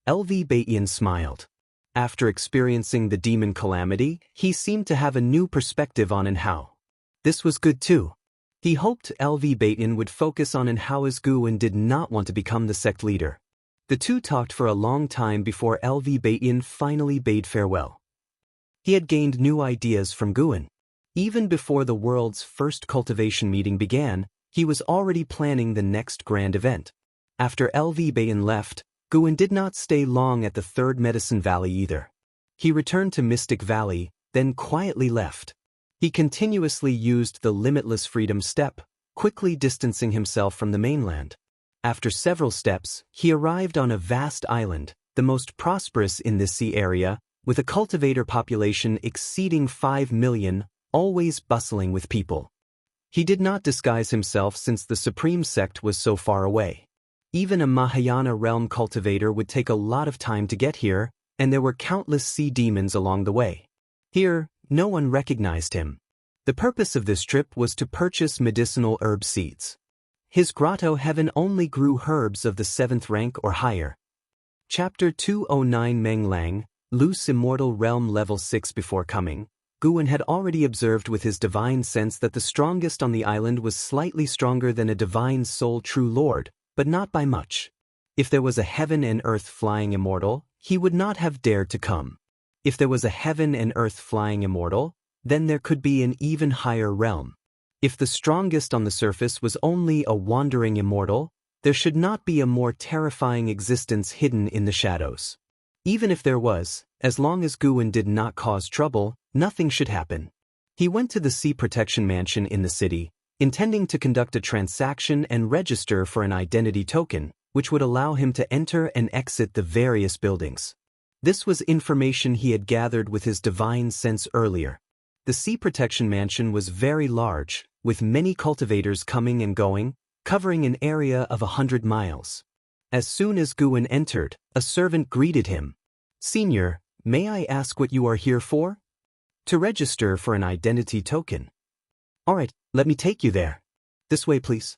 LV Baiyan smiled. After experiencing the demon calamity, he seemed to have a new perspective on Hao. This was good too. He hoped LV Baiyan would focus on Hao, as Guin did not want to become the sect leader. The two talked for a long time before LV Baiyan finally bade farewell. He had gained new ideas from Guin. Even before the world's first cultivation meeting began, he was already planning the next grand event. After LV Baiyan left, Guin did not stay long at the Third Medicine Valley either. He returned to Mystic Valley, then quietly left. He continuously used the Limitless Freedom step, quickly distancing himself from the mainland. After several steps, he arrived on a vast island, the most prosperous in this sea area, with a cultivator population exceeding 5 million, always bustling with people. He did not disguise himself since the Supreme Sect was so far away. Even a Mahayana realm cultivator would take a lot of time to get here, and there were countless sea demons along the way. Here, no one recognized him. The purpose of this trip was to purchase medicinal herb seeds. His grotto heaven only grew herbs of the 7th rank or higher. Chapter 209 Meng Lang, Loose Immortal Realm Level 6. Before coming, Guin had already observed with his divine sense that the strongest on the island was slightly stronger than a Divine Soul True Lord, but not by much. If there was a heaven and earth flying immortal, he would not have dared to come. If there was a heaven and earth flying immortal, then there could be an even higher realm. If the strongest on the surface was only a wandering immortal, there should not be a more terrifying existence hidden in the shadows. Even if there was, as long as Guin did not cause trouble, nothing should happen. He went to the Sea Protection Mansion in the city, intending to conduct a transaction and register for an identity token, which would allow him to enter and exit the various buildings. This was information he had gathered with his divine sense earlier. The Sea Protection Mansion was very large, with many cultivators coming and going, covering an area of 100 miles. As soon as Guwen entered, a servant greeted him. "Senior, may I ask what you are here for?" "To register for an identity token." "All right, let me take you there." "This way, please."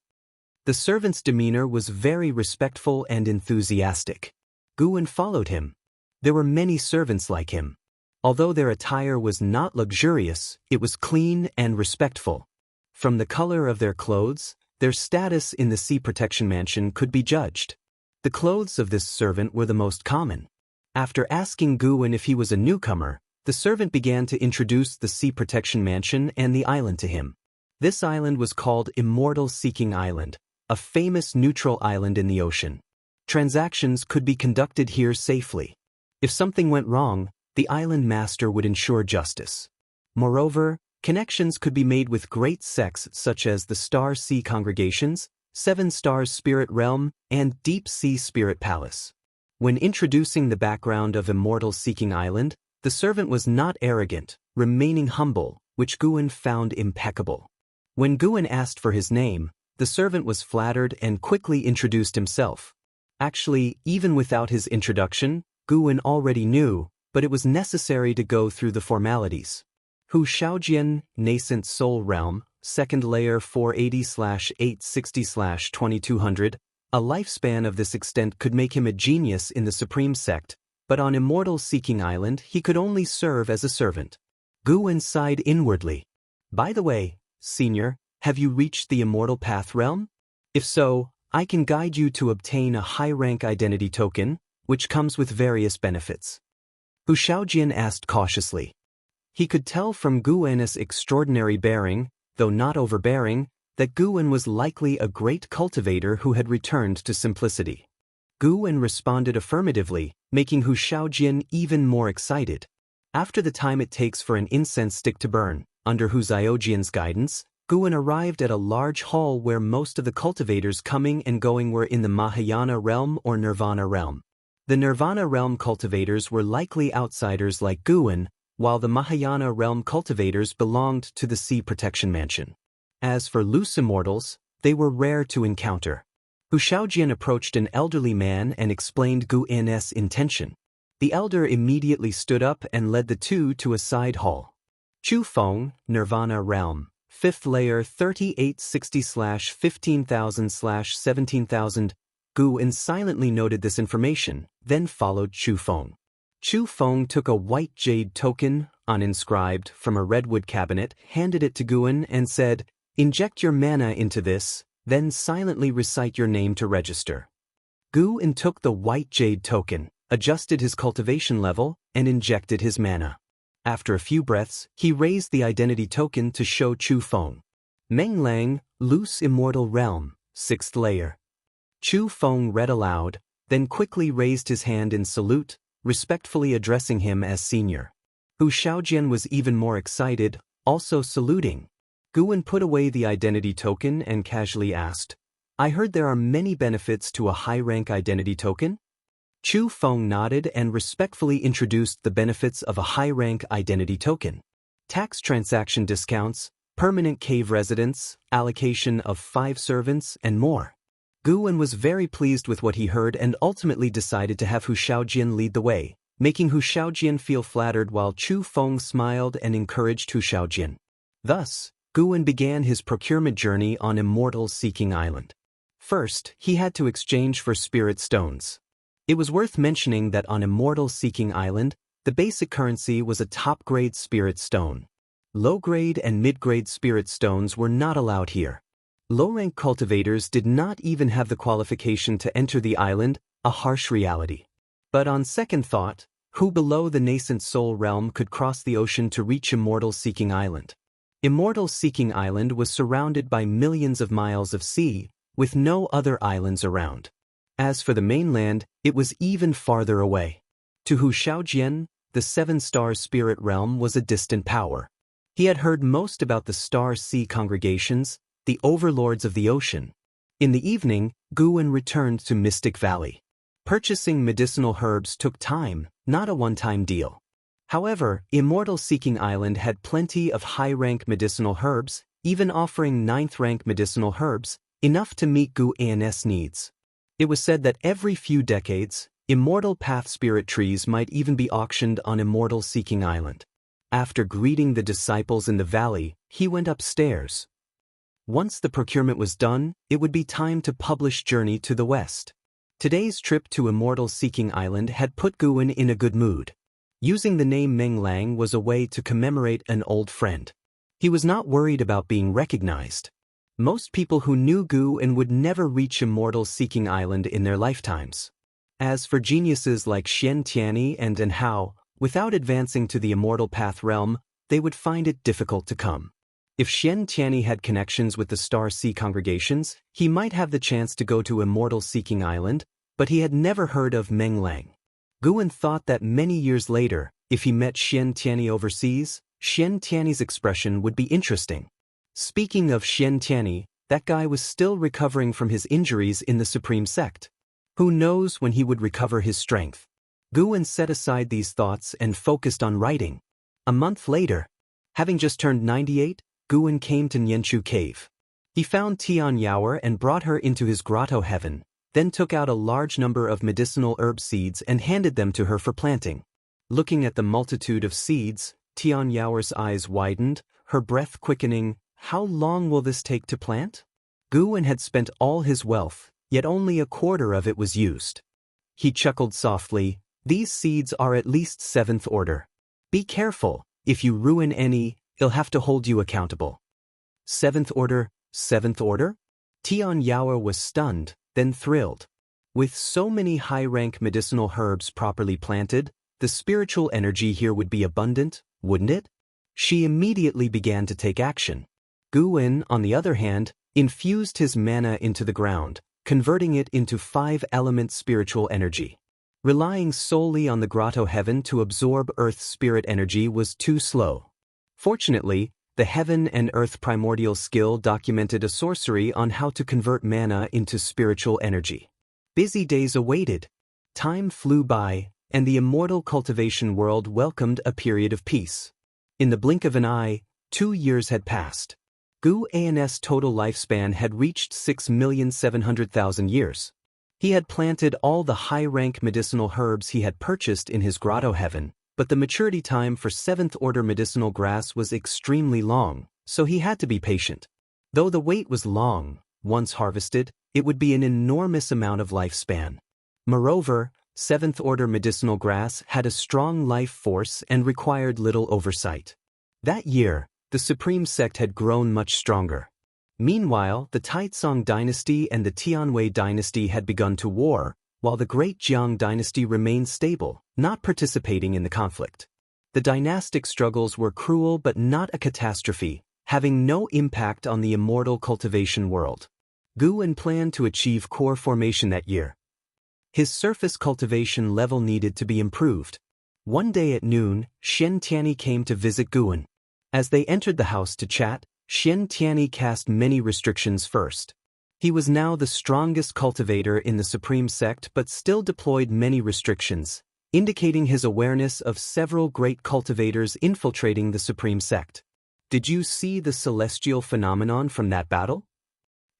The servant's demeanor was very respectful and enthusiastic. Guwen followed him. There were many servants like him. Although their attire was not luxurious, it was clean and respectful. From the color of their clothes, their status in the Sea Protection Mansion could be judged. The clothes of this servant were the most common. After asking Guwen if he was a newcomer, the servant began to introduce the Sea Protection Mansion and the island to him. This island was called Immortal Seeking Island, a famous neutral island in the ocean. Transactions could be conducted here safely. If something went wrong, the island master would ensure justice. Moreover, connections could be made with great sects such as the Star Sea Congregations, Seven Stars Spirit Realm, and Deep Sea Spirit Palace. When introducing the background of Immortal Seeking Island, the servant was not arrogant, remaining humble, which Guwen found impeccable. When Guwen asked for his name, the servant was flattered and quickly introduced himself. Actually, even without his introduction, Guwen already knew, but it was necessary to go through the formalities. Hu Xiaojian, Nascent Soul Realm, Second Layer 480/860/2200, a lifespan of this extent could make him a genius in the Supreme Sect, but on Immortal Seeking Island he could only serve as a servant. Guwen sighed inwardly. "By the way, Senior, have you reached the Immortal Path Realm? If so, I can guide you to obtain a high-rank identity token, which comes with various benefits." Hu Xiaojian asked cautiously. He could tell from Guwen's extraordinary bearing, though not overbearing, that Guwen was likely a great cultivator who had returned to simplicity. Guwen responded affirmatively, making Hu Xiaojian even more excited. After the time it takes for an incense stick to burn, under Hu Xiaojian's guidance, Guwen arrived at a large hall where most of the cultivators coming and going were in the Mahayana realm or Nirvana realm. The Nirvana realm cultivators were likely outsiders like Guwen, while the Mahayana realm cultivators belonged to the Sea Protection Mansion. As for loose immortals, they were rare to encounter. Hu Xiaojian approached an elderly man and explained Guwen's intention. The elder immediately stood up and led the two to a side hall. Chu Feng, Nirvana realm, 5th layer 3860/15000/17000. Guwen silently noted this information, then followed Chu Feng. Chu Feng took a white jade token, uninscribed, from a redwood cabinet, handed it to Guwen, and said, "Inject your mana into this, then silently recite your name to register." Guwen took the white jade token, adjusted his cultivation level, and injected his mana. After a few breaths, he raised the identity token to show Chu Feng. "Meng Lang, Loose Immortal Realm, 6th layer." Chu Feng read aloud, then quickly raised his hand in salute, respectfully addressing him as senior. Hu Xiaojian was even more excited, also saluting. Guwen put away the identity token and casually asked, "I heard there are many benefits to a high-rank identity token?" Chu Feng nodded and respectfully introduced the benefits of a high-rank identity token. Tax transaction discounts, permanent cave residence, allocation of 5 servants, and more. Guwen was very pleased with what he heard and ultimately decided to have Hu Xiaojian lead the way, making Hu Xiaojian feel flattered while Chu Feng smiled and encouraged Hu Xiaojian. Thus, Guwen began his procurement journey on Immortal Seeking Island. First, he had to exchange for spirit stones. It was worth mentioning that on Immortal Seeking Island, the basic currency was a top-grade spirit stone. Low-grade and mid-grade spirit stones were not allowed here. Low-rank cultivators did not even have the qualification to enter the island, a harsh reality. But on second thought, who below the nascent soul realm could cross the ocean to reach Immortal Seeking Island? Immortal Seeking Island was surrounded by millions of miles of sea, with no other islands around. As for the mainland, it was even farther away. To Hu Xiaojian, the 7-star spirit realm was a distant power. He had heard most about the Star Sea Congregations, the overlords of the ocean. In the evening, Guwen returned to Mystic Valley. Purchasing medicinal herbs took time, not a one-time deal. However, Immortal Seeking Island had plenty of high-rank medicinal herbs, even offering 9th-rank medicinal herbs, enough to meet Guwen's needs. It was said that every few decades, immortal path spirit trees might even be auctioned on Immortal Seeking Island. After greeting the disciples in the valley, he went upstairs. Once the procurement was done, it would be time to publish Journey to the West. Today's trip to Immortal Seeking Island had put Guwen in a good mood. Using the name Meng Lang was a way to commemorate an old friend. He was not worried about being recognized. Most people who knew Guwen would never reach Immortal Seeking Island in their lifetimes. As for geniuses like Xianxia and Hao, without advancing to the Immortal Path realm, they would find it difficult to come. If Xianxia had connections with the Star Sea congregations, he might have the chance to go to Immortal Seeking Island, but he had never heard of Meng Lang. Guwen thought that many years later, if he met Xianxia overseas, Xianxia's expression would be interesting. Speaking of Xianxia, that guy was still recovering from his injuries in the Supreme Sect. Who knows when he would recover his strength? Guwen set aside these thoughts and focused on writing. A month later, having just turned 98, Guwen came to Nianchu Cave. He found Tian Yaoer and brought her into his grotto heaven, then took out a large number of medicinal herb seeds and handed them to her for planting. Looking at the multitude of seeds, Tian Yaoer's eyes widened, her breath quickening. How long will this take to plant? Guwen had spent all his wealth, yet only a quarter of it was used. He chuckled softly. These seeds are at least 7th order. Be careful, if you ruin any, he'll have to hold you accountable. 7th order, 7th order? Tian Yaoer was stunned, then thrilled. With so many high-rank medicinal herbs properly planted, the spiritual energy here would be abundant, wouldn't it? She immediately began to take action. Guwen, on the other hand, infused his mana into the ground, converting it into 5-element spiritual energy. Relying solely on the grotto heaven to absorb Earth's spirit energy was too slow. Fortunately, the Heaven and Earth primordial skill documented a sorcery on how to convert mana into spiritual energy. Busy days awaited. Time flew by, and the immortal cultivation world welcomed a period of peace. In the blink of an eye, 2 years had passed. Guwen's total lifespan had reached 6,700,000 years. He had planted all the high-rank medicinal herbs he had purchased in his grotto heaven, but the maturity time for 7th-order medicinal grass was extremely long, so he had to be patient. Though the wait was long, once harvested, it would be an enormous amount of lifespan. Moreover, 7th-order medicinal grass had a strong life force and required little oversight. That year, the Supreme Sect had grown much stronger. Meanwhile, the Taizong dynasty and the Tianwei dynasty had begun to war, while the Great Jiang dynasty remained stable, not participating in the conflict. The dynastic struggles were cruel but not a catastrophe, having no impact on the immortal cultivation world. Guwen planned to achieve core formation that year. His surface cultivation level needed to be improved. One day at noon, Xianxia came to visit Guwen. As they entered the house to chat, Xianxia cast many restrictions first. He was now the strongest cultivator in the Supreme Sect but still deployed many restrictions, indicating his awareness of several great cultivators infiltrating the Supreme Sect. Did you see the celestial phenomenon from that battle?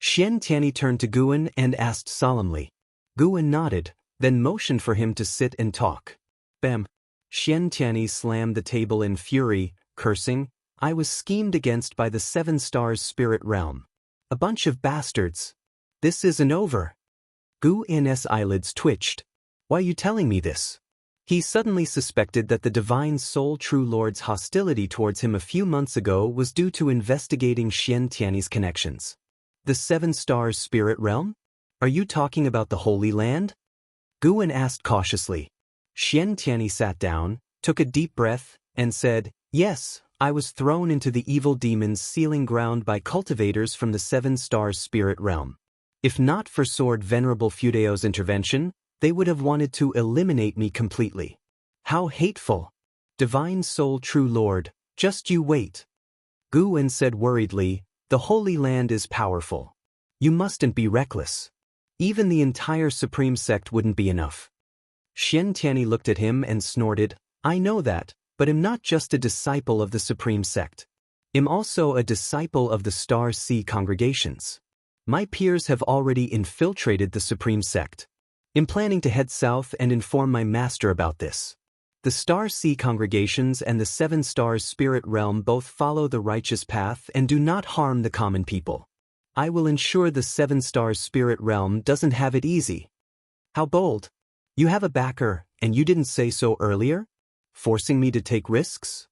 Xianxia turned to Guwen and asked solemnly. Guwen nodded, then motioned for him to sit and talk. Bam! Xianxia slammed the table in fury, cursing, I was schemed against by the 7 Stars spirit realm. A bunch of bastards. This isn't over. Guwen's eyelids twitched. Why are you telling me this? He suddenly suspected that the Divine Soul True Lord's hostility towards him a few months ago was due to investigating Xianxia's connections. The 7 Stars spirit realm? Are you talking about the Holy Land? Guwen asked cautiously. Xianxia sat down, took a deep breath, and said, Yes, I was thrown into the evil demon's sealing ground by cultivators from the 7 Stars spirit realm. If not for Sword Venerable Fudeo's intervention, they would have wanted to eliminate me completely. How hateful! Divine Soul True Lord, just you wait. Guwen said worriedly, the Holy Land is powerful. You mustn't be reckless. Even the entire Supreme Sect wouldn't be enough. Xianxia looked at him and snorted, I know that, but am not just a disciple of the Supreme Sect. Am also a disciple of the Star Sea congregations. My peers have already infiltrated the Supreme Sect. I'm planning to head south and inform my master about this. The Star Sea congregations and the Seven Stars Spirit Realm both follow the righteous path and do not harm the common people. I will ensure the Seven Stars Spirit Realm doesn't have it easy. How bold. You have a backer, and you didn't say so earlier? Forcing me to take risks?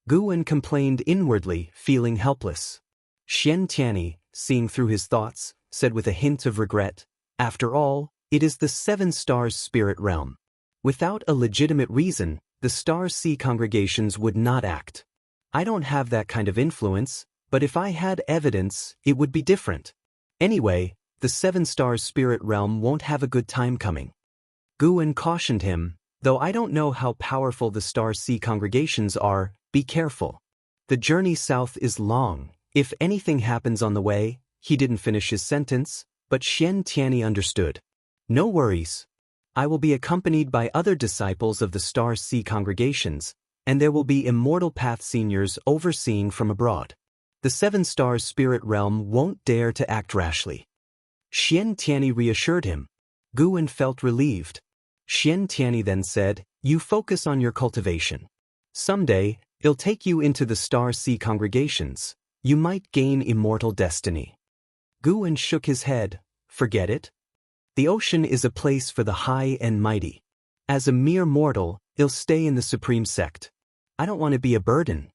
Guwen complained inwardly, feeling helpless. Xianxia, seeing through his thoughts, said with a hint of regret, After all, it is the Seven Stars Spirit Realm. Without a legitimate reason, the Star Sea congregations would not act. I don't have that kind of influence, but if I had evidence, it would be different. Anyway, the Seven Stars Spirit Realm won't have a good time coming. Guwen cautioned him, though I don't know how powerful the Star Sea congregations are, be careful. The journey south is long. If anything happens on the way, he didn't finish his sentence, but Xianxia understood. No worries. I will be accompanied by other disciples of the Star Sea congregations, and there will be Immortal Path seniors overseeing from abroad. The Seven Stars Spirit Realm won't dare to act rashly. Xianxia reassured him. Guwen felt relieved. Xianxia then said, You focus on your cultivation. Someday, it'll take you into the Star Sea congregations. You might gain immortal destiny. Guwen shook his head. Forget it. The ocean is a place for the high and mighty. As a mere mortal, I'll stay in the Supreme Sect. I don't want to be a burden.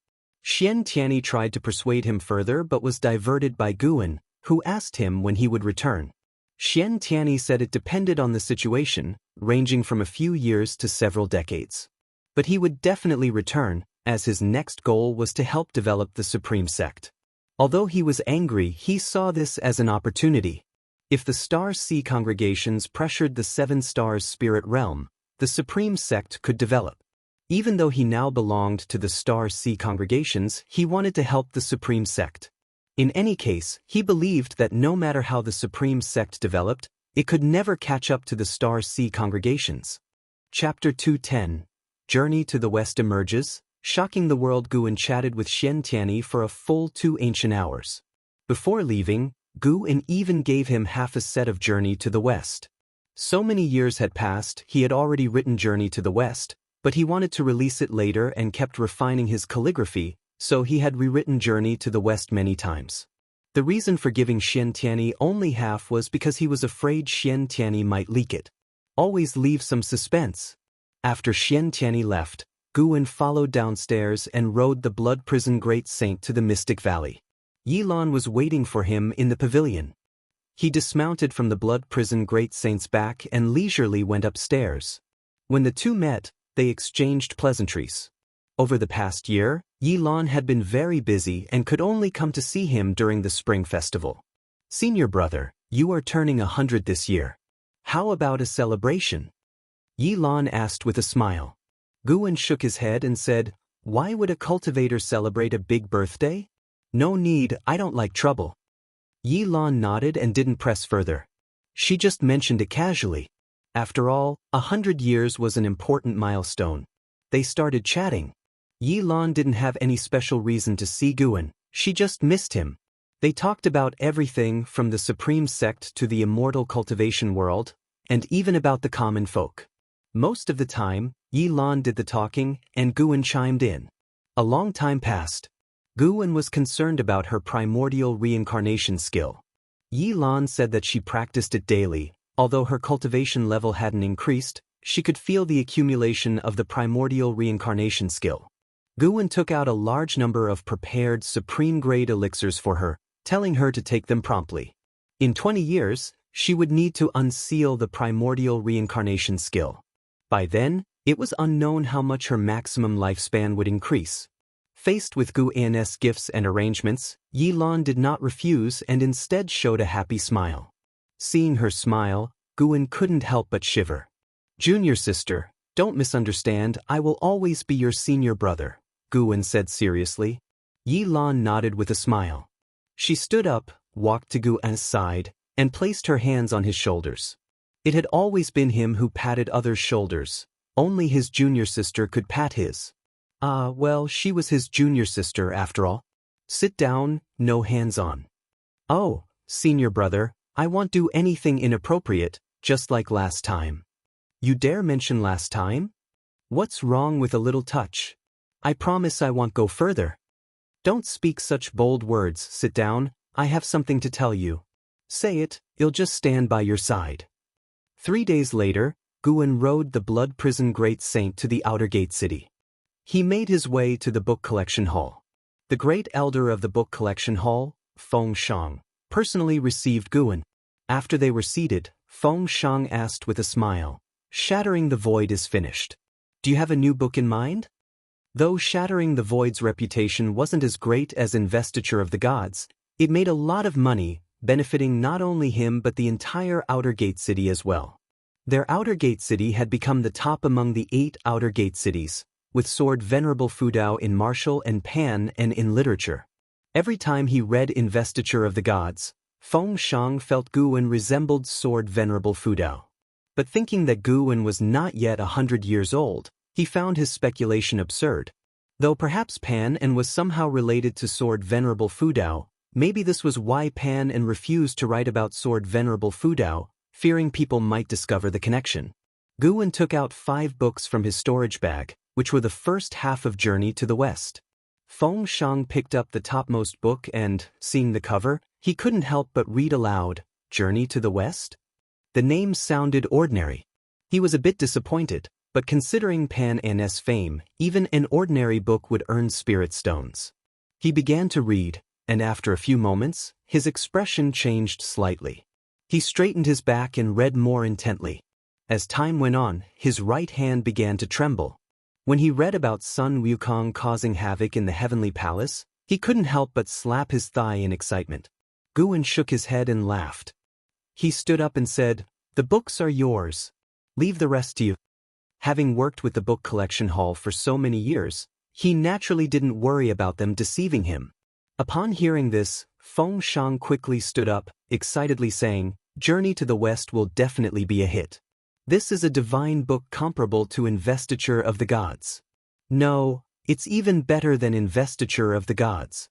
Xianxia tried to persuade him further but was diverted by Guwen, who asked him when he would return. Xianxia said it depended on the situation, ranging from a few years to several decades. But he would definitely return, as his next goal was to help develop the Supreme Sect. Although he was angry, he saw this as an opportunity. If the Star Sea congregations pressured the Seven Stars Spirit Realm, the Supreme Sect could develop. Even though he now belonged to the Star Sea congregations, he wanted to help the Supreme Sect. In any case, he believed that no matter how the Supreme Sect developed, it could never catch up to the Star Sea congregations. Chapter 210. Journey to the West emerges. Shocking the world, Guwen chatted with Xianxia for a full 2 ancient hours. Before leaving, Guwen even gave him half a set of Journey to the West. So many years had passed, he had already written Journey to the West, but he wanted to release it later and kept refining his calligraphy, so he had rewritten Journey to the West many times. The reason for giving Xianxia only half was because he was afraid Xianxia might leak it. Always leave some suspense. After Xianxia left, Guwen followed downstairs and rode the Blood Prison Great Saint to the Mystic Valley. Yilan was waiting for him in the pavilion. He dismounted from the Blood Prison Great Saint's back and leisurely went upstairs. When the two met, they exchanged pleasantries. Over the past year, Yilan had been very busy and could only come to see him during the Spring Festival. Senior brother, you are turning 100 this year. How about a celebration? Yilan asked with a smile. Guwen shook his head and said, Why would a cultivator celebrate a big birthday? No need, I don't like trouble. Yilan nodded and didn't press further. She just mentioned it casually. After all, 100 years was an important milestone. They started chatting. Yilan didn't have any special reason to see Guwen, she just missed him. They talked about everything from the Supreme Sect to the Immortal Cultivation world, and even about the common folk. Most of the time, Yilan did the talking and Guwen chimed in. A long time passed. Guwen was concerned about her primordial reincarnation skill. Yilan said that she practiced it daily. Although her cultivation level hadn't increased, she could feel the accumulation of the primordial reincarnation skill. Guwen took out a large number of prepared supreme-grade elixirs for her, telling her to take them promptly. In 20 years, she would need to unseal the primordial reincarnation skill. By then, it was unknown how much her maximum lifespan would increase. Faced with Guwen's gifts and arrangements, Yilan did not refuse and instead showed a happy smile. Seeing her smile, Guwen couldn't help but shiver. Junior sister, don't misunderstand, I will always be your senior brother, Guwen said seriously. Yilan nodded with a smile. She stood up, walked to Guwen's side, and placed her hands on his shoulders. It had always been him who patted others' shoulders. Only his junior sister could pat his. Well, she was his junior sister after all. Sit down, no hands on. Oh, senior brother, I won't do anything inappropriate, just like last time. You dare mention last time? What's wrong with a little touch? I promise I won't go further. Don't speak such bold words, sit down, I have something to tell you. Say it, I'll just stand by your side. 3 days later, Guan rode the blood prison great saint to the outer gate city. He made his way to the book collection hall. The great elder of the book collection hall, Feng Shang, personally received Guan. After they were seated, Feng Shang asked with a smile, "Shattering the Void is finished. Do you have a new book in mind?" Though Shattering the Void's reputation wasn't as great as Investiture of the Gods, it made a lot of money, benefiting not only him but the entire Outer Gate City as well. Their Outer Gate City had become the top among the 8 Outer Gate cities, with Sword Venerable Fudao in martial and Pan and in literature. Every time he read Investiture of the Gods, Feng Shang felt Guan resembled Sword Venerable Fudao. But thinking that Guan was not yet 100 years old, he found his speculation absurd. Though perhaps Pan and was somehow related to Sword Venerable Fudao, maybe this was why Pan and refused to write about Sword Venerable Fudao, fearing people might discover the connection. Guan took out 5 books from his storage bag, which were the first half of Journey to the West. Feng Shang picked up the topmost book and, seeing the cover, he couldn't help but read aloud, "Journey to the West?" The name sounded ordinary. He was a bit disappointed, but considering Pan An's fame, even an ordinary book would earn spirit stones. He began to read, and after a few moments, his expression changed slightly. He straightened his back and read more intently. As time went on, his right hand began to tremble. When he read about Sun Wukong causing havoc in the Heavenly Palace, he couldn't help but slap his thigh in excitement. Guan shook his head and laughed. He stood up and said, "The books are yours. Leave the rest to you." Having worked with the book collection hall for so many years, he naturally didn't worry about them deceiving him. Upon hearing this, Feng Shang quickly stood up, excitedly saying, "Journey to the West will definitely be a hit. This is a divine book comparable to Investiture of the Gods. No, it's even better than Investiture of the Gods."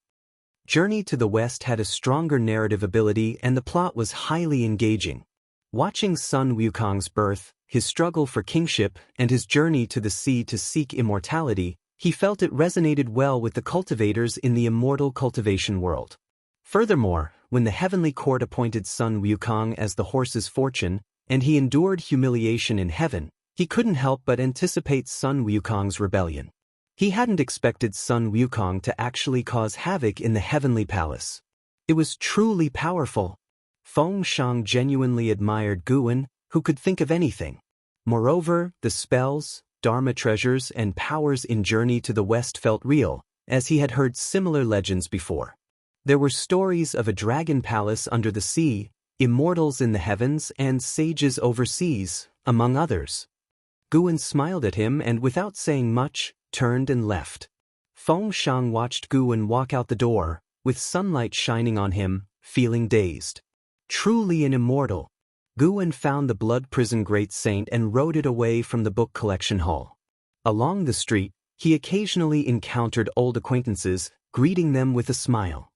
Journey to the West had a stronger narrative ability and the plot was highly engaging. Watching Sun Wukong's birth, his struggle for kingship, and his journey to the sea to seek immortality, he felt it resonated well with the cultivators in the immortal cultivation world. Furthermore, when the heavenly court appointed Sun Wukong as the horse's fortune, and he endured humiliation in heaven, he couldn't help but anticipate Sun Wukong's rebellion. He hadn't expected Sun Wukong to actually cause havoc in the heavenly palace. It was truly powerful. Feng Shang genuinely admired Guan, who could think of anything. Moreover, the spells, Dharma treasures, and powers in Journey to the West felt real, as he had heard similar legends before. There were stories of a dragon palace under the sea, immortals in the heavens, and sages overseas, among others. Guan smiled at him and without saying much, turned and left. Feng Shang watched Guan walk out the door, with sunlight shining on him, feeling dazed. Truly an immortal. Guan found the blood prison great saint and rode it away from the book collection hall. Along the street, he occasionally encountered old acquaintances, greeting them with a smile.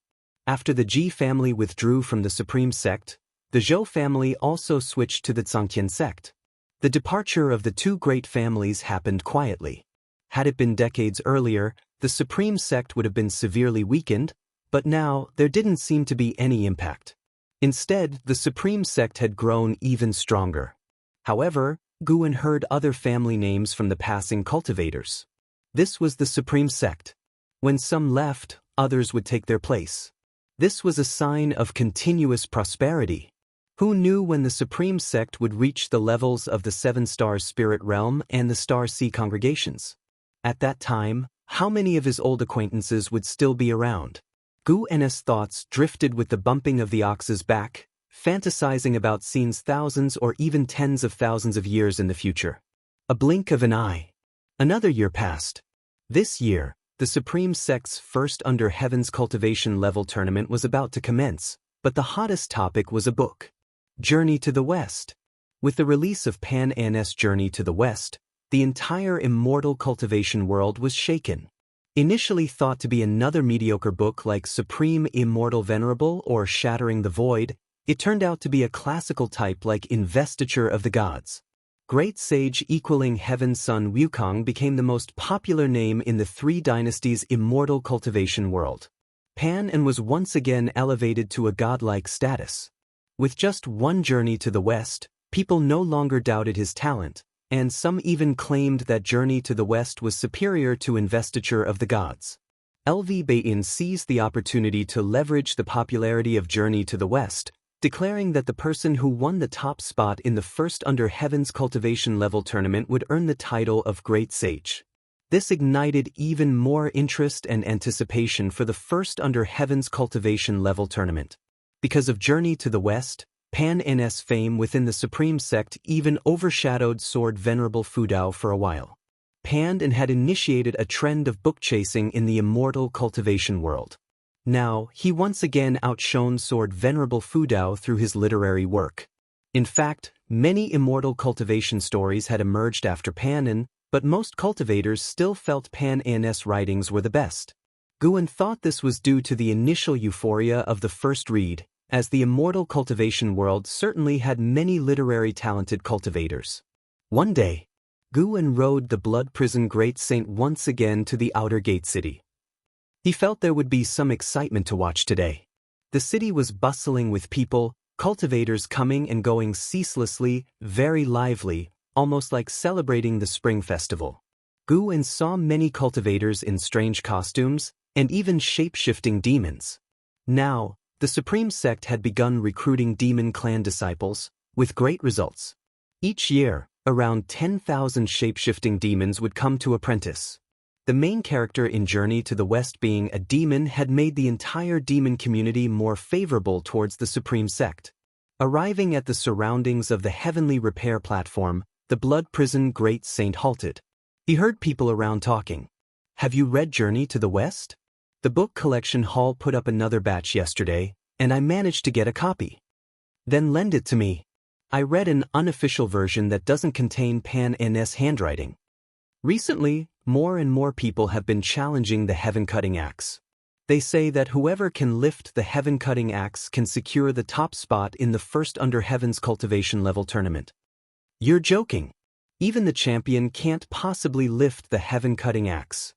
After the Ji family withdrew from the Supreme Sect, the Zhou family also switched to the Zhangtian sect. The departure of the two great families happened quietly. Had it been decades earlier, the Supreme Sect would have been severely weakened, but now there didn't seem to be any impact. Instead, the Supreme Sect had grown even stronger. However, Guan heard other family names from the passing cultivators. This was the Supreme Sect. When some left, others would take their place. This was a sign of continuous prosperity. Who knew when the Supreme Sect would reach the levels of the 7 Stars Spirit Realm and the Star Sea congregations? At that time, how many of his old acquaintances would still be around? Guan's thoughts drifted with the bumping of the ox's back, fantasizing about scenes thousands or even tens of thousands of years in the future. A blink of an eye. Another year passed. This year, the Supreme Sect's first Under Heaven's Cultivation level tournament was about to commence, but the hottest topic was a book. Journey to the West. With the release of Pan N's Journey to the West, the entire Immortal Cultivation world was shaken. Initially thought to be another mediocre book like Supreme Immortal Venerable or Shattering the Void, it turned out to be a classical type like Investiture of the Gods. Great Sage equaling Heaven's Son Wukong became the most popular name in the Three Dynasties Immortal Cultivation world. Pan N was once again elevated to a godlike status. With just one journey to the West, people no longer doubted his talent, and some even claimed that Journey to the West was superior to Investiture of the Gods. LV Bain seized the opportunity to leverage the popularity of Journey to the West, declaring that the person who won the top spot in the first Under Heaven's Cultivation level tournament would earn the title of Great Sage. This ignited even more interest and anticipation for the first Under Heaven's Cultivation level tournament. Because of Journey to the West, Pan N's fame within the Supreme Sect even overshadowed Sword Venerable Fudao for a while. Pan N had initiated a trend of book chasing in the Immortal Cultivation world. Now, he once again outshone Sword Venerable Fudao through his literary work. In fact, many Immortal Cultivation stories had emerged after Pan N, but most cultivators still felt Pan N's writings were the best. Guan thought this was due to the initial euphoria of the first read, as the Immortal Cultivation world certainly had many literary talented cultivators. One day, Guan rode the Blood Prison Great Saint once again to the Outer Gate City. He felt there would be some excitement to watch today. The city was bustling with people, cultivators coming and going ceaselessly, very lively, almost like celebrating the spring festival. Guan saw many cultivators in strange costumes, and even shape-shifting demons. Now, the Supreme Sect had begun recruiting demon clan disciples, with great results. Each year, around 10,000 shape-shifting demons would come to apprentice. The main character in Journey to the West being a demon had made the entire demon community more favorable towards the Supreme Sect. Arriving at the surroundings of the Heavenly Repair platform, the Blood Prison Great Saint halted. He heard people around talking. "Have you read Journey to the West? The book collection hall put up another batch yesterday, and I managed to get a copy." "Then lend it to me. I read an unofficial version that doesn't contain Pan N's handwriting." Recently, more and more people have been challenging the heaven-cutting axe. They say that whoever can lift the heaven-cutting axe can secure the top spot in the first Under Heaven's Cultivation level tournament. You're joking. Even the champion can't possibly lift the heaven-cutting axe.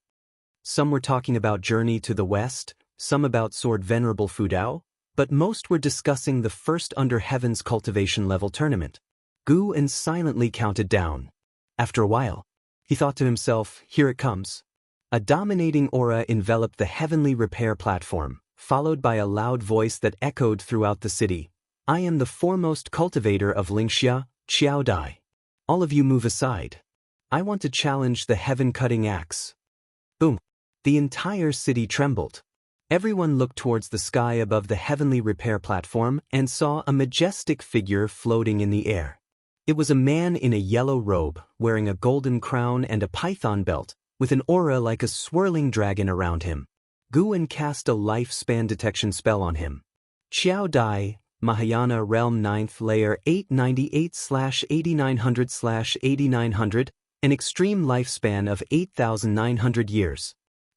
Some were talking about Journey to the West, some about Sword Venerable Fudao, but most were discussing the first Under Heaven's Cultivation level tournament. Guan silently counted down. After a while, he thought to himself, here it comes. A dominating aura enveloped the Heavenly Repair platform, followed by a loud voice that echoed throughout the city. "I am the foremost cultivator of Xianxia, Xiao Dai. All of you move aside. I want to challenge the heaven-cutting axe." Boom! The entire city trembled. Everyone looked towards the sky above the Heavenly Repair platform and saw a majestic figure floating in the air. It was a man in a yellow robe, wearing a golden crown and a python belt, with an aura like a swirling dragon around him. Guan cast a lifespan detection spell on him. Xiao Dai, Mahayana Realm 9th Layer 898/8900/8900, an extreme lifespan of 8,900 years.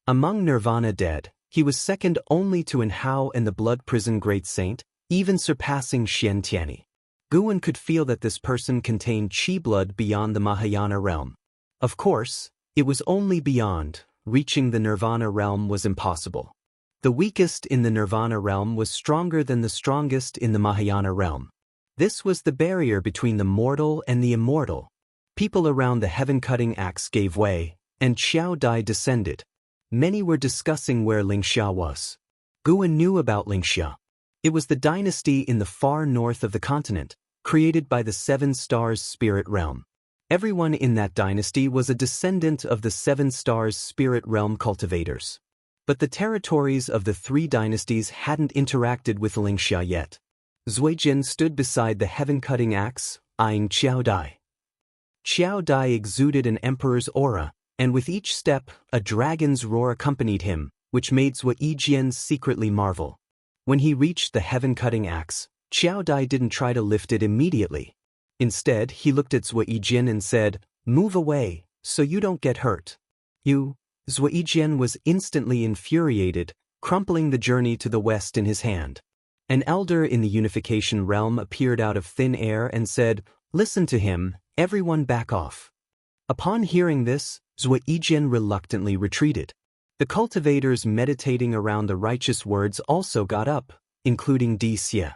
Among Nirvana dead, he was second only to An Hao and the Blood Prison Great Saint, even surpassing Xianxia. Guan could feel that this person contained chi blood beyond the Mahayana realm. Of course, it was only beyond. Reaching the Nirvana realm was impossible. The weakest in the Nirvana realm was stronger than the strongest in the Mahayana realm. This was the barrier between the mortal and the immortal. People around the heaven-cutting axe gave way, and Xiao Dai descended. Many were discussing where Xianxia was. Guan knew about Xianxia. It was the dynasty in the far north of the continent, created by the Seven Stars Spirit Realm. Everyone in that dynasty was a descendant of the Seven Stars Spirit Realm cultivators. But the territories of the three dynasties hadn't interacted with Xianxia yet. Zuijin stood beside the heaven-cutting axe, eyeing Xiao Dai. Xiao Dai exuded an emperor's aura, and with each step, a dragon's roar accompanied him, which made Zuijin secretly marvel. When he reached the heaven-cutting axe, Xiao Dai didn't try to lift it immediately. Instead, he looked at Zuijin and said, "Move away, so you don't get hurt." Zuijin was instantly infuriated, crumpling the journey to the west in his hand. An elder in the unification realm appeared out of thin air and said, "Listen to him, everyone back off." Upon hearing this, Zuijin reluctantly retreated. The cultivators meditating around the righteous words also got up, including Xia.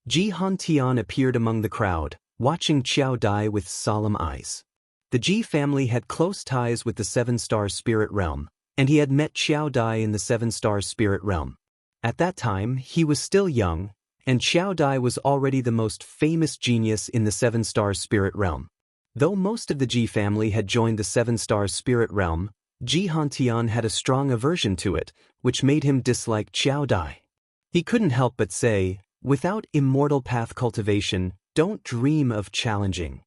Ji Hantian appeared among the crowd, watching Xiao Dai with solemn eyes. The Ji family had close ties with the Seven-Star Spirit Realm, and he had met Xiao Dai in the Seven-Star Spirit Realm. At that time, he was still young, and Xiao Dai was already the most famous genius in the Seven-Star Spirit Realm. Though most of the Ji family had joined the Seven-Star Spirit Realm, Ji Hantian had a strong aversion to it, which made him dislike Xiao Dai. He couldn't help but say, "Without immortal path cultivation, don't dream of challenging."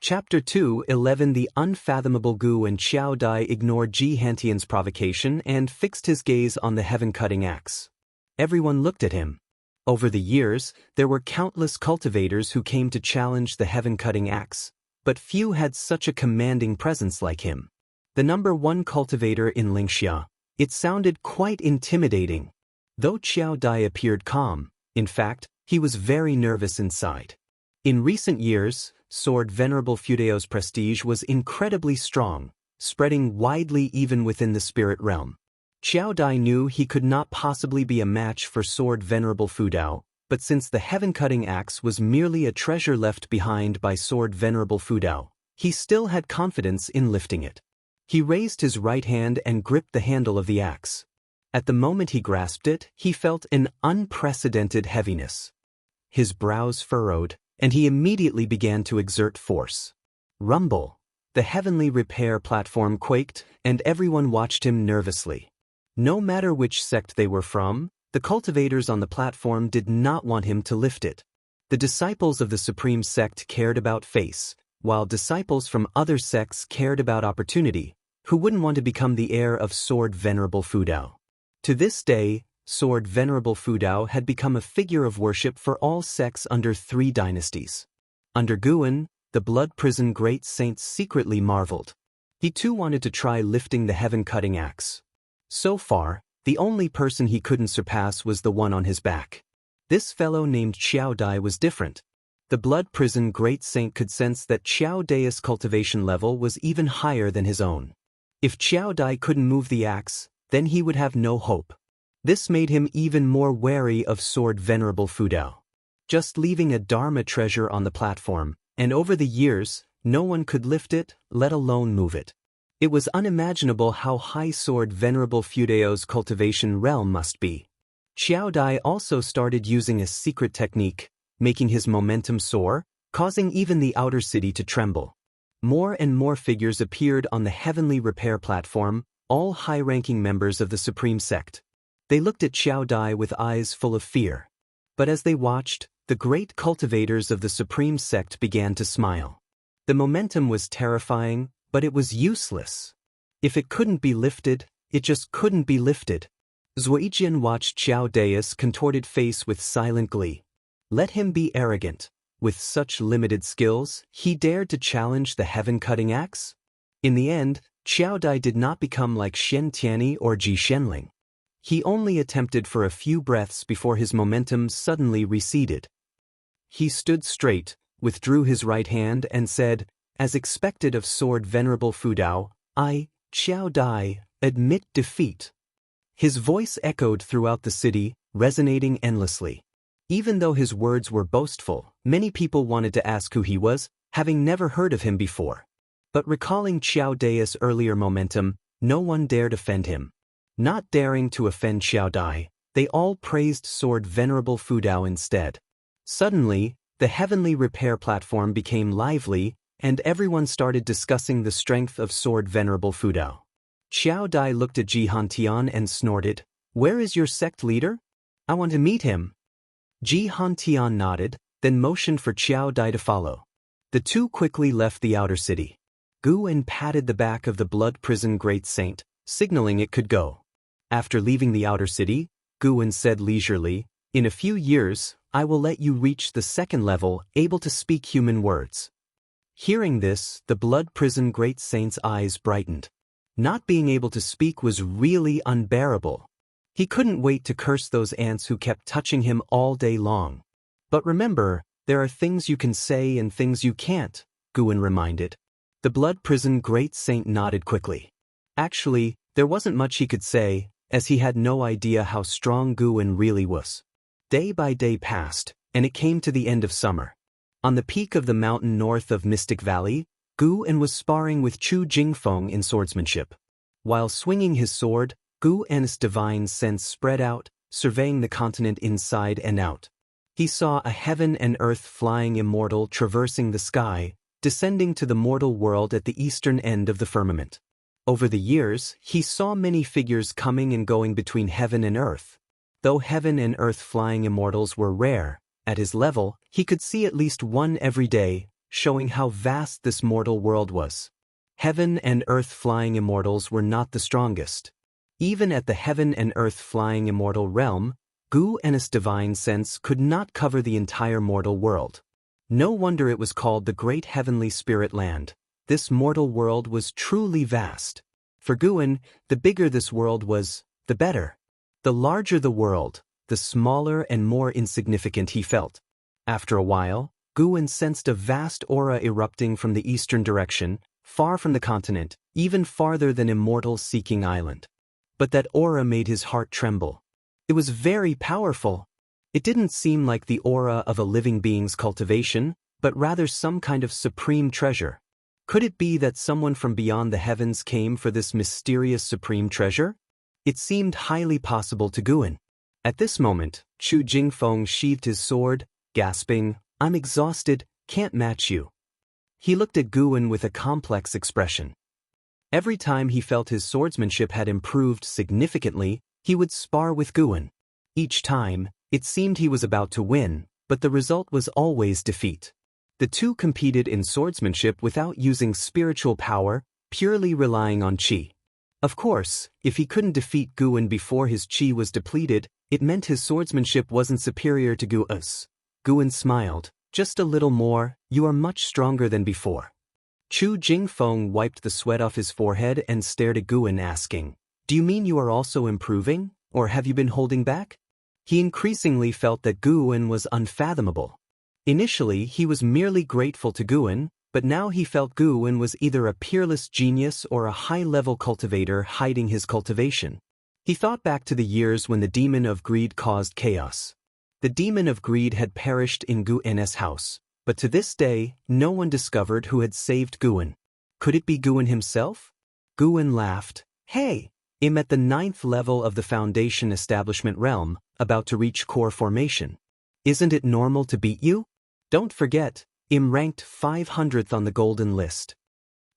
Chapter 2:11 The unfathomable Gu and Xiao Dai ignored Ji Hantian's provocation and fixed his gaze on the heaven-cutting axe. Everyone looked at him. Over the years, there were countless cultivators who came to challenge the heaven-cutting axe, but few had such a commanding presence like him. The #1 cultivator in Xianxia, it sounded quite intimidating. Though Xiao Dai appeared calm, in fact, he was very nervous inside. In recent years, Sword Venerable Fudeo's prestige was incredibly strong, spreading widely even within the spirit realm. Xiao Dai knew he could not possibly be a match for Sword Venerable Fudao, but since the heaven-cutting axe was merely a treasure left behind by Sword Venerable Fudao, he still had confidence in lifting it. He raised his right hand and gripped the handle of the axe. At the moment he grasped it, he felt an unprecedented heaviness. His brows furrowed, and he immediately began to exert force. Rumble! The heavenly repair platform quaked, and everyone watched him nervously. No matter which sect they were from, the cultivators on the platform did not want him to lift it. The disciples of the Supreme Sect cared about face, while disciples from other sects cared about opportunity. Who wouldn't want to become the heir of Sword Venerable Fudao? To this day, Sword Venerable Fudao had become a figure of worship for all sects under 3 dynasties. Under Guan, the Blood Prison Great Saint secretly marveled. He too wanted to try lifting the heaven-cutting axe. So far, the only person he couldn't surpass was the one on his back. This fellow named Xiao Dai was different. The Blood Prison Great Saint could sense that Xiao Dai's cultivation level was even higher than his own. If Xiao Dai couldn't move the axe, then he would have no hope. This made him even more wary of Sword Venerable Fudao. Just leaving a Dharma treasure on the platform, and over the years, no one could lift it, let alone move it. It was unimaginable how high Sword Venerable Fudeo's cultivation realm must be. Xiao Dai also started using a secret technique, making his momentum soar, causing even the outer city to tremble. More and more figures appeared on the heavenly repair platform, all high-ranking members of the Supreme Sect. They looked at Xiao Dai with eyes full of fear. But as they watched, the great cultivators of the Supreme Sect began to smile. The momentum was terrifying, but it was useless. If it couldn't be lifted, it just couldn't be lifted. Zuijin watched Xiao Dai's contorted face with silent glee. Let him be arrogant. With such limited skills, he dared to challenge the heaven-cutting axe? In the end, Xiao Dai did not become like Shen Tianyi or Ji Shenling. He only attempted for a few breaths before his momentum suddenly receded. He stood straight, withdrew his right hand and said, "As expected of Sword Venerable Fudao, I, Xiao Dai, admit defeat." His voice echoed throughout the city, resonating endlessly. Even though his words were boastful, many people wanted to ask who he was, having never heard of him before. But recalling Xiao Dai's earlier momentum, no one dared offend him. Not daring to offend Xiao Dai, they all praised Sword Venerable Fudao instead. Suddenly, the heavenly repair platform became lively, and everyone started discussing the strength of Sword Venerable Fudao. Xiao Dai looked at Ji Hantian and snorted, "Where is your sect leader? I want to meet him." Ji Hantian nodded, then motioned for Xiao Dai to follow. The two quickly left the outer city. Guan patted the back of the Blood Prison Great Saint, signaling it could go. After leaving the outer city, Guan said leisurely, In a few years, I will let you reach the second level, able to speak human words. Hearing this, the blood prison great saint's eyes brightened. Not being able to speak was really unbearable. He couldn't wait to curse those ants who kept touching him all day long. But remember, there are things you can say and things you can't, Guin reminded. The blood prison great saint nodded quickly. Actually, there wasn't much he could say, as he had no idea how strong Guin really was. Day by day passed, and it came to the end of summer. On the peak of the mountain north of Mystic Valley, Guin was sparring with Chu Jingfeng in swordsmanship. While swinging his sword, Guin's divine sense spread out, surveying the continent inside and out. He saw a heaven and earth flying immortal traversing the sky, descending to the mortal world at the eastern end of the firmament. Over the years, he saw many figures coming and going between heaven and earth. Though heaven and earth flying immortals were rare, at his level, he could see at least one every day, showing how vast this mortal world was. Heaven and earth flying immortals were not the strongest. Even at the heaven and earth flying immortal realm, Guin's divine sense could not cover the entire mortal world. No wonder it was called the Great Heavenly Spirit Land. This mortal world was truly vast. For Guin, the bigger this world was, the better. The larger the world, the smaller and more insignificant he felt. After a while, Guin sensed a vast aura erupting from the eastern direction, far from the continent, even farther than Immortal Seeking Island. But that aura made his heart tremble. It was very powerful. It didn't seem like the aura of a living being's cultivation, but rather some kind of supreme treasure. Could it be that someone from beyond the heavens came for this mysterious supreme treasure? It seemed highly possible to Guin. At this moment, Chu Jingfeng sheathed his sword, gasping, "I'm exhausted, can't match you." He looked at Guin with a complex expression. Every time he felt his swordsmanship had improved significantly, he would spar with Guin. Each time, it seemed he was about to win, but the result was always defeat. The two competed in swordsmanship without using spiritual power, purely relying on qi. Of course, if he couldn't defeat Guin before his qi was depleted, it meant his swordsmanship wasn't superior to Guin's. Guin smiled. "Just a little more, you are much stronger than before." Chu Jingfeng wiped the sweat off his forehead and stared at Guin, asking, "Do you mean you are also improving, or have you been holding back?" He increasingly felt that Guin was unfathomable. Initially, he was merely grateful to Guin, but now he felt Guin was either a peerless genius or a high-level cultivator hiding his cultivation. He thought back to the years when the demon of greed caused chaos. The demon of greed had perished in Guin's house, but to this day, no one discovered who had saved Guin. Could it be Guin himself? Guin laughed. "Hey, I'm at the 9th level of the Foundation Establishment realm, about to reach core formation. Isn't it normal to beat you? Don't forget, I'm ranked 500th on the golden list."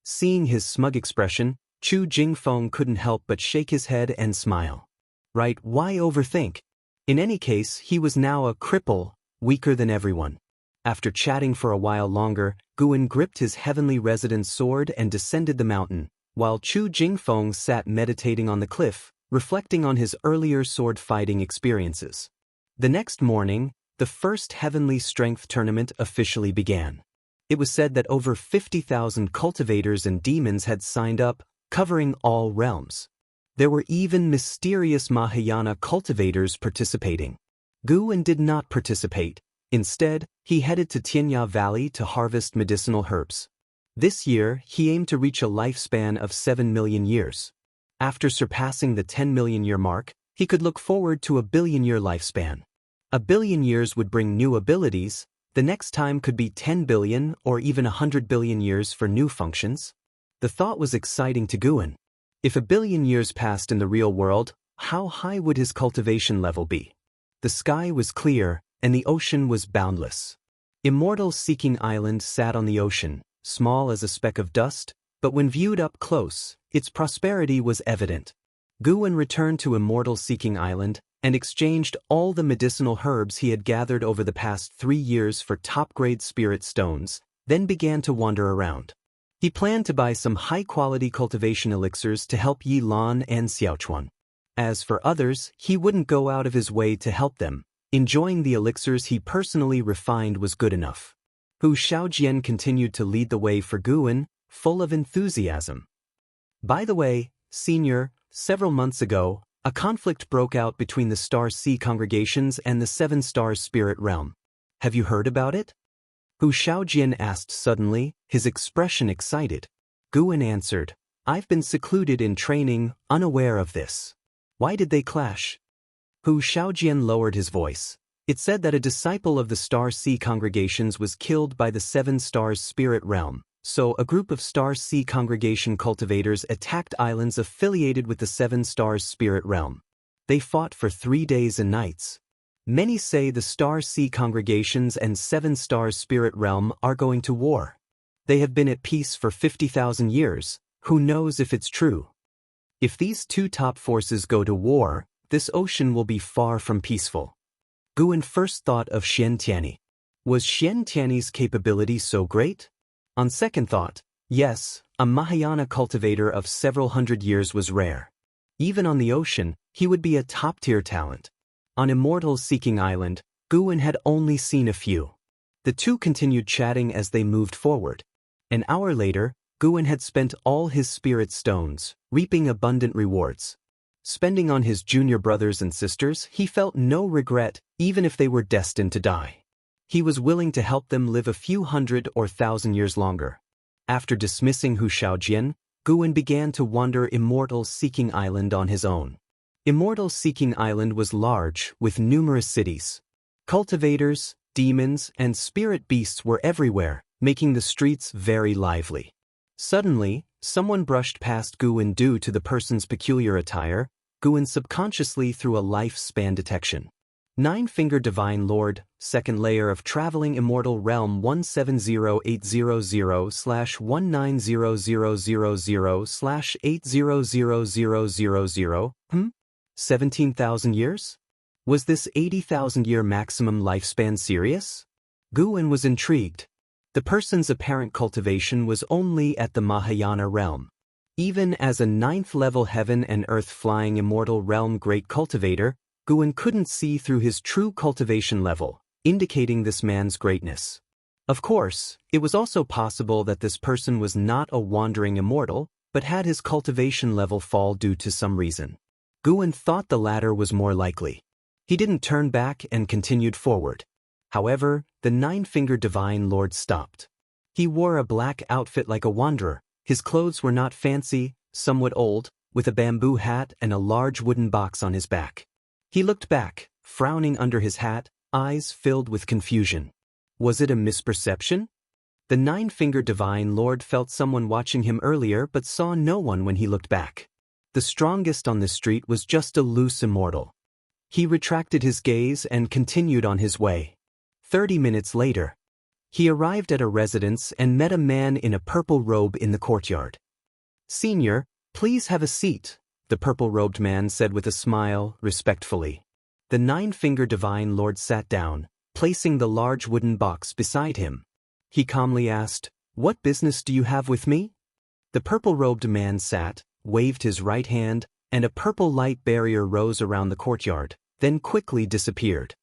Seeing his smug expression, Chu Jingfeng couldn't help but shake his head and smile. Right, why overthink? In any case, he was now a cripple, weaker than everyone. After chatting for a while longer, Guin gripped his heavenly residence sword and descended the mountain, while Chu Jingfeng sat meditating on the cliff, reflecting on his earlier sword-fighting experiences. The next morning, the first Heavenly Strength Tournament officially began. It was said that over 50,000 cultivators and demons had signed up, covering all realms. There were even mysterious Mahayana cultivators participating. Guin did not participate. Instead, he headed to Xianxia Valley to harvest medicinal herbs. This year, he aimed to reach a lifespan of 7 million years. After surpassing the 10 million year mark, he could look forward to a billion-year lifespan. A billion years would bring new abilities. The next time could be 10 billion or even 100 billion years for new functions. The thought was exciting to Guin. If a billion years passed in the real world, how high would his cultivation level be? The sky was clear, and the ocean was boundless. Immortal Seeking Island sat on the ocean, small as a speck of dust, but when viewed up close, its prosperity was evident. Guin returned to Immortal Seeking Island and exchanged all the medicinal herbs he had gathered over the past 3 years for top-grade spirit stones, then began to wander around. He planned to buy some high-quality cultivation elixirs to help Yi Lan and Xiaochuan. As for others, he wouldn't go out of his way to help them. Enjoying the elixirs he personally refined was good enough. Hu Xiaojian continued to lead the way for Guan, full of enthusiasm. By the way, Senior, several months ago, a conflict broke out between the Star Sea congregations and the Seven Stars Spirit Realm. Have you heard about it? Hu Xiaojian asked suddenly, his expression excited. Guan answered, I've been secluded in training, unaware of this. Why did they clash? Hu Xiaojian lowered his voice. It said that a disciple of the Star Sea congregations was killed by the Seven Stars Spirit Realm, so a group of Star Sea congregation cultivators attacked islands affiliated with the Seven Stars Spirit Realm. They fought for 3 days and nights. Many say the Star Sea congregations and Seven Stars Spirit Realm are going to war. They have been at peace for 50,000 years, who knows if it's true. If these two top forces go to war, this ocean will be far from peaceful. Guan first thought of Xianxia. Was Xianxia's capability so great? On second thought, yes, a Mahayana cultivator of several hundred years was rare. Even on the ocean, he would be a top-tier talent. On Immortal Seeking Island, Guan had only seen a few. The two continued chatting as they moved forward. An hour later, Guan had spent all his spirit stones, reaping abundant rewards. Spending on his junior brothers and sisters, he felt no regret, even if they were destined to die. He was willing to help them live a few hundred or thousand years longer. After dismissing Hu Xiaojian, Guan began to wander Immortal Seeking Island on his own. Immortal Seeking Island was large, with numerous cities. Cultivators, demons, and spirit beasts were everywhere, making the streets very lively. Suddenly, someone brushed past Guan due to the person's peculiar attire. Guan subconsciously threw a lifespan detection. Nine-Finger Divine Lord, second layer of Traveling Immortal Realm 170800/19000/800000. 17,000 years? Was this 80,000-year maximum lifespan serious? Guan was intrigued. The person's apparent cultivation was only at the Mahayana realm. Even as a 9th-level heaven and earth flying immortal realm great cultivator, Guan couldn't see through his true cultivation level, indicating this man's greatness. Of course, it was also possible that this person was not a wandering immortal, but had his cultivation level fall due to some reason. Guan thought the latter was more likely. He didn't turn back and continued forward. However, the Nine-Finger Divine Lord stopped. He wore a black outfit like a wanderer. His clothes were not fancy, somewhat old, with a bamboo hat and a large wooden box on his back. He looked back, frowning under his hat, eyes filled with confusion. Was it a misperception? The Nine-Finger Divine Lord felt someone watching him earlier but saw no one when he looked back. The strongest on the street was just a loose immortal. He retracted his gaze and continued on his way. 30 minutes later, he arrived at a residence and met a man in a purple robe in the courtyard. "Senior, please have a seat," the purple-robed man said with a smile, respectfully. The Nine-Finger Divine Lord sat down, placing the large wooden box beside him. He calmly asked, "What business do you have with me?" The purple-robed man sat, waved his right hand, and a purple light barrier rose around the courtyard, then quickly disappeared.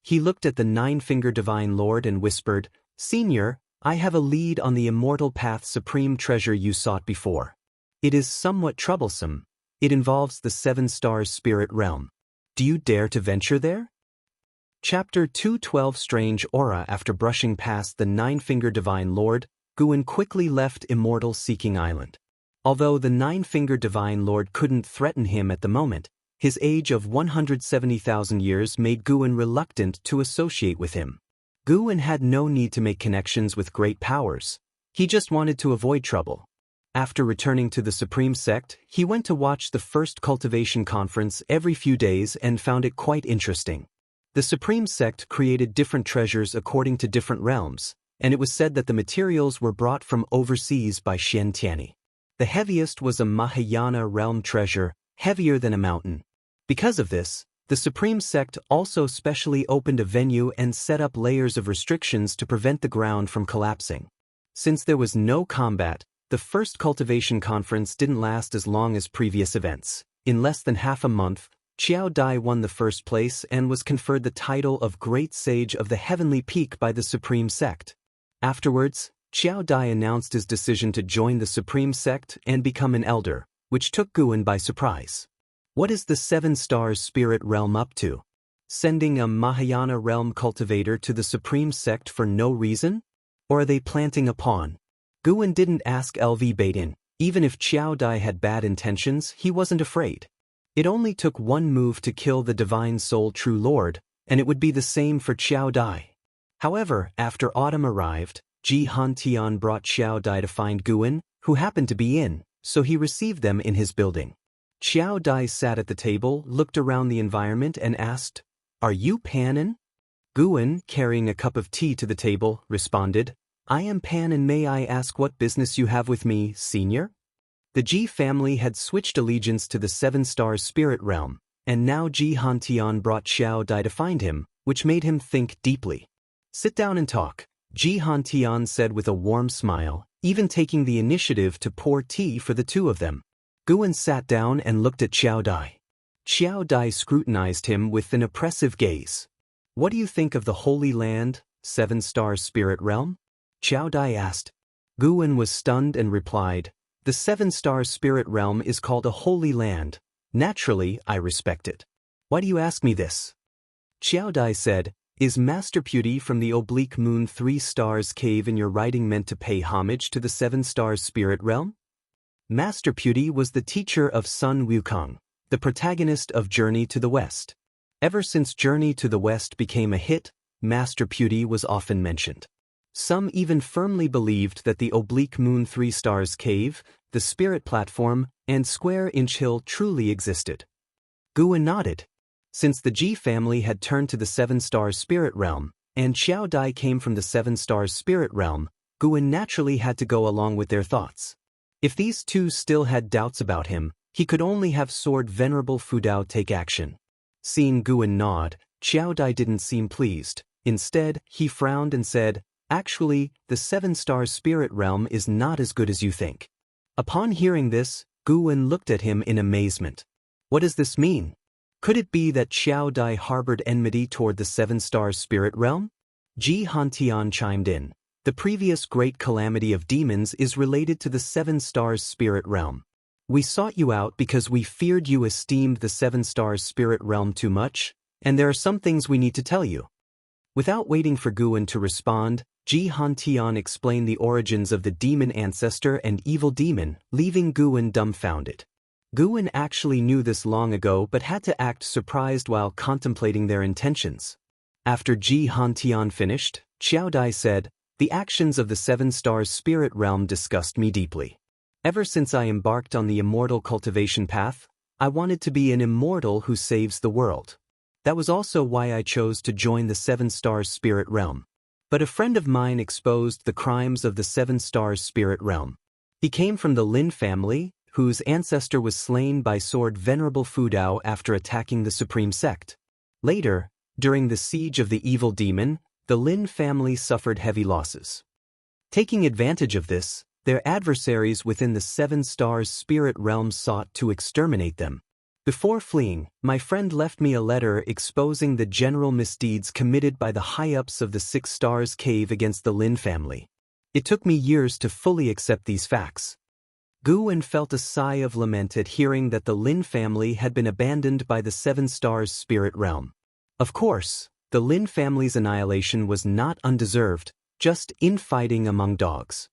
He looked at the Nine-Finger Divine Lord and whispered, "Senior, I have a lead on the Immortal Path Supreme Treasure you sought before. It is somewhat troublesome. It involves the Seven Stars Spirit Realm. Do you dare to venture there?" Chapter 212 Strange Aura. After brushing past the Nine-Finger Divine Lord, Guan quickly left Immortal Seeking Island. Although the Nine-Finger Divine Lord couldn't threaten him at the moment, his age of 170,000 years made Guan reluctant to associate with him. Guan had no need to make connections with great powers. He just wanted to avoid trouble. After returning to the Supreme Sect, he went to watch the first Cultivation Conference every few days and found it quite interesting. The Supreme Sect created different treasures according to different realms, and it was said that the materials were brought from overseas by Xianxia. The heaviest was a Mahayana realm treasure, heavier than a mountain. Because of this, the Supreme Sect also specially opened a venue and set up layers of restrictions to prevent the ground from collapsing. Since there was no combat, the first Cultivation Conference didn't last as long as previous events. In less than half a month, Xiao Dai won the first place and was conferred the title of Great Sage of the Heavenly Peak by the Supreme Sect. Afterwards, Xiao Dai announced his decision to join the Supreme Sect and become an elder, which took Guan by surprise. What is the Seven Stars Spirit Realm up to? Sending a Mahayana realm cultivator to the Supreme Sect for no reason? Or are they planting a pawn? Guan didn't ask LV Baitin. Even if Xiao Dai had bad intentions, he wasn't afraid. It only took one move to kill the Divine Soul True Lord, and it would be the same for Xiao Dai. However, after autumn arrived, Xianxia brought Xiao Dai to find Guan, who happened to be in, so he received them in his building. Xiao Dai sat at the table, looked around the environment and asked, "Are you Panin?" Guan, carrying a cup of tea to the table, responded, "I am Pan and may I ask what business you have with me, senior?" The Ji family had switched allegiance to the Seven Stars Spirit Realm, and now Xianxia brought Xiao Dai to find him, which made him think deeply. "Sit down and talk," Xianxia said with a warm smile, even taking the initiative to pour tea for the two of them. Guan sat down and looked at Xiao Dai. Xiao Dai scrutinized him with an oppressive gaze. "What do you think of the Holy Land, Seven Stars Spirit Realm?" Xiao Dai asked. Guan was stunned and replied, "The Seven Stars Spirit Realm is called a holy land. Naturally, I respect it. Why do you ask me this?" Xiao Dai said, "Is Master Beauty from the Oblique Moon 3 Stars Cave in your writing meant to pay homage to the Seven Stars Spirit Realm?" Master Beauty was the teacher of Sun Wukong, the protagonist of Journey to the West. Ever since Journey to the West became a hit, Master Beauty was often mentioned. Some even firmly believed that the Oblique Moon 3 Stars Cave, the Spirit Platform, and Square Inch Hill truly existed. Guan nodded. Since the Ji family had turned to the Seven Stars Spirit Realm, and Xiao Dai came from the Seven Stars Spirit Realm, Guan naturally had to go along with their thoughts. If these two still had doubts about him, he could only have Sword Venerable Fudao take action. Seeing Guan nod, Xiao Dai didn't seem pleased. Instead, he frowned and said, "Actually, the Seven Stars Spirit Realm is not as good as you think." Upon hearing this, Guan looked at him in amazement. What does this mean? Could it be that Xiao Dai harbored enmity toward the Seven Stars Spirit Realm? Xianxia chimed in. The previous great calamity of demons is related to the Seven Stars Spirit Realm. We sought you out because we feared you esteemed the Seven Stars Spirit Realm too much, and there are some things we need to tell you. Without waiting for Guan to respond, Xianxia explained the origins of the demon ancestor and evil demon, leaving Guan dumbfounded. Guan actually knew this long ago but had to act surprised while contemplating their intentions. After Xianxia finished, Xiao Dai said, "The actions of the Seven Stars Spirit Realm disgust me deeply. Ever since I embarked on the immortal cultivation path, I wanted to be an immortal who saves the world. That was also why I chose to join the Seven Stars Spirit Realm. But a friend of mine exposed the crimes of the Seven Stars Spirit Realm. He came from the Lin family, whose ancestor was slain by Sword Venerable Fudao after attacking the Supreme Sect. Later, during the siege of the evil demon, the Lin family suffered heavy losses. Taking advantage of this, their adversaries within the Seven Stars Spirit Realm sought to exterminate them. Before fleeing, my friend left me a letter exposing the general misdeeds committed by the high-ups of the 6 Stars Cave against the Lin family. It took me years to fully accept these facts." Guan felt a sigh of lament at hearing that the Lin family had been abandoned by the Seven Stars Spirit Realm. Of course, the Lin family's annihilation was not undeserved, just infighting among dogs.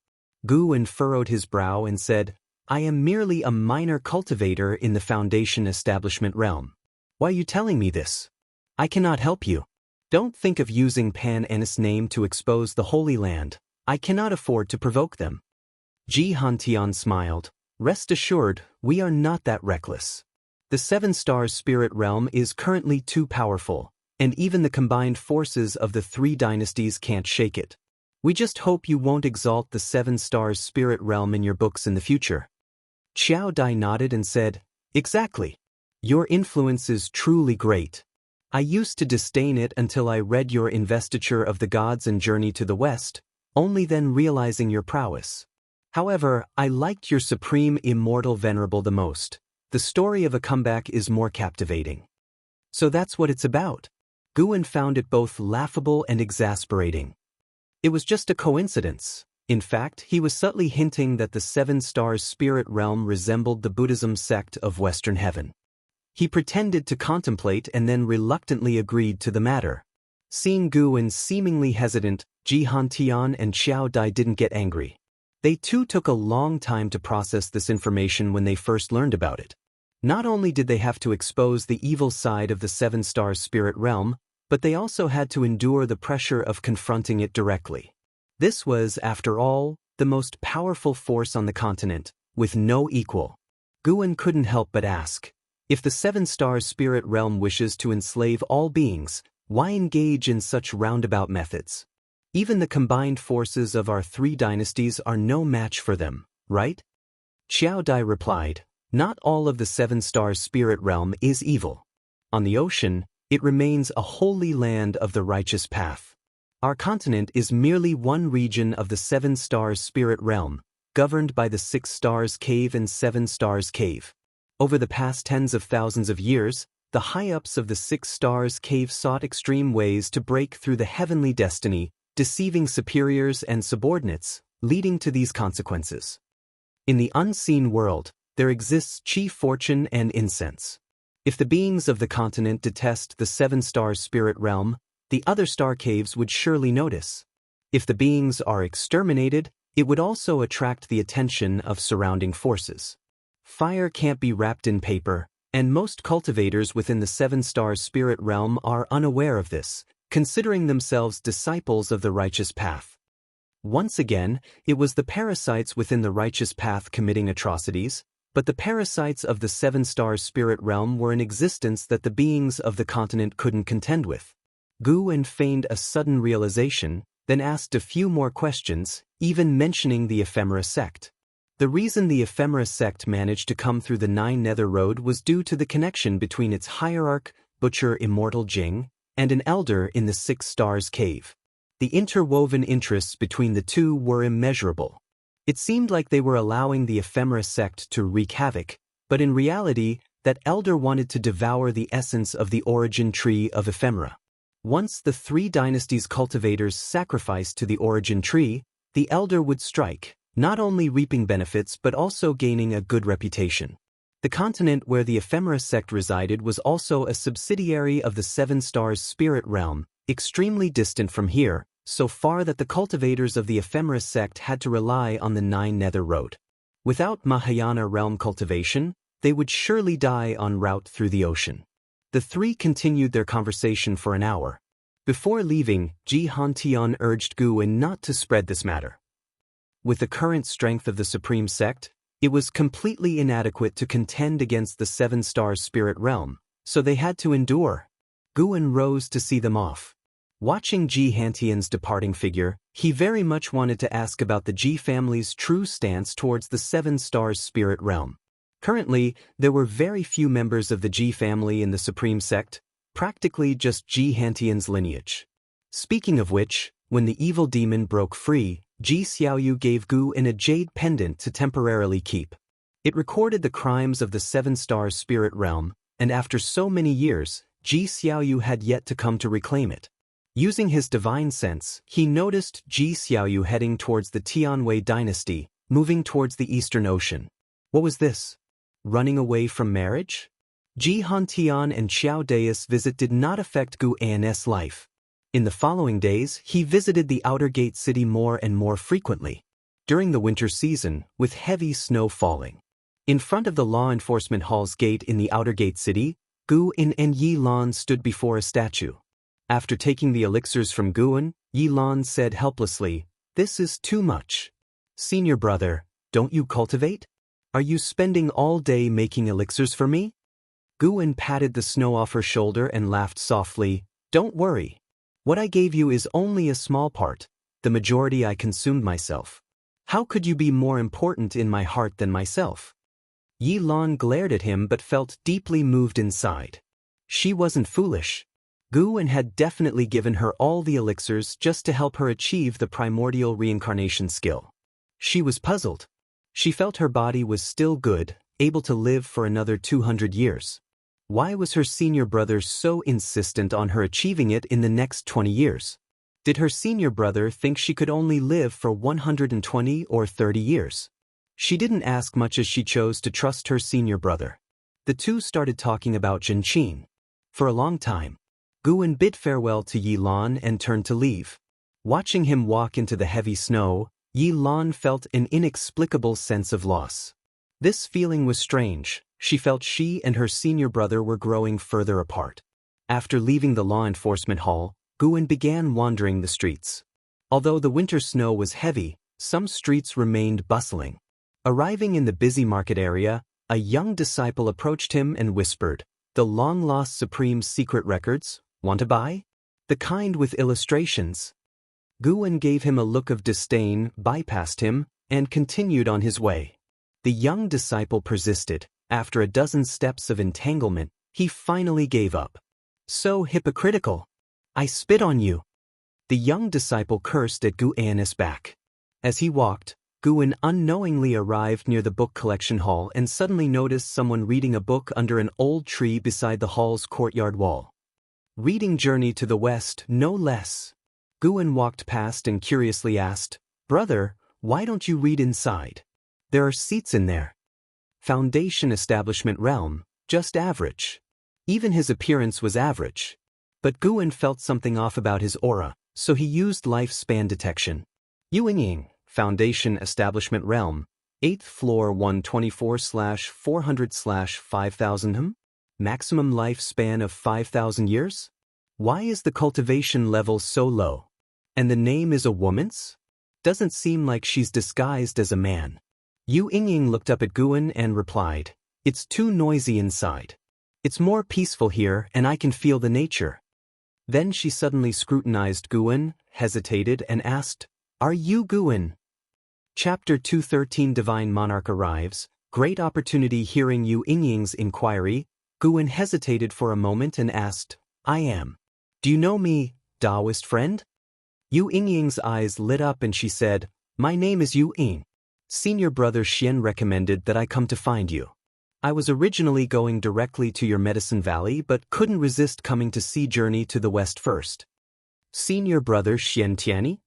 Guan furrowed his brow and said, "I am merely a minor cultivator in the Foundation Establishment realm. Why are you telling me this? I cannot help you. Don't think of using Pan Ennis' name to expose the Holy Land. I cannot afford to provoke them." Xianxia smiled. "Rest assured, we are not that reckless. The Seven Stars Spirit Realm is currently too powerful, and even the combined forces of the 3 dynasties can't shake it. We just hope you won't exalt the Seven Stars Spirit Realm in your books in the future." Xiao Dai nodded and said, "Exactly. Your influence is truly great. I used to disdain it until I read your Investiture of the Gods and Journey to the West, only then realizing your prowess. However, I liked your Supreme Immortal Venerable the most. The story of a comeback is more captivating. So that's what it's about. Guan found it both laughable and exasperating. It was just a coincidence. In fact, he was subtly hinting that the Seven Stars spirit realm resembled the Buddhism sect of Western Heaven. He pretended to contemplate and then reluctantly agreed to the matter. Seeing Guan seemingly hesitant, Xianxia and Xiao Dai didn't get angry. They too took a long time to process this information when they first learned about it. Not only did they have to expose the evil side of the Seven Stars spirit realm, but they also had to endure the pressure of confronting it directly. This was, after all, the most powerful force on the continent, with no equal. Guan couldn't help but ask, if the Seven Stars spirit realm wishes to enslave all beings, why engage in such roundabout methods? Even the combined forces of our three dynasties are no match for them, right? Xiao Dai replied, not all of the Seven Stars spirit realm is evil. On the ocean, it remains a holy land of the righteous path. Our continent is merely one region of the Seven Stars spirit realm, governed by the Six Stars Cave and Seven Stars Cave. Over the past tens of thousands of years, the high-ups of the Six Stars Cave sought extreme ways to break through the heavenly destiny, deceiving superiors and subordinates, leading to these consequences. In the unseen world, there exists chief fortune and incense. If the beings of the continent detest the Seven Stars spirit realm, the other star caves would surely notice. If the beings are exterminated, it would also attract the attention of surrounding forces. Fire can't be wrapped in paper, and most cultivators within the Seven Stars spirit realm are unaware of this, considering themselves disciples of the righteous path. Once again, it was the parasites within the righteous path committing atrocities, but the parasites of the Seven Stars spirit realm were in existence that the beings of the continent couldn't contend with. Guan feigned a sudden realization, then asked a few more questions, even mentioning the Ephemera sect. The reason the Ephemera sect managed to come through the Nine Nether Road was due to the connection between its hierarch, Butcher Immortal Jing, and an elder in the Six Stars Cave. The interwoven interests between the two were immeasurable. It seemed like they were allowing the Ephemera sect to wreak havoc, but in reality, that elder wanted to devour the essence of the origin tree of Ephemera. Once the three dynasties' cultivators sacrificed to the origin tree, the elder would strike, not only reaping benefits but also gaining a good reputation. The continent where the Ephemera sect resided was also a subsidiary of the Seven Stars spirit realm, extremely distant from here, so far that the cultivators of the Ephemera sect had to rely on the Nine Nether Road. Without Mahayana realm cultivation, they would surely die en route through the ocean. The three continued their conversation for an hour. Before leaving, Xianxia urged Guan not to spread this matter. With the current strength of the Supreme Sect, it was completely inadequate to contend against the Seven Stars spirit realm, so they had to endure. Guan rose to see them off. Watching Xianxia's departing figure, he very much wanted to ask about the Ji family's true stance towards the Seven Stars spirit realm. Currently, there were very few members of the Ji family in the Supreme Sect, practically just Xianxia's lineage. Speaking of which, when the evil demon broke free, Ji Xiaoyu gave Guan a jade pendant to temporarily keep. It recorded the crimes of the Seven Stars spirit realm, and after so many years, Ji Xiaoyu had yet to come to reclaim it. Using his divine sense, he noticed Ji Xiaoyu heading towards the Tianwei dynasty, moving towards the Eastern Ocean. What was this? Running away from marriage? Xianxian and Xiao Dai's visit did not affect Guan's life. In the following days, he visited the Outer Gate city more and more frequently. During the winter season, with heavy snow falling. In front of the law enforcement hall's gate in the Outer Gate city, Guan and Yi Lan stood before a statue. After taking the elixirs from Guan, Yi Lan said helplessly, "This is too much. Senior brother, don't you cultivate? Are you spending all day making elixirs for me?" Guan patted the snow off her shoulder and laughed softly, "Don't worry. What I gave you is only a small part. The majority I consumed myself. How could you be more important in my heart than myself?" Yi Lan glared at him but felt deeply moved inside. She wasn't foolish. Guan had definitely given her all the elixirs just to help her achieve the primordial reincarnation skill. She was puzzled. She felt her body was still good, able to live for another 200 years. Why was her senior brother so insistent on her achieving it in the next 20 years? Did her senior brother think she could only live for 120 or 30 years? She didn't ask much as she chose to trust her senior brother. The two started talking about Zhenqin. For a long time, Guwen bid farewell to Yi Lan and turned to leave. Watching him walk into the heavy snow, Yi Lan felt an inexplicable sense of loss. This feeling was strange. She felt she and her senior brother were growing further apart. After leaving the law enforcement hall, Guwen began wandering the streets. Although the winter snow was heavy, some streets remained bustling. Arriving in the busy market area, a young disciple approached him and whispered, "The long-lost Supreme Secret Records, want to buy? The kind with illustrations." Guwen gave him a look of disdain, bypassed him, and continued on his way. The young disciple persisted. After a dozen steps of entanglement, he finally gave up. "So hypocritical. I spit on you." The young disciple cursed at Guwen's back. As he walked, Guwen unknowingly arrived near the book collection hall and suddenly noticed someone reading a book under an old tree beside the hall's courtyard wall. Reading Journey to the West, no less. Guwen walked past and curiously asked, "Brother, why don't you read inside? There are seats in there." Foundation establishment realm, just average. Even his appearance was average. But Guwen felt something off about his aura, so he used lifespan detection. Yuanying, Foundation establishment realm, 8th floor 124/400/5000 maximum lifespan of 5,000 years? Why is the cultivation level so low? And the name is a woman's? Doesn't seem like she's disguised as a man. Yu Yingying looked up at Guwen and replied, "It's too noisy inside. It's more peaceful here and I can feel the nature." Then she suddenly scrutinized Guwen, hesitated, and asked, "Are you Guwen?" Chapter 213 Divine Monarch arrives. Great opportunity. Hearing Yu Yingying's inquiry, Guwen hesitated for a moment and asked, "I am. Do you know me, Taoist friend?" Yu Yingying's eyes lit up and she said, "My name is Yu Ying. Senior brother Xian recommended that I come to find you. I was originally going directly to your Medicine Valley but couldn't resist coming to see Journey to the West first." Senior brother Xianxia?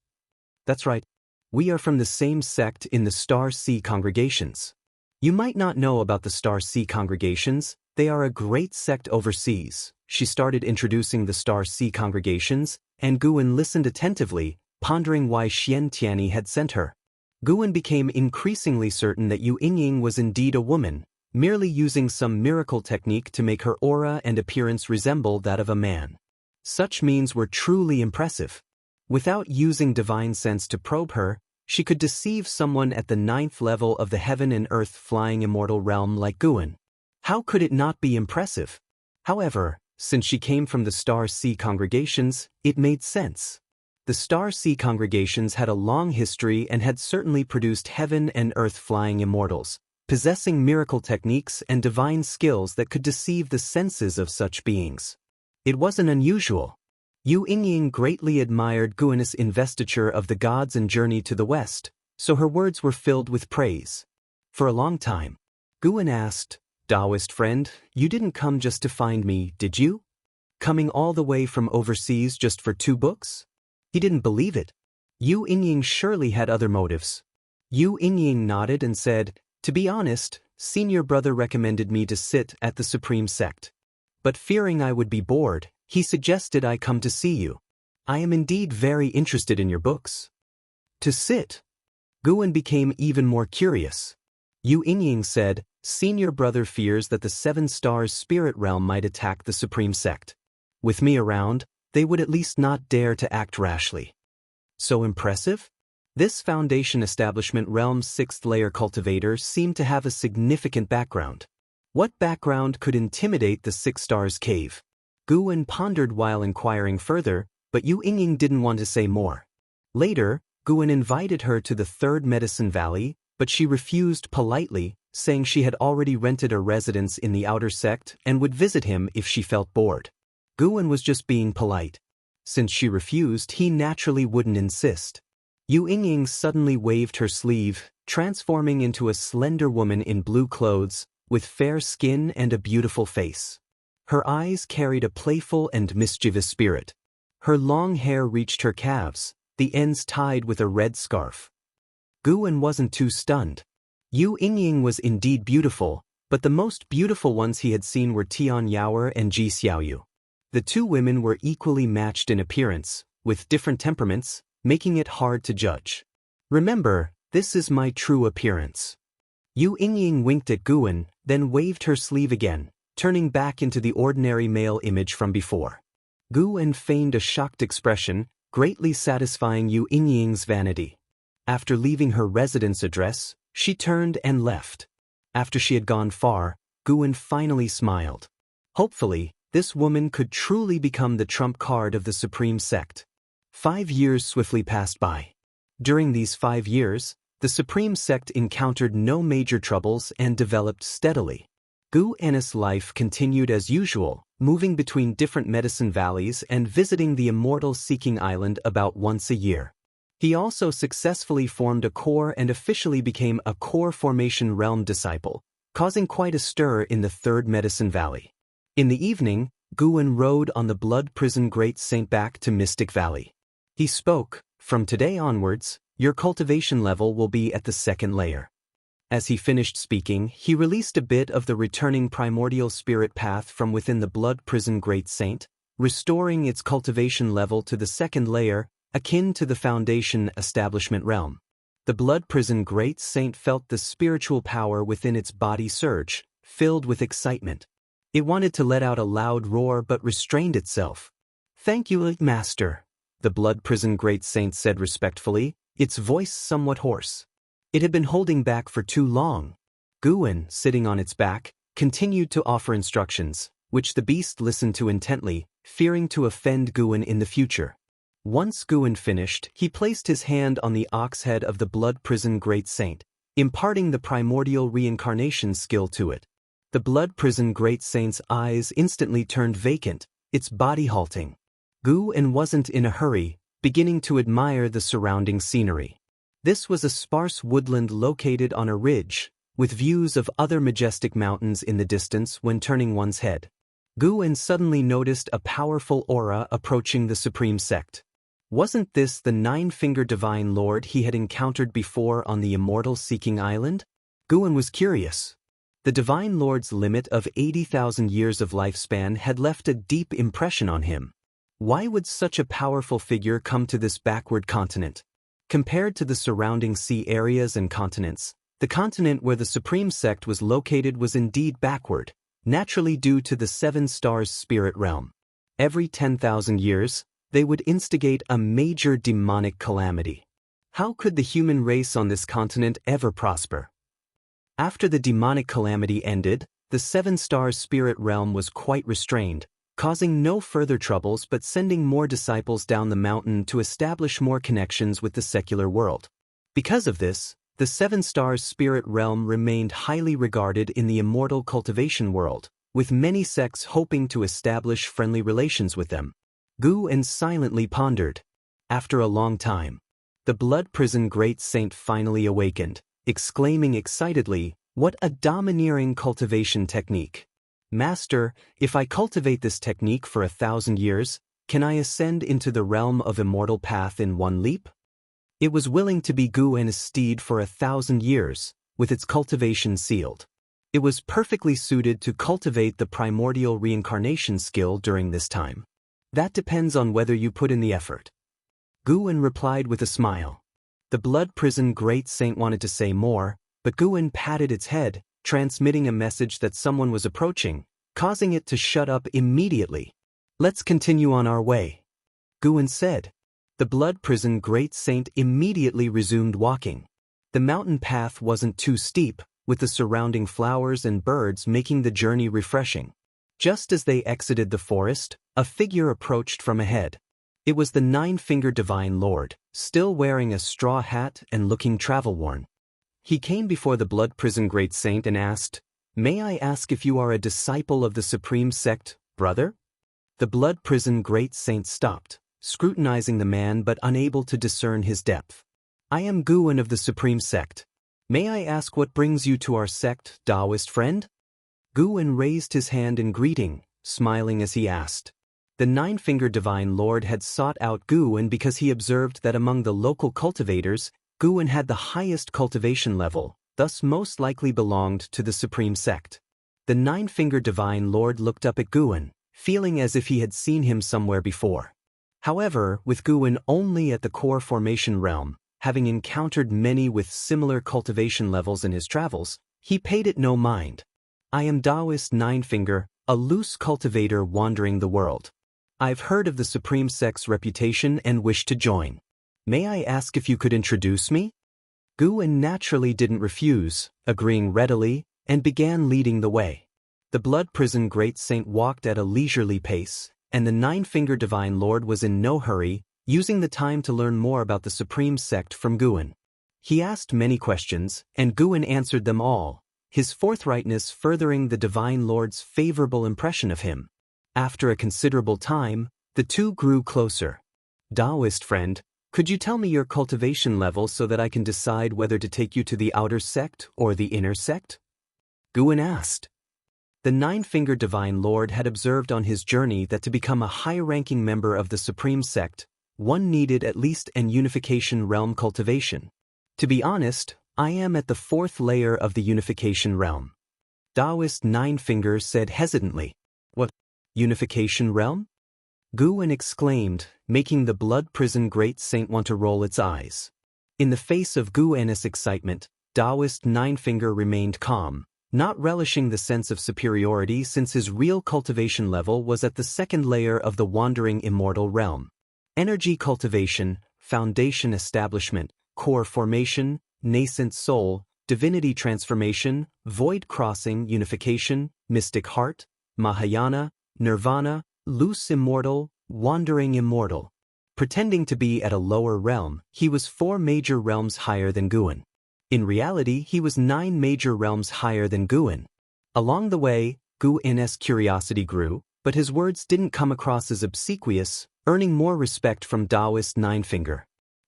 That's right. We are from the same sect in the Star Sea congregations. You might not know about the Star Sea congregations. They are a great sect overseas. She started introducing the Star Sea congregations, and Guwen listened attentively, pondering why Xianxia had sent her. Guwen became increasingly certain that Yu Yingying was indeed a woman, merely using some miracle technique to make her aura and appearance resemble that of a man. Such means were truly impressive. Without using divine sense to probe her, she could deceive someone at the 9th level of the heaven and earth flying immortal realm like Guwen. How could it not be impressive? However, since she came from the Star Sea congregations, it made sense. The Star Sea congregations had a long history and had certainly produced heaven and earth flying immortals, possessing miracle techniques and divine skills that could deceive the senses of such beings. It wasn't unusual. Yu Yingying greatly admired Guwen's investiture of the gods and Journey to the West, so her words were filled with praise. For a long time, Guwen asked, "Taoist friend, you didn't come just to find me, did you? Coming all the way from overseas just for 2 books?" He didn't believe it. Yu Yingying surely had other motives. Yu Yingying nodded and said, "To be honest, senior brother recommended me to sit at the Supreme Sect. But fearing I would be bored, he suggested I come to see you. I am indeed very interested in your books." To sit? Guwen became even more curious. Yu Yingying said, "Senior brother fears that the 7 stars spirit realm might attack the Supreme Sect. With me around, they would at least not dare to act rashly." So impressive? This Foundation establishment realm's 6th layer cultivator seemed to have a significant background. What background could intimidate the 6 stars cave? Guwen pondered while inquiring further, but Yu Yingying didn't want to say more. Later, Guwen invited her to the 3rd Medicine Valley, but she refused politely, saying she had already rented a residence in the outer sect and would visit him if she felt bored. Guwen was just being polite. Since she refused, he naturally wouldn't insist. Yu Yingying suddenly waved her sleeve, transforming into a slender woman in blue clothes, with fair skin and a beautiful face. Her eyes carried a playful and mischievous spirit. Her long hair reached her calves, the ends tied with a red scarf. Guwen wasn't too stunned. Yu Yingying was indeed beautiful, but the most beautiful ones he had seen were Tian Yaoer and Ji Xiaoyu. The two women were equally matched in appearance, with different temperaments, making it hard to judge. Remember, this is my true appearance. Yu Yingying winked at Guwen, then waved her sleeve again, turning back into the ordinary male image from before. Guwen feigned a shocked expression, greatly satisfying Yu Yingying's vanity. After leaving her residence address, she turned and left. After she had gone far, Guwen finally smiled. Hopefully, this woman could truly become the trump card of the Supreme Sect. 5 years swiftly passed by. During these 5 years, the Supreme Sect encountered no major troubles and developed steadily. Guwen's life continued as usual, moving between different medicine valleys and visiting the Immortal Seeking Island about once a year. He also successfully formed a core and officially became a core formation realm disciple, causing quite a stir in the Third Medicine Valley. In the evening, Guwen rode on the Blood Prison Great Saint back to Mystic Valley. He spoke, "From today onwards, your cultivation level will be at the 2nd layer." As he finished speaking, he released a bit of the returning primordial spirit path from within the Blood Prison Great Saint, restoring its cultivation level to the 2nd layer, akin to the Foundation Establishment realm. The Blood Prison Great Saint felt the spiritual power within its body surge, filled with excitement. It wanted to let out a loud roar but restrained itself. "Thank you, Master," the Blood Prison Great Saint said respectfully, its voice somewhat hoarse. It had been holding back for too long. Guwen, sitting on its back, continued to offer instructions, which the beast listened to intently, fearing to offend Guwen in the future. Once Guwen finished, he placed his hand on the ox head of the Blood Prison Great Saint, imparting the primordial reincarnation skill to it. The Blood Prison Great Saint's eyes instantly turned vacant, its body halting. Guwen wasn't in a hurry, beginning to admire the surrounding scenery. This was a sparse woodland located on a ridge, with views of other majestic mountains in the distance when turning one's head. Guwen suddenly noticed a powerful aura approaching the Supreme Sect. Wasn't this the 9-fingered Divine Lord he had encountered before on the Immortal Seeking Island? Guwen was curious. The Divine Lord's limit of 80,000 years of lifespan had left a deep impression on him. Why would such a powerful figure come to this backward continent? Compared to the surrounding sea areas and continents, the continent where the Supreme Sect was located was indeed backward, naturally due to the 7 stars spirit realm. Every 10,000 years, they would instigate a major demonic calamity. How could the human race on this continent ever prosper? After the demonic calamity ended, the 7 stars spirit realm was quite restrained, causing no further troubles but sending more disciples down the mountain to establish more connections with the secular world. Because of this, the 7 stars spirit realm remained highly regarded in the immortal cultivation world, with many sects hoping to establish friendly relations with them. Guwen silently pondered. After a long time, the Blood Prison Great Saint finally awakened, exclaiming excitedly, "What a domineering cultivation technique! Master, if I cultivate this technique for 1,000 years, can I ascend into the realm of immortal path in one leap?" It was willing to be Guwen's steed for 1,000 years, with its cultivation sealed. It was perfectly suited to cultivate the primordial reincarnation skill during this time. That depends on whether you put in the effort. Guwen replied with a smile. The Blood Prison Great Saint wanted to say more, but Guwen patted its head, transmitting a message that someone was approaching, causing it to shut up immediately. "Let's continue on our way," Guwen said. The Blood Prison Great Saint immediately resumed walking. The mountain path wasn't too steep, with the surrounding flowers and birds making the journey refreshing. Just as they exited the forest, a figure approached from ahead. It was the 9-fingered Divine Lord, still wearing a straw hat and looking travel-worn. He came before the Blood Prison Great Saint and asked, "May I ask if you are a disciple of the Supreme Sect, brother?" The Blood Prison Great Saint stopped, scrutinizing the man but unable to discern his depth. "I am Guwen of the Supreme Sect. May I ask what brings you to our sect, Taoist friend?" Guwen raised his hand in greeting, smiling as he asked. The Nine-Fingered Divine Lord had sought out Guwen because he observed that among the local cultivators, Guwen had the highest cultivation level, thus most likely belonged to the supreme sect. The Nine-Fingered Divine Lord looked up at Guwen, feeling as if he had seen him somewhere before. However, with Guwen only at the core formation realm, having encountered many with similar cultivation levels in his travels, he paid it no mind. I am Taoist Ninefinger, a loose cultivator wandering the world. I've heard of the Supreme Sect's reputation and wish to join. May I ask if you could introduce me? Guwen naturally didn't refuse, agreeing readily, and began leading the way. The Blood Prison Great Saint walked at a leisurely pace, and the Nine-Fingered Divine Lord was in no hurry, using the time to learn more about the Supreme Sect from Guwen. He asked many questions, and Guwen answered them all, his forthrightness furthering the Divine Lord's favorable impression of him. After a considerable time, the two grew closer. Taoist friend, could you tell me your cultivation level so that I can decide whether to take you to the outer sect or the inner sect? Guwen asked. The Nine-Fingered Divine Lord had observed on his journey that to become a high-ranking member of the Supreme Sect, one needed at least an Unification Realm cultivation. To be honest, I am at the 4th layer of the Unification Realm. Taoist Ninefinger said hesitantly. What? Unification Realm? Guwen exclaimed, making the Blood Prison Great Saint want to roll its eyes. In the face of Guwen's excitement, Taoist Ninefinger remained calm, not relishing the sense of superiority since his real cultivation level was at the 2nd layer of the wandering Immortal realm. Energy cultivation, foundation establishment, core formation, nascent soul, divinity transformation, void crossing unification, mystic heart, Mahayana, nirvana, loose immortal, wandering immortal. Pretending to be at a lower realm, he was 4 major realms higher than Guwen. In reality, he was 9 major realms higher than Guwen. Along the way, Guwen's curiosity grew, but his words didn't come across as obsequious, earning more respect from Taoist Ninefinger.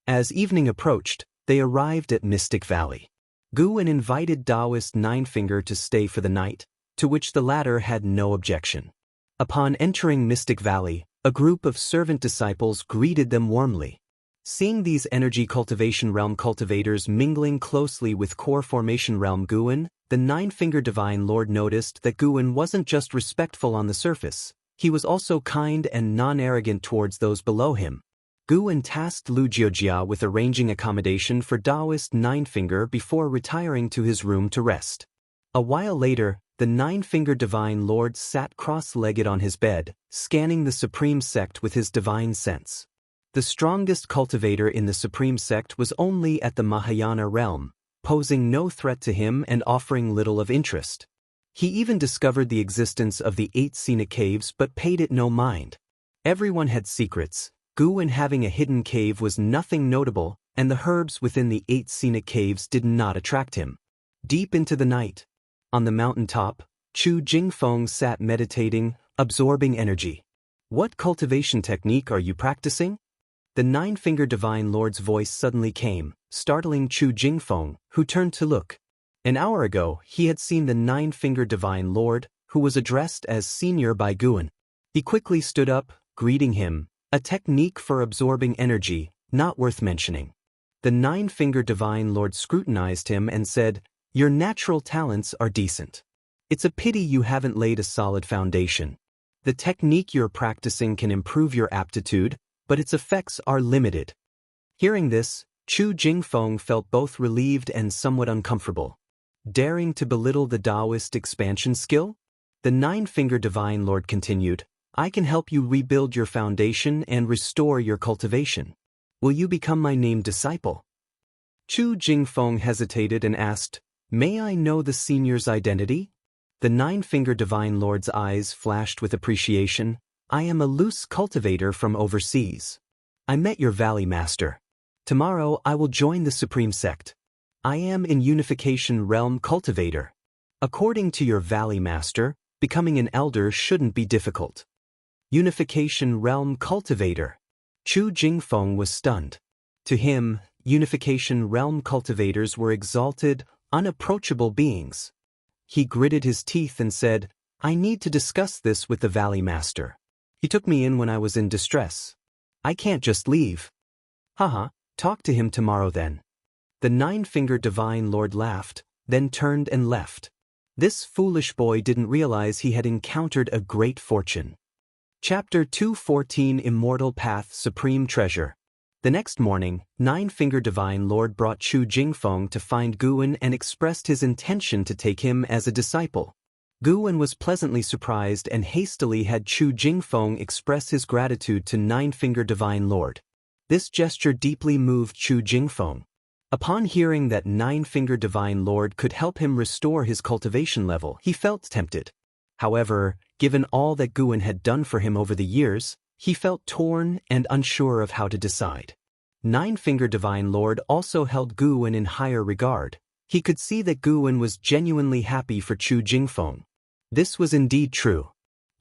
As evening approached, they arrived at Mystic Valley. Guwen invited Taoist Ninefinger to stay for the night, to which the latter had no objection. Upon entering Mystic Valley, a group of servant disciples greeted them warmly. Seeing these energy cultivation realm cultivators mingling closely with core formation realm Guwen, the Nine-Fingered Divine Lord noticed that Guwen wasn't just respectful on the surface, he was also kind and non-arrogant towards those below him. Guwen tasked Lu Jiojia with arranging accommodation for Taoist Ninefinger before retiring to his room to rest. A while later, the Nine-Fingered Divine Lord sat cross-legged on his bed, scanning the Supreme Sect with his divine sense. The strongest cultivator in the Supreme Sect was only at the Mahayana realm, posing no threat to him and offering little of interest. He even discovered the existence of the 8 scenic caves but paid it no mind. Everyone had secrets. Guwen having a hidden cave was nothing notable, and the herbs within the 8 scenic caves did not attract him. Deep into the night, on the mountaintop, Chu Jingfeng sat meditating, absorbing energy. What cultivation technique are you practicing? The Nine-Fingered Divine Lord's voice suddenly came, startling Chu Jingfeng, who turned to look. An hour ago, he had seen the Nine-Fingered Divine Lord, who was addressed as senior by Guwen. He quickly stood up, greeting him, a technique for absorbing energy, not worth mentioning. The Nine-Fingered Divine Lord scrutinized him and said, "Your natural talents are decent. It's a pity you haven't laid a solid foundation. The technique you're practicing can improve your aptitude, but its effects are limited." Hearing this, Chu Jingfeng felt both relieved and somewhat uncomfortable. Daring to belittle the Taoist expansion skill? The Nine-Fingered Divine Lord continued, "I can help you rebuild your foundation and restore your cultivation. Will you become my named disciple?" Chu Jingfeng hesitated and asked, "May I know the senior's identity?" The Nine-Fingered Divine Lord's eyes flashed with appreciation. "I am a loose cultivator from overseas. I met your Valley Master. Tomorrow I will join the Supreme Sect. I am in Unification Realm Cultivator. According to your Valley Master, becoming an elder shouldn't be difficult." Unification Realm Cultivator. Chu Jingfeng was stunned. To him, Unification Realm cultivators were exalted, unapproachable beings. He gritted his teeth and said, I need to discuss this with the Valley Master. He took me in when I was in distress. I can't just leave. Haha, talk to him tomorrow then. The Nine-Fingered Divine Lord laughed, then turned and left. This foolish boy didn't realize he had encountered a great fortune. Chapter 214 Immortal Path Supreme Treasure. The next morning, Nine-Fingered Divine Lord brought Chu Jingfeng to find Guwen and expressed his intention to take him as a disciple. Guwen was pleasantly surprised and hastily had Chu Jingfeng express his gratitude to Nine-Fingered Divine Lord. This gesture deeply moved Chu Jingfeng. Upon hearing that Nine-Fingered Divine Lord could help him restore his cultivation level, he felt tempted. However, given all that Guwen had done for him over the years, he felt torn and unsure of how to decide. Nine-Fingered Divine Lord also held Guwen in higher regard. He could see that Guwen was genuinely happy for Chu Jingfeng. This was indeed true.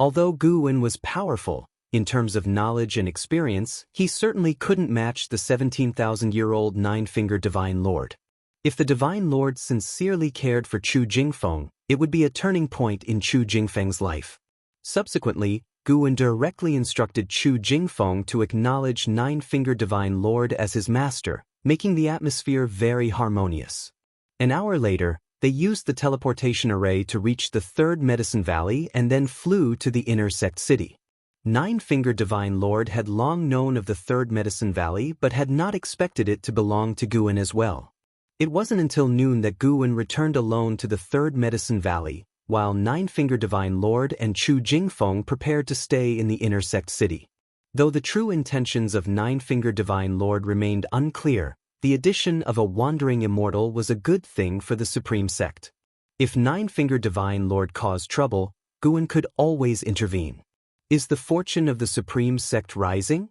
Although Guwen was powerful, in terms of knowledge and experience, he certainly couldn't match the 17,000-year-old Nine-Fingered Divine Lord. If the Divine Lord sincerely cared for Chu Jingfeng, it would be a turning point in Chu Jingfeng's life. Subsequently, Guwen directly instructed Chu Jingfeng to acknowledge Nine-Fingered Divine Lord as his master, making the atmosphere very harmonious. An hour later, they used the teleportation array to reach the third Medicine Valley and then flew to the inner sect city. Nine-Fingered Divine Lord had long known of the third Medicine Valley but had not expected it to belong to Guwen as well. It wasn't until noon that Guwen returned alone to the third Medicine Valley, while Nine-Fingered Divine Lord and Chu Jingfeng prepared to stay in the inner sect city. Though the true intentions of Nine-Fingered Divine Lord remained unclear, the addition of a wandering immortal was a good thing for the Supreme Sect. If Nine-Fingered Divine Lord caused trouble, Guwen could always intervene. Is the fortune of the Supreme Sect rising?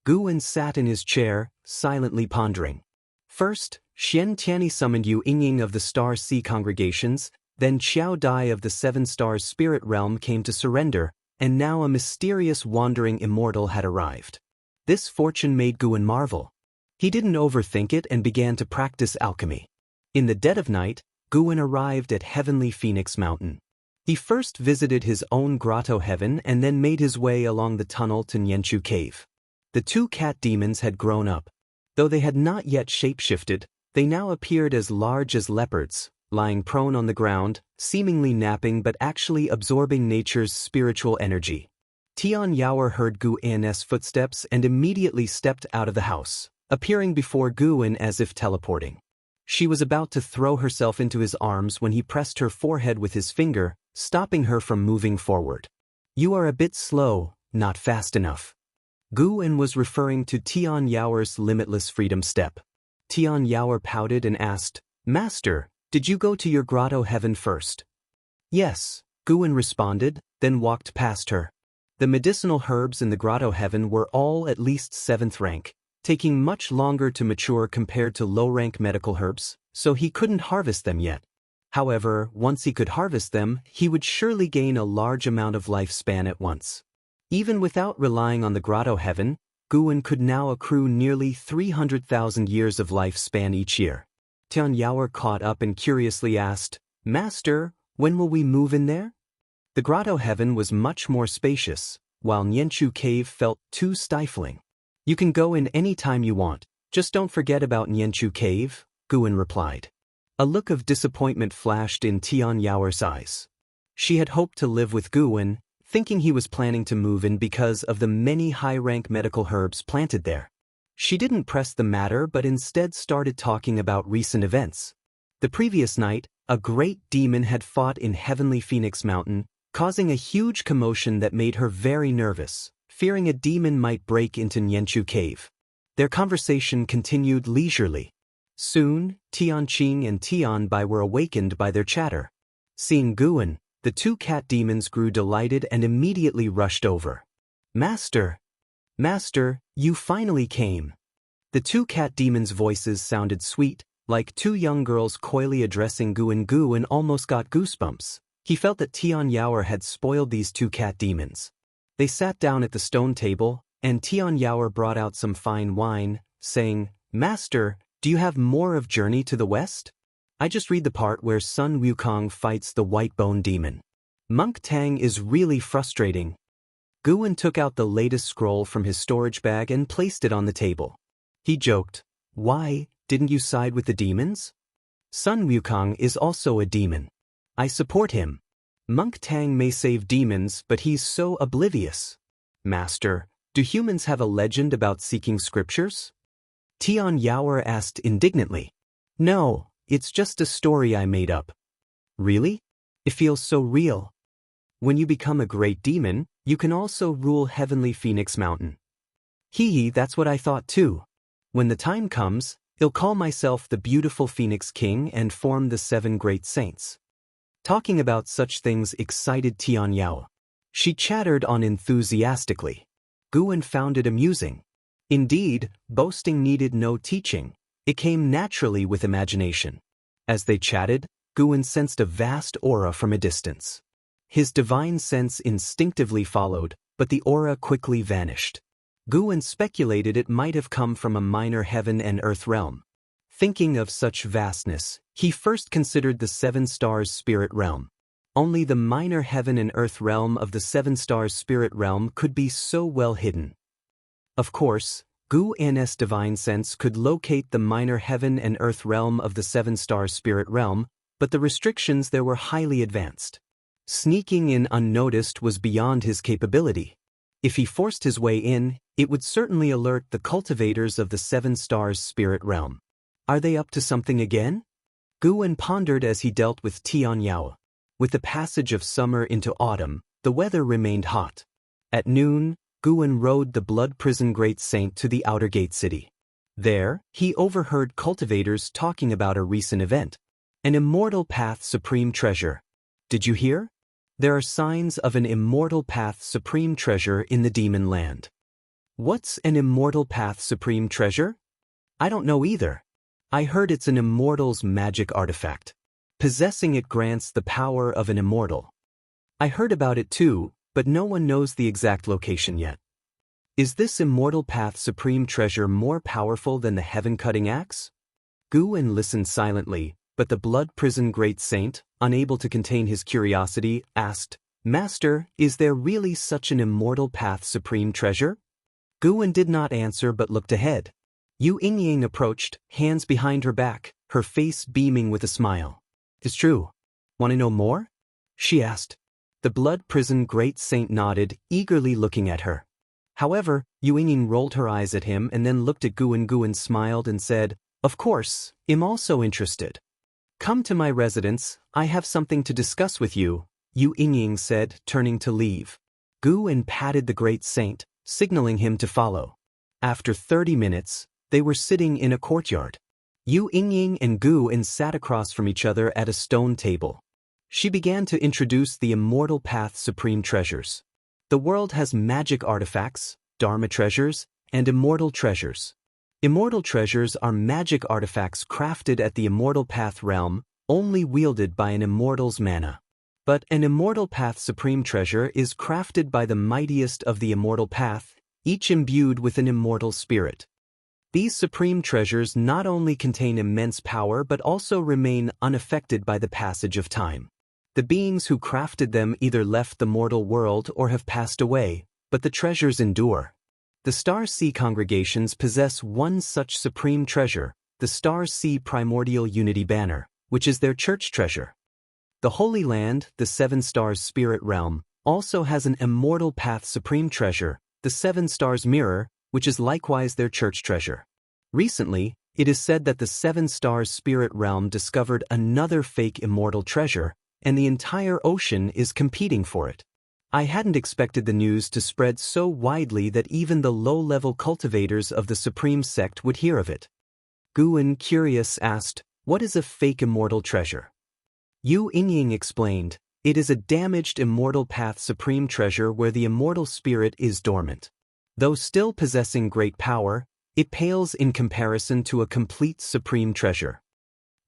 Guwen sat in his chair, silently pondering. First, Xianxia summoned Yu Yingying of the Star Sea congregations, then Qiao Dai of the Seven Stars Spirit Realm came to surrender, and now a mysterious wandering immortal had arrived. This fortune made Guwen marvel. He didn't overthink it and began to practice alchemy. In the dead of night, Guwen arrived at Heavenly Phoenix Mountain. He first visited his own grotto heaven and then made his way along the tunnel to Nianchu Cave. The two cat demons had grown up. Though they had not yet shapeshifted, they now appeared as large as leopards, lying prone on the ground, seemingly napping but actually absorbing nature's spiritual energy. Tian Yaoer heard Guwen's footsteps and immediately stepped out of the house, appearing before Guwen as if teleporting. She was about to throw herself into his arms when he pressed her forehead with his finger, stopping her from moving forward. You are a bit slow, not fast enough. Guwen was referring to Tian Yaoer's limitless freedom step. Tian Yaoer pouted and asked, Master, did you go to your grotto heaven first? Yes, Guwen responded, then walked past her. The medicinal herbs in the grotto heaven were all at least 7th rank, taking much longer to mature compared to low-rank medical herbs, so he couldn't harvest them yet. However, once he could harvest them, he would surely gain a large amount of lifespan at once. Even without relying on the grotto heaven, Guwen could now accrue nearly 300,000 years of lifespan each year. Tian Yaoer caught up and curiously asked, Master, when will we move in there? The grotto heaven was much more spacious, while Nianchu Cave felt too stifling. You can go in any time you want, just don't forget about Nianchu Cave, Guwen replied. A look of disappointment flashed in Tian Yaoer's eyes. She had hoped to live with Guwen, thinking he was planning to move in because of the many high-rank medical herbs planted there. She didn't press the matter but instead started talking about recent events. The previous night, a great demon had fought in Heavenly Phoenix Mountain, causing a huge commotion that made her very nervous, fearing a demon might break into Nianchu Cave. Their conversation continued leisurely. Soon, Tianqing and Tianbai were awakened by their chatter. Seeing Guwen, the two cat demons grew delighted and immediately rushed over. Master! Master, you finally came. The two cat demons' voices sounded sweet, like two young girls coyly addressing Guwen. Guwen almost got goosebumps. He felt that Tian Yaoer had spoiled these two cat demons. They sat down at the stone table, and Tian Yaoer brought out some fine wine, saying, Master, do you have more of Journey to the West? I just read the part where Sun Wukong fights the White Bone Demon. Monk Tang is really frustrating. Guan took out the latest scroll from his storage bag and placed it on the table. He joked, "Why, didn't you side with the demons? Sun Wukong is also a demon. I support him. Monk Tang may save demons, but he's so oblivious. Master, do humans have a legend about seeking scriptures?" Tian Yaoer asked indignantly. "No, it's just a story I made up." "Really? It feels so real. When you become a great demon, you can also rule Heavenly Phoenix Mountain." "Hee, that's what I thought too. When the time comes, I'll call myself the beautiful Phoenix King and form the 7 great saints." Talking about such things excited Tian Yao. She chattered on enthusiastically. Guan found it amusing. Indeed, boasting needed no teaching. It came naturally with imagination. As they chatted, Guan sensed a vast aura from a distance. His divine sense instinctively followed, but the aura quickly vanished. Guan speculated it might have come from a minor heaven and earth realm. Thinking of such vastness, he first considered the 7 stars spirit realm. Only the minor heaven and earth realm of the 7 stars spirit realm could be so well hidden. Of course, Guan's divine sense could locate the minor heaven and earth realm of the 7 stars spirit realm, but the restrictions there were highly advanced. Sneaking in unnoticed was beyond his capability. If he forced his way in, it would certainly alert the cultivators of the 7 stars spirit realm. Are they up to something again? Guan pondered as he dealt with Tian Yao. With the passage of summer into autumn, the weather remained hot. At noon, Guan rode the Blood Prison Great Saint to the outer gate city. There, he overheard cultivators talking about a recent event. An immortal path supreme treasure. Did you hear? There are signs of an immortal path supreme treasure in the demon land. What's an immortal path supreme treasure? I don't know either. I heard it's an immortal's magic artifact. Possessing it grants the power of an immortal. I heard about it too, but no one knows the exact location yet. Is this immortal path supreme treasure more powerful than the heaven-cutting axe? Guan listened silently, but the Blood Prison Great Saint, unable to contain his curiosity, asked, "Master, is there really such an immortal path supreme treasure?" Guan did not answer but looked ahead. Yu Yingying approached, hands behind her back, her face beaming with a smile. "It's true. Want to know more?" she asked. The Blood Prison Great Saint nodded, eagerly looking at her. However, Yu Yingying rolled her eyes at him and then looked at Guan. Guan smiled and said, "Of course, I'm also interested." "Come to my residence, I have something to discuss with you," Yu Yingying said, turning to leave. Guan patted the Great Saint, signaling him to follow. After 30 minutes, they were sitting in a courtyard. Yu Yingying and Guan sat across from each other at a stone table. She began to introduce the Immortal Path Supreme Treasures. The world has magic artifacts, Dharma treasures, and immortal treasures. Immortal treasures are magic artifacts crafted at the Immortal Path realm, only wielded by an immortal's mana. But an Immortal Path Supreme Treasure is crafted by the mightiest of the Immortal Path, each imbued with an immortal spirit. These supreme treasures not only contain immense power but also remain unaffected by the passage of time. The beings who crafted them either left the mortal world or have passed away, but the treasures endure. The Star Sea congregations possess one such supreme treasure, the Star Sea Primordial Unity Banner, which is their church treasure. The Holy Land, the 7 Stars Spirit Realm, also has an Immortal Path Supreme Treasure, the 7 Stars Mirror, which is likewise their church treasure. Recently, it is said that the 7 Stars Spirit Realm discovered another fake immortal treasure, and the entire ocean is competing for it. I hadn't expected the news to spread so widely that even the low-level cultivators of the Supreme Sect would hear of it. Guan, curious, asked, "What is a fake immortal treasure?" Yu Yingying explained, "It is a damaged Immortal Path Supreme Treasure where the immortal spirit is dormant. Though still possessing great power, it pales in comparison to a complete supreme treasure."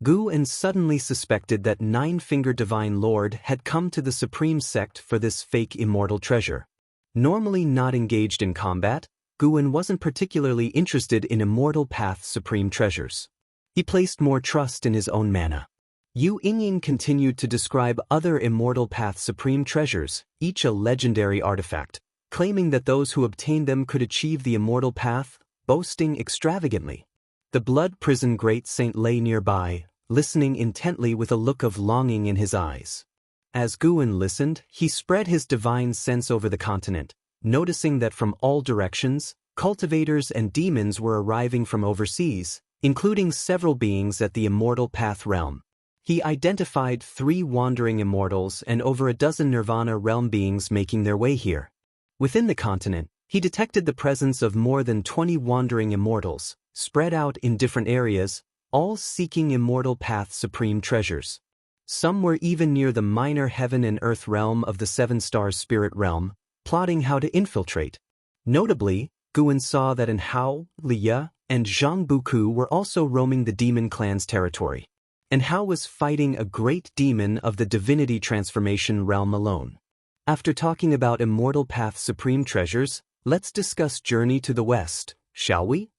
Guan suddenly suspected that Nine-Finger Divine Lord had come to the Supreme Sect for this fake immortal treasure. Normally not engaged in combat, Guan wasn't particularly interested in Immortal Path Supreme Treasures. He placed more trust in his own mana. Yu Yingying continued to describe other Immortal Path Supreme treasures, each a legendary artifact, claiming that those who obtained them could achieve the Immortal Path, boasting extravagantly. The Blood Prison Great Saint lay nearby, listening intently with a look of longing in his eyes. As Guwen listened, he spread his divine sense over the continent, noticing that from all directions, cultivators and demons were arriving from overseas, including several beings at the Immortal Path realm. He identified 3 wandering immortals and over a dozen Nirvana realm beings making their way here. Within the continent, he detected the presence of more than 20 wandering immortals, spread out in different areas, all seeking Immortal Path Supreme treasures. Some were even near the minor heaven and earth realm of the 7 Stars Spirit realm, plotting how to infiltrate. Notably, Guwen saw that in Hao, Liya, and Zhang Buku were also roaming the demon clan's territory. And Hao was fighting a great demon of the divinity transformation realm alone. After talking about Immortal Path Supreme treasures, let's discuss Journey to the West, shall we?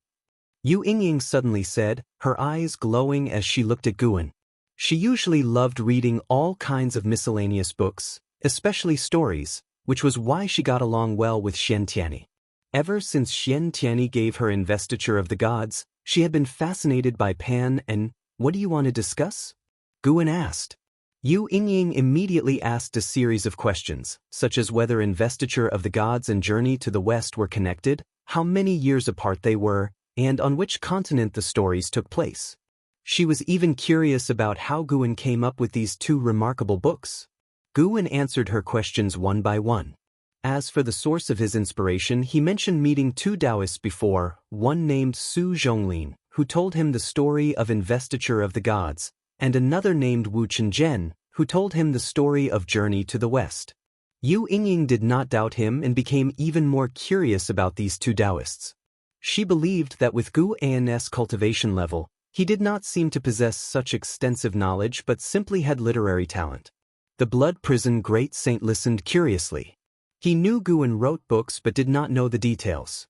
Yu Yingying suddenly said, her eyes glowing as she looked at Guwen. She usually loved reading all kinds of miscellaneous books, especially stories, which was why she got along well with Xianxia. Ever since Xianxia gave her investiture of the gods, she had been fascinated by Pan and, "What do you want to discuss?" Guwen asked. Yu Yingying immediately asked a series of questions, such as whether investiture of the gods and Journey to the West were connected, how many years apart they were, and on which continent the stories took place. She was even curious about how Guwen came up with these 2 remarkable books. Guwen answered her questions one by one. As for the source of his inspiration, he mentioned meeting 2 Taoists before, one named Su Zhonglin, who told him the story of investiture of the gods, and another named Wu Chenjian, who told him the story of Journey to the West. Yu Yingying did not doubt him and became even more curious about these 2 Taoists. She believed that with Gu An's cultivation level, he did not seem to possess such extensive knowledge but simply had literary talent. The Blood Prison Great Saint listened curiously. He knew Guwen wrote books but did not know the details.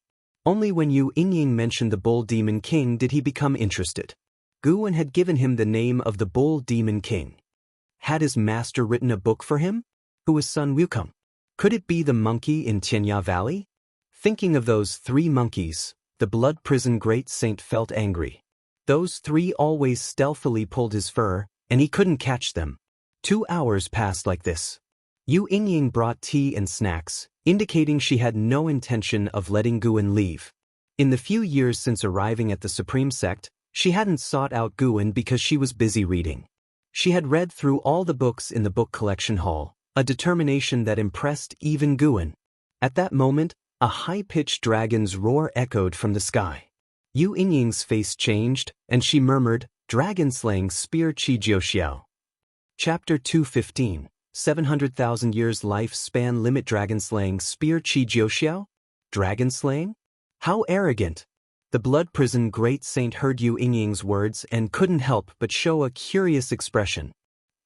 Only when Yu Yingying mentioned the Bull Demon King did he become interested. Guwen had given him the name of the Bull Demon King. Had his master written a book for him? Who was Sun Wukong? Could it be the monkey in Tianya Valley? Thinking of those 3 monkeys, the Blood Prison Great Saint felt angry. Those 3 always stealthily pulled his fur, and he couldn't catch them. 2 hours passed like this. Yu Yingying brought tea and snacks, indicating she had no intention of letting Guwen leave. In the few years since arriving at the Supreme Sect, she hadn't sought out Guwen because she was busy reading. She had read through all the books in the book collection hall, a determination that impressed even Guwen. At that moment, a high-pitched dragon's roar echoed from the sky. Yu Yingying's face changed, and she murmured, "Dragon-slaying spear Qi Jiuxiao." Chapter 215, 700,000 years lifespan limit. Dragon-slaying spear Qi Jiuxiao? Dragon-slaying? How arrogant! The Blood Prison Great Saint heard Yu Yingying's words and couldn't help but show a curious expression.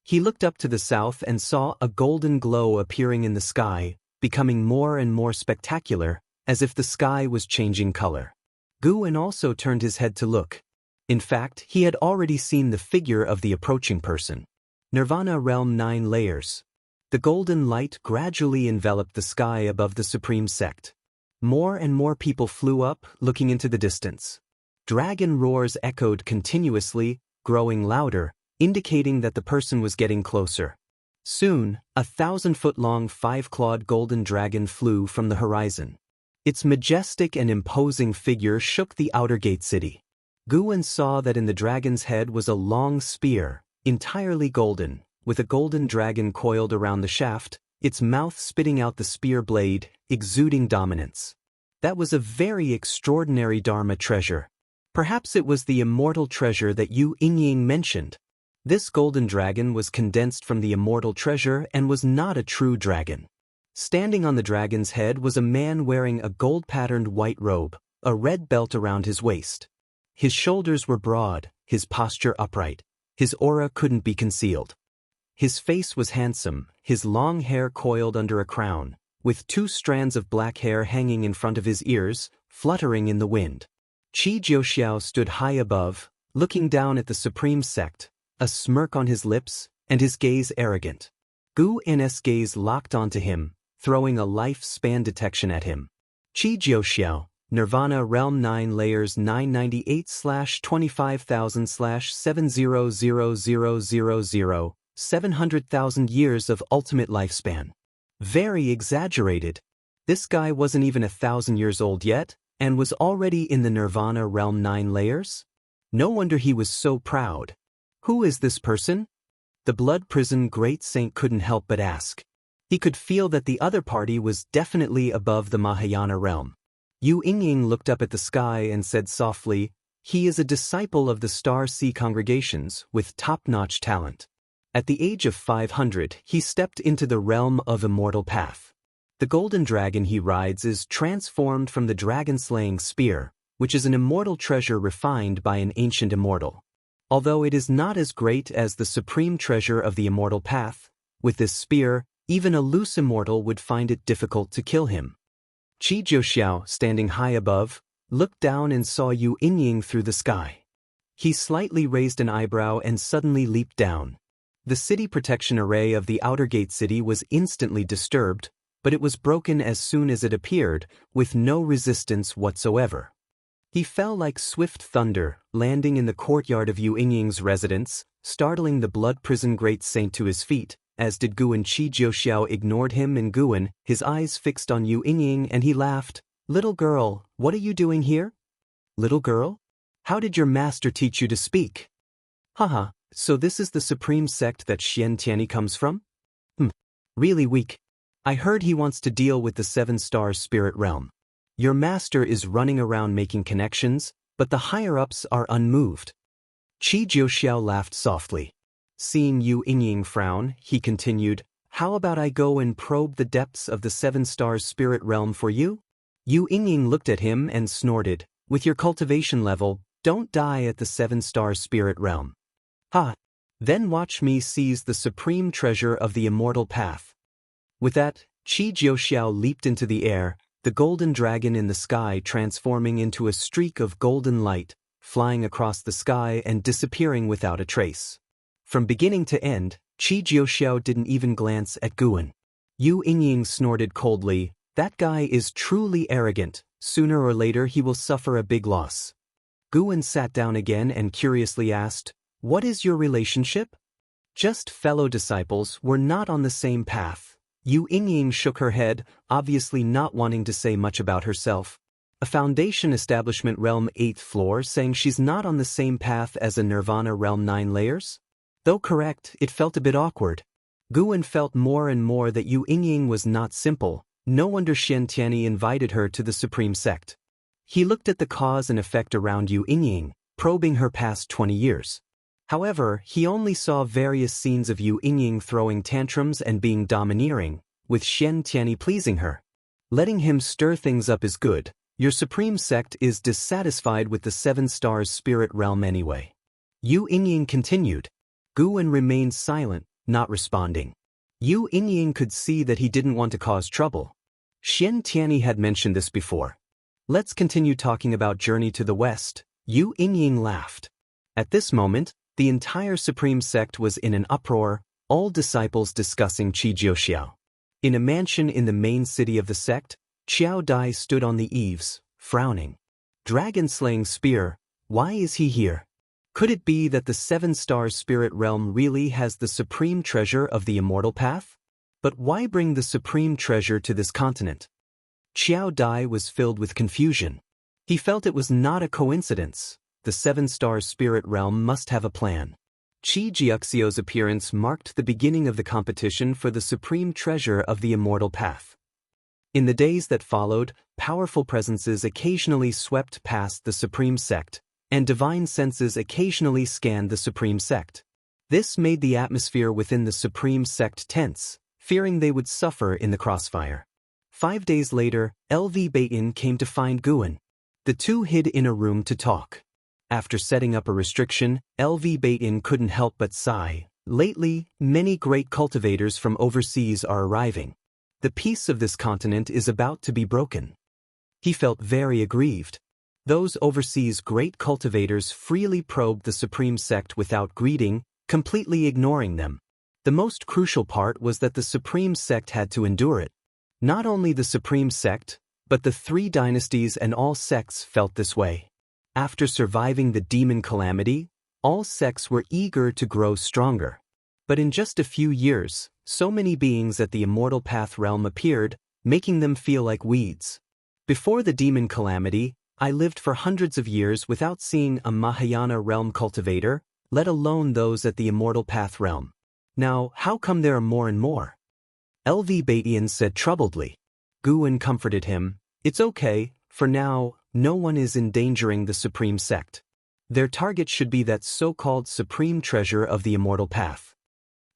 He looked up to the south and saw a golden glow appearing in the sky, becoming more and more spectacular, as if the sky was changing color. Guwen also turned his head to look. In fact, he had already seen the figure of the approaching person. Nirvana Realm 9 layers. The golden light gradually enveloped the sky above the Supreme Sect. More and more people flew up, looking into the distance. Dragon roars echoed continuously, growing louder, indicating that the person was getting closer. Soon, a 1,000-foot-long 5-clawed golden dragon flew from the horizon. Its majestic and imposing figure shook the outer gate city. Guwen saw that in the dragon's head was a long spear, entirely golden, with a golden dragon coiled around the shaft, its mouth spitting out the spear blade, exuding dominance. That was a very extraordinary Dharma treasure. Perhaps it was the immortal treasure that Yu Yingying mentioned. This golden dragon was condensed from the immortal treasure and was not a true dragon. Standing on the dragon's head was a man wearing a gold-patterned white robe, a red belt around his waist. His shoulders were broad, his posture upright. His aura couldn't be concealed. His face was handsome, his long hair coiled under a crown, with 2 strands of black hair hanging in front of his ears, fluttering in the wind. Qi Jiuxiao stood high above, looking down at the Supreme Sect, a smirk on his lips, and his gaze arrogant. Gu N's gaze locked onto him, throwing a life-span detection at him. Qi Jiuxiao, Nirvana Realm 9 Layers 998/25,000/70000, 700,000 years of ultimate lifespan. Very exaggerated. This guy wasn't even 1,000 years old yet, and was already in the Nirvana Realm 9 Layers? No wonder he was so proud. Who is this person? The Blood Prison Great Saint couldn't help but ask. He could feel that the other party was definitely above the Mahayana realm. Yu Yingying looked up at the sky and said softly, "He is a disciple of the Star Sea congregations with top-notch talent." At the age of 500, he stepped into the realm of Immortal Path. The golden dragon he rides is transformed from the dragon-slaying spear, which is an immortal treasure refined by an ancient immortal. Although it is not as great as the supreme treasure of the Immortal Path, with this spear, even a loose immortal would find it difficult to kill him. Qi Jiuxiao, standing high above, looked down and saw Yu Yingying through the sky. He slightly raised an eyebrow and suddenly leaped down. The city protection array of the outer gate city was instantly disturbed, but it was broken as soon as it appeared, with no resistance whatsoever. He fell like swift thunder, landing in the courtyard of Yu Yingying's residence, startling the Blood Prison Great Saint to his feet, as did Gu, and Qi Jiuxiao ignored him and Guan, his eyes fixed on Yu Yingying, and he laughed. "Little girl, what are you doing here?" "Little girl? How did your master teach you to speak?" "Haha, so this is the supreme sect that Xianxia comes from? Really weak. I heard he wants to deal with the 7 Stars Spirit Realm. Your master is running around making connections, but the higher-ups are unmoved." Qi Jiuxiao laughed softly. Seeing Yu Yingying frown, he continued, "How about I go and probe the depths of the 7 Stars Spirit Realm for you?" Yu Yingying looked at him and snorted, "With your cultivation level, don't die at the 7 Stars Spirit Realm." "Ha! Then watch me seize the supreme treasure of the Immortal Path." With that, Qi Jiuxiao leaped into the air, the golden dragon in the sky transforming into a streak of golden light, flying across the sky and disappearing without a trace. From beginning to end, Qi Jiuxiao didn't even glance at Guan. Yu Yingying snorted coldly, "That guy is truly arrogant. Sooner or later he will suffer a big loss." Guan sat down again and curiously asked, "What is your relationship?" "Just fellow disciples, we're not on the same path." Yu Yingying shook her head, obviously not wanting to say much about herself. A Foundation Establishment Realm 8th floor saying she's not on the same path as a Nirvana Realm 9 Layers? Though correct, it felt a bit awkward. Guan felt more and more that Yu Yingying was not simple. No wonder Xianxia invited her to the Supreme Sect. He looked at the cause and effect around Yu Yingying, probing her past 20 years. However, he only saw various scenes of Yu Yingying throwing tantrums and being domineering, with Xianxia pleasing her. Letting him stir things up is good. Your supreme sect is dissatisfied with the 7 Stars Spirit Realm anyway. Yu Yingying continued. Guan remained silent, not responding. Yu Yingying could see that he didn't want to cause trouble. Xianxia had mentioned this before. "Let's continue talking about Journey to the West." Yu Yingying laughed. At this moment, the entire Supreme Sect was in an uproar, all disciples discussing Qi Jiuxiao. In a mansion in the main city of the sect, Xiao Dai stood on the eaves, frowning. Dragon-slaying spear, why is he here? Could it be that the 7 Stars Spirit Realm really has the supreme treasure of the Immortal Path? But why bring the supreme treasure to this continent? Xiao Dai was filled with confusion. He felt it was not a coincidence. The 7 Stars Spirit Realm must have a plan. Qi Jiuxiao's appearance marked the beginning of the competition for the supreme treasure of the Immortal Path. In the days that followed, powerful presences occasionally swept past the Supreme Sect, and divine senses occasionally scanned the Supreme Sect. This made the atmosphere within the Supreme Sect tense, fearing they would suffer in the crossfire. 5 days later, LV Baitin came to find Guan. The two hid in a room to talk. After setting up a restriction, LV Baitin couldn't help but sigh. Lately, many great cultivators from overseas are arriving. The peace of this continent is about to be broken. He felt very aggrieved. Those overseas great cultivators freely probed the Supreme Sect without greeting, completely ignoring them. The most crucial part was that the Supreme Sect had to endure it. Not only the Supreme Sect, but the 3 dynasties and all sects felt this way. After surviving the demon calamity, all sects were eager to grow stronger. But in just a few years, so many beings at the Immortal Path realm appeared, making them feel like weeds. Before the demon calamity, I lived for hundreds of years without seeing a Mahayana realm cultivator, let alone those at the Immortal Path realm. Now, how come there are more and more? LV Batian said troubledly. Guan comforted him. It's okay, for now, no one is endangering the Supreme Sect. Their target should be that so-called Supreme Treasure of the Immortal Path.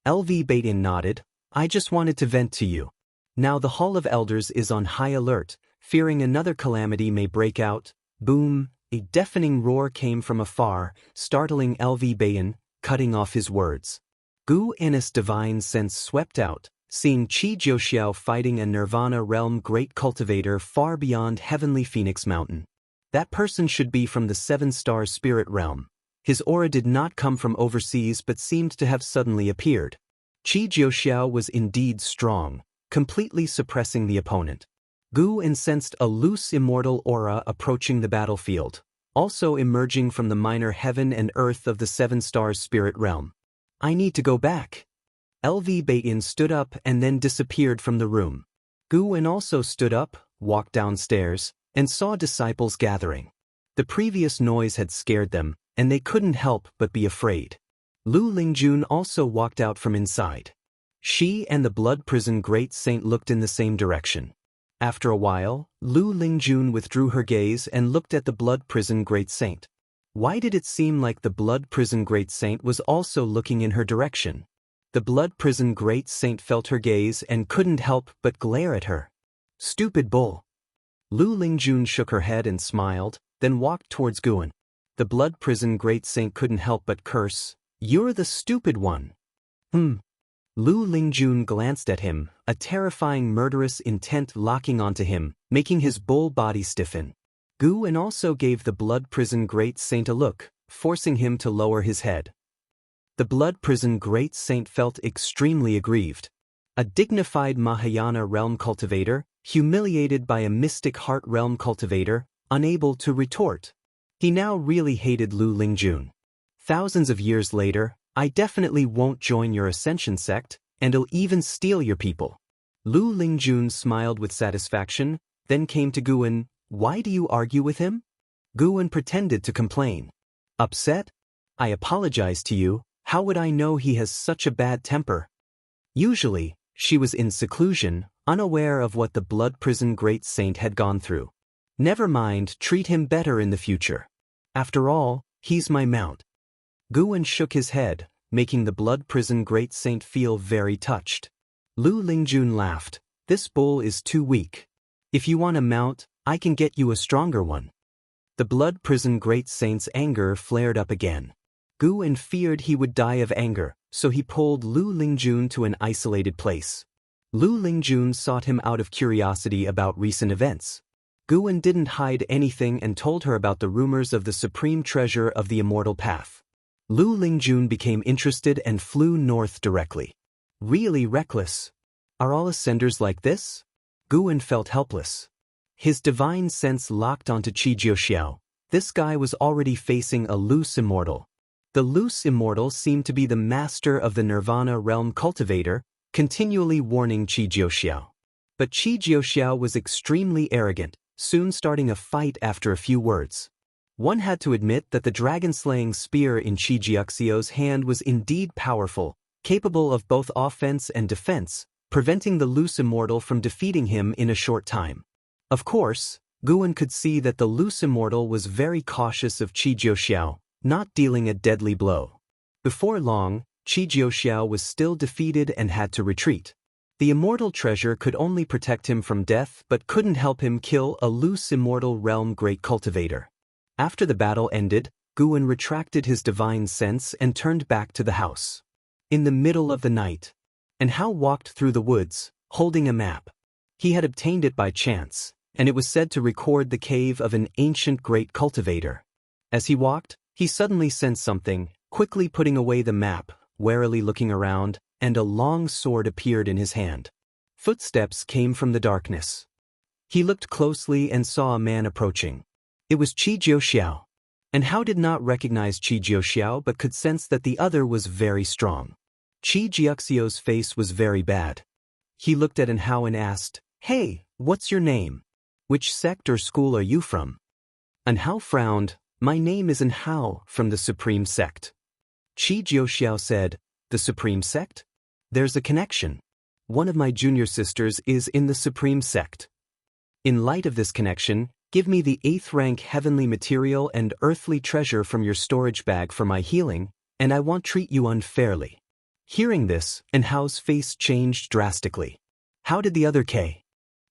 LV Batian nodded. I just wanted to vent to you. Now the Hall of Elders is on high alert, fearing another calamity may break out. Boom, a deafening roar came from afar, startling LV Batian, cutting off his words. Gu Anna's divine sense swept out, seeing Qi Jiuxiao fighting a Nirvana realm great cultivator far beyond Heavenly Phoenix Mountain. That person should be from the 7-star spirit realm. His aura did not come from overseas but seemed to have suddenly appeared. Qi Jiuxiao was indeed strong, completely suppressing the opponent. Gu An sensed a loose immortal aura approaching the battlefield, also emerging from the minor heaven and earth of the 7-star spirit realm. I need to go back. LV Batian stood up and then disappeared from the room. Gu An also stood up, walked downstairs, and saw disciples gathering. The previous noise had scared them, and they couldn't help but be afraid. Lu Lingjun also walked out from inside. She and the Blood Prison Great Saint looked in the same direction. After a while, Lu Lingjun withdrew her gaze and looked at the Blood Prison Great Saint. Why did it seem like the Blood Prison Great Saint was also looking in her direction? The Blood Prison Great Saint felt her gaze and couldn't help but glare at her. Stupid bull. Lu Lingjun shook her head and smiled, then walked towards Guan. The Blood Prison Great Saint couldn't help but curse. You're the stupid one. Lu Lingjun glanced at him, a terrifying murderous intent locking onto him, making his bull body stiffen. Guan also gave the Blood Prison Great Saint a look, forcing him to lower his head. The Blood Prison Great Saint felt extremely aggrieved. A dignified Mahayana realm cultivator, humiliated by a mystic heart realm cultivator, unable to retort. He now really hated Lu Lingjun. Thousands of years later, I definitely won't join your Ascension sect, and I'll even steal your people. Lu Lingjun smiled with satisfaction, then came to Guan. Why do you argue with him? Guan pretended to complain. Upset? I apologize to you. How would I know he has such a bad temper? Usually, she was in seclusion, unaware of what the Blood Prison Great Saint had gone through. Never mind, treat him better in the future. After all, he's my mount. Guan shook his head, making the Blood Prison Great Saint feel very touched. Lu Lingjun laughed. This bull is too weak. If you want a mount, I can get you a stronger one. The Blood Prison Great Saint's anger flared up again. Guan feared he would die of anger, so he pulled Lu Lingjun to an isolated place. Lu Lingjun sought him out of curiosity about recent events. Guan didn't hide anything and told her about the rumors of the supreme treasure of the Immortal Path. Lu Lingjun became interested and flew north directly. Really reckless. Are all ascenders like this? Guan felt helpless. His divine sense locked onto Qi Jiuxiao. This guy was already facing a loose immortal. The loose immortal seemed to be the master of the Nirvana realm cultivator, continually warning Qi Jiuxiao. But Qi Jiuxiao was extremely arrogant, soon starting a fight after a few words. One had to admit that the dragon-slaying spear in Qi Jiuxiao's hand was indeed powerful, capable of both offense and defense, preventing the loose immortal from defeating him in a short time. Of course, Guan could see that the loose immortal was very cautious of Qi Jiuxiao, not dealing a deadly blow. Before long, Qi Jiuxiao was still defeated and had to retreat. The immortal treasure could only protect him from death but couldn't help him kill a loose immortal realm great cultivator. After the battle ended, Guan retracted his divine sense and turned back to the house. In the middle of the night, and Hao walked through the woods, holding a map. He had obtained it by chance, and it was said to record the cave of an ancient great cultivator. As he walked, he suddenly sensed something, quickly putting away the map, warily looking around, and a long sword appeared in his hand. Footsteps came from the darkness. He looked closely and saw a man approaching. It was Qi Jiuxiao. And Hao did not recognize Qi Jiuxiao but could sense that the other was very strong. Qi Jiuxiao's face was very bad. He looked at Hao and asked, "Hey, what's your name? Which sect or school are you from?" Hao frowned. "My name is Hao from the Supreme Sect." Qi Jiuxiao said, "The Supreme Sect? There's a connection. One of my junior sisters is in the Supreme Sect. In light of this connection, give me the 8th rank heavenly material and earthly treasure from your storage bag for my healing, and I won't treat you unfairly." Hearing this, Hao's face changed drastically. How did the other K?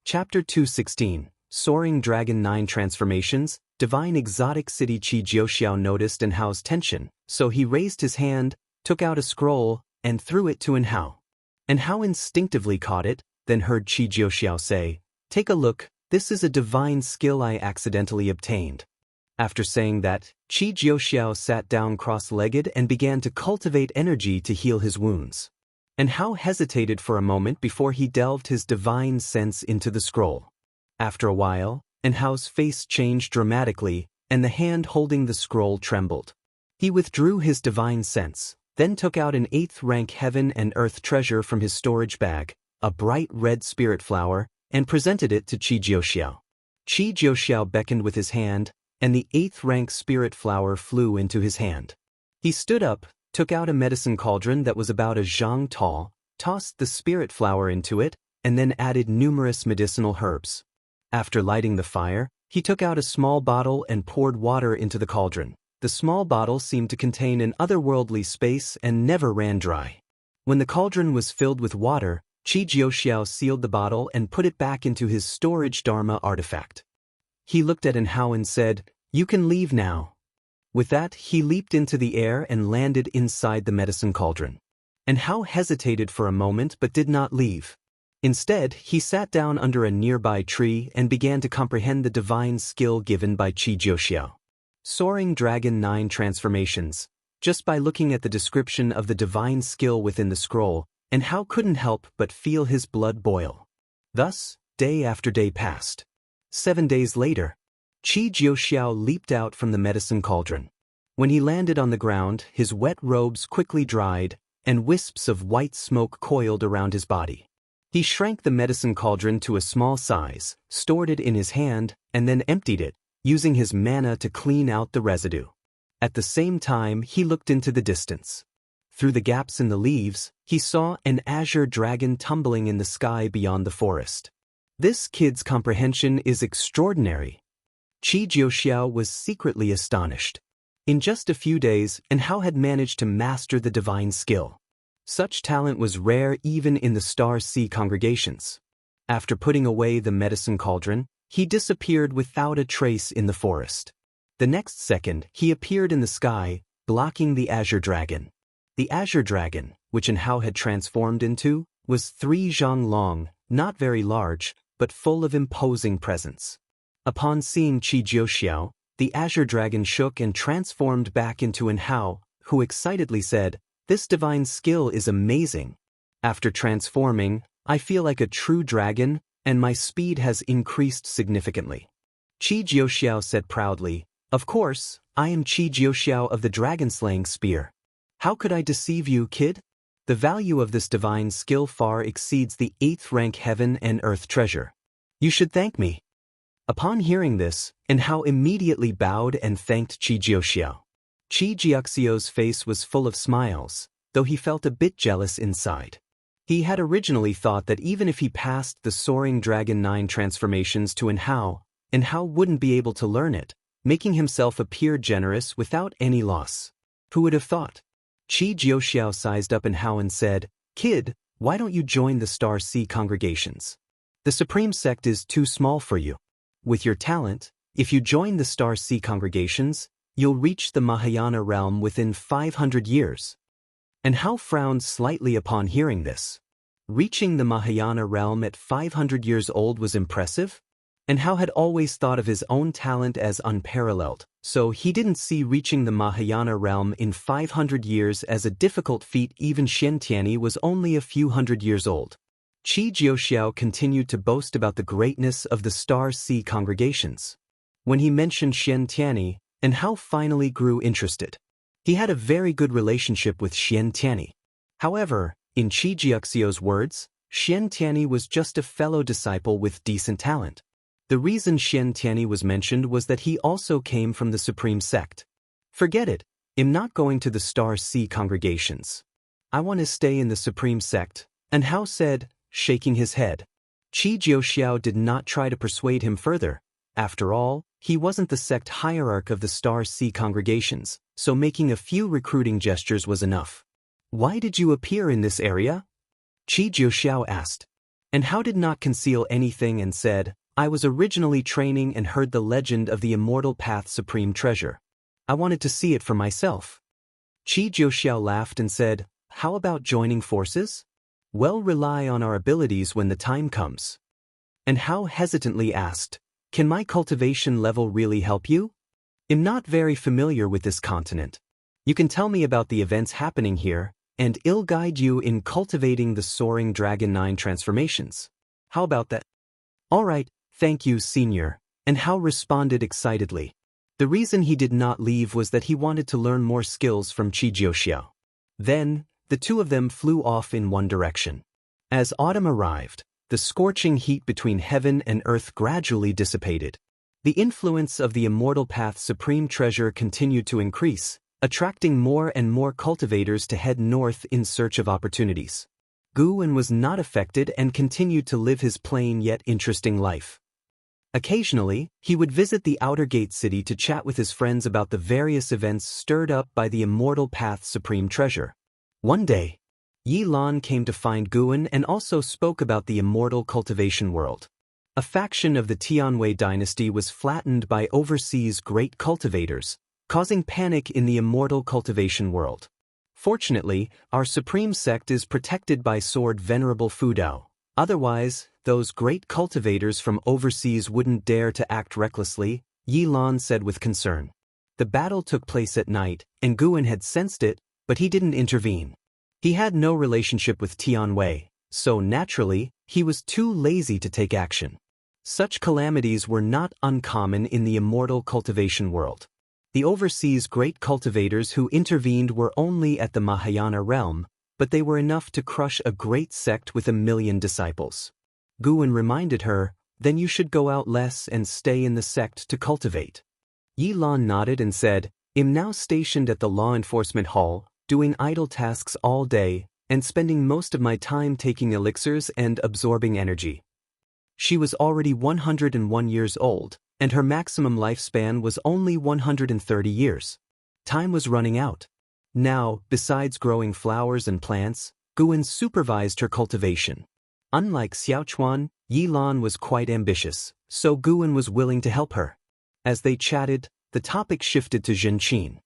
Chapter 216, Soaring Dragon 9 Transformations, Divine Exotic City. Qi Jiuxiao noticed Hao's tension, so he raised his hand, took out a scroll, and threw it to Hao. Hao instinctively caught it, then heard Qi Jiuxiao say, "Take a look, this is a divine skill I accidentally obtained." After saying that, Qi Jiuxiao sat down cross-legged and began to cultivate energy to heal his wounds. Hao hesitated for a moment before he delved his divine sense into the scroll. After a while, Hao's face changed dramatically, and the hand holding the scroll trembled. He withdrew his divine sense, then took out an 8th rank heaven and earth treasure from his storage bag, a bright red spirit flower, and presented it to Qi Jiuxiao. Qi Jiuxiao beckoned with his hand, and the 8th rank spirit flower flew into his hand. He stood up, took out a medicine cauldron that was about a zhang tall, tossed the spirit flower into it, and then added numerous medicinal herbs. After lighting the fire, he took out a small bottle and poured water into the cauldron. The small bottle seemed to contain an otherworldly space and never ran dry. When the cauldron was filled with water, Qi Jiuxiao sealed the bottle and put it back into his storage Dharma artifact. He looked at Hao and said, "You can leave now." With that, he leaped into the air and landed inside the medicine cauldron. Hao hesitated for a moment but did not leave. Instead, he sat down under a nearby tree and began to comprehend the divine skill given by Qi Jiuxiao. Soaring Dragon 9 Transformations. Just by looking at the description of the divine skill within the scroll, Hao couldn't help but feel his blood boil. Thus, day after day passed. 7 days later, Qi Jiuxiao leaped out from the medicine cauldron. When he landed on the ground, his wet robes quickly dried, and wisps of white smoke coiled around his body. He shrank the medicine cauldron to a small size, stored it in his hand, and then emptied it, using his mana to clean out the residue. At the same time, he looked into the distance. Through the gaps in the leaves, he saw an azure dragon tumbling in the sky beyond the forest. This kid's comprehension is extraordinary. Qi Jiuxiao was secretly astonished. In just a few days, Hao had managed to master the divine skill. Such talent was rare even in the Star Sea congregations. After putting away the medicine cauldron, he disappeared without a trace in the forest. The next second, he appeared in the sky, blocking the azure dragon. The azure dragon, which Hao had transformed into, was 3 zhang long, not very large, but full of imposing presence. Upon seeing Qi Jiuxiao, the azure dragon shook and transformed back into Hao, who excitedly said, "This divine skill is amazing. After transforming, I feel like a true dragon, and my speed has increased significantly." Qi Jiuxiao said proudly, "Of course, I am Qi Jiuxiao of the dragon-slaying spear. How could I deceive you, kid? The value of this divine skill far exceeds the 8th rank heaven and earth treasure. You should thank me." Upon hearing this, Hao immediately bowed and thanked Qi Jiuxiao. Qi Jiuxiao's face was full of smiles, though he felt a bit jealous inside. He had originally thought that even if he passed the Soaring Dragon 9 transformations to Hao wouldn't be able to learn it, making himself appear generous without any loss. Who would have thought? Qi Jiuxiao sized up Hao and said, "Kid, why don't you join the Star Sea congregations? The Supreme Sect is too small for you. With your talent, if you join the Star Sea congregations, you'll reach the Mahayana realm within 500 years. Hao frowned slightly upon hearing this. Reaching the Mahayana realm at 500 years old was impressive? and how had always thought of his own talent as unparalleled, so he didn't see reaching the Mahayana realm in 500 years as a difficult feat. Even Xianxia was only a few hundred years old. Qi Jiuxiao continued to boast about the greatness of the Star Sea congregations. When he mentioned Xianxia and how finally grew interested. He had a very good relationship with Xianxia. However, in Qi Jiuxiao's words, Xianxia was just a fellow disciple with decent talent. The reason Xianxia was mentioned was that he also came from the Supreme Sect. Forget it, I'm not going to the Star Sea congregations. I want to stay in the Supreme Sect, and Hao said, shaking his head. Qi Jiuxiao did not try to persuade him further. After all, he wasn't the sect hierarch of the Star Sea congregations, so making a few recruiting gestures was enough. Why did you appear in this area? Qi Jiuxiao asked. And Hao did not conceal anything and said, I was originally training and heard the legend of the Immortal Path Supreme Treasure. I wanted to see it for myself. Qi Jiuxiao laughed and said, how about joining forces? We'll rely on our abilities when the time comes. And Hao hesitantly asked, can my cultivation level really help you? I'm not very familiar with this continent. You can tell me about the events happening here, and I'll guide you in cultivating the Soaring Dragon 9 transformations. How about that? All right, thank you, Senior, and Hao responded excitedly. The reason he did not leave was that he wanted to learn more skills from Qi Jiuxiao. Then, the two of them flew off in one direction. As autumn arrived, the scorching heat between heaven and earth gradually dissipated. The influence of the Immortal Path Supreme Treasure continued to increase, attracting more and more cultivators to head north in search of opportunities. Guwen was not affected and continued to live his plain yet interesting life. Occasionally, he would visit the Outer Gate City to chat with his friends about the various events stirred up by the Immortal Path Supreme Treasure. One day, Yi Lan came to find Guwen and also spoke about the immortal cultivation world. A faction of the Tianwei dynasty was flattened by overseas great cultivators, causing panic in the immortal cultivation world. Fortunately, our supreme sect is protected by Sword Venerable Fudao. Otherwise, those great cultivators from overseas wouldn't dare to act recklessly, Yi Lan said with concern. The battle took place at night, and Guwen had sensed it, but he didn't intervene. He had no relationship with Tianwei, so naturally, he was too lazy to take action. Such calamities were not uncommon in the immortal cultivation world. The overseas great cultivators who intervened were only at the Mahayana realm, but they were enough to crush a great sect with 1 million disciples. Guwen reminded her, then you should go out less and stay in the sect to cultivate. Yi Lan nodded and said, I'm now stationed at the law enforcement hall, doing idle tasks all day, and spending most of my time taking elixirs and absorbing energy. She was already 101 years old, and her maximum lifespan was only 130 years. Time was running out. Now, besides growing flowers and plants, Guwen supervised her cultivation. Unlike Xiaochuan, Yi Lan was quite ambitious, so Guwen was willing to help her. As they chatted, the topic shifted to Zhenqin.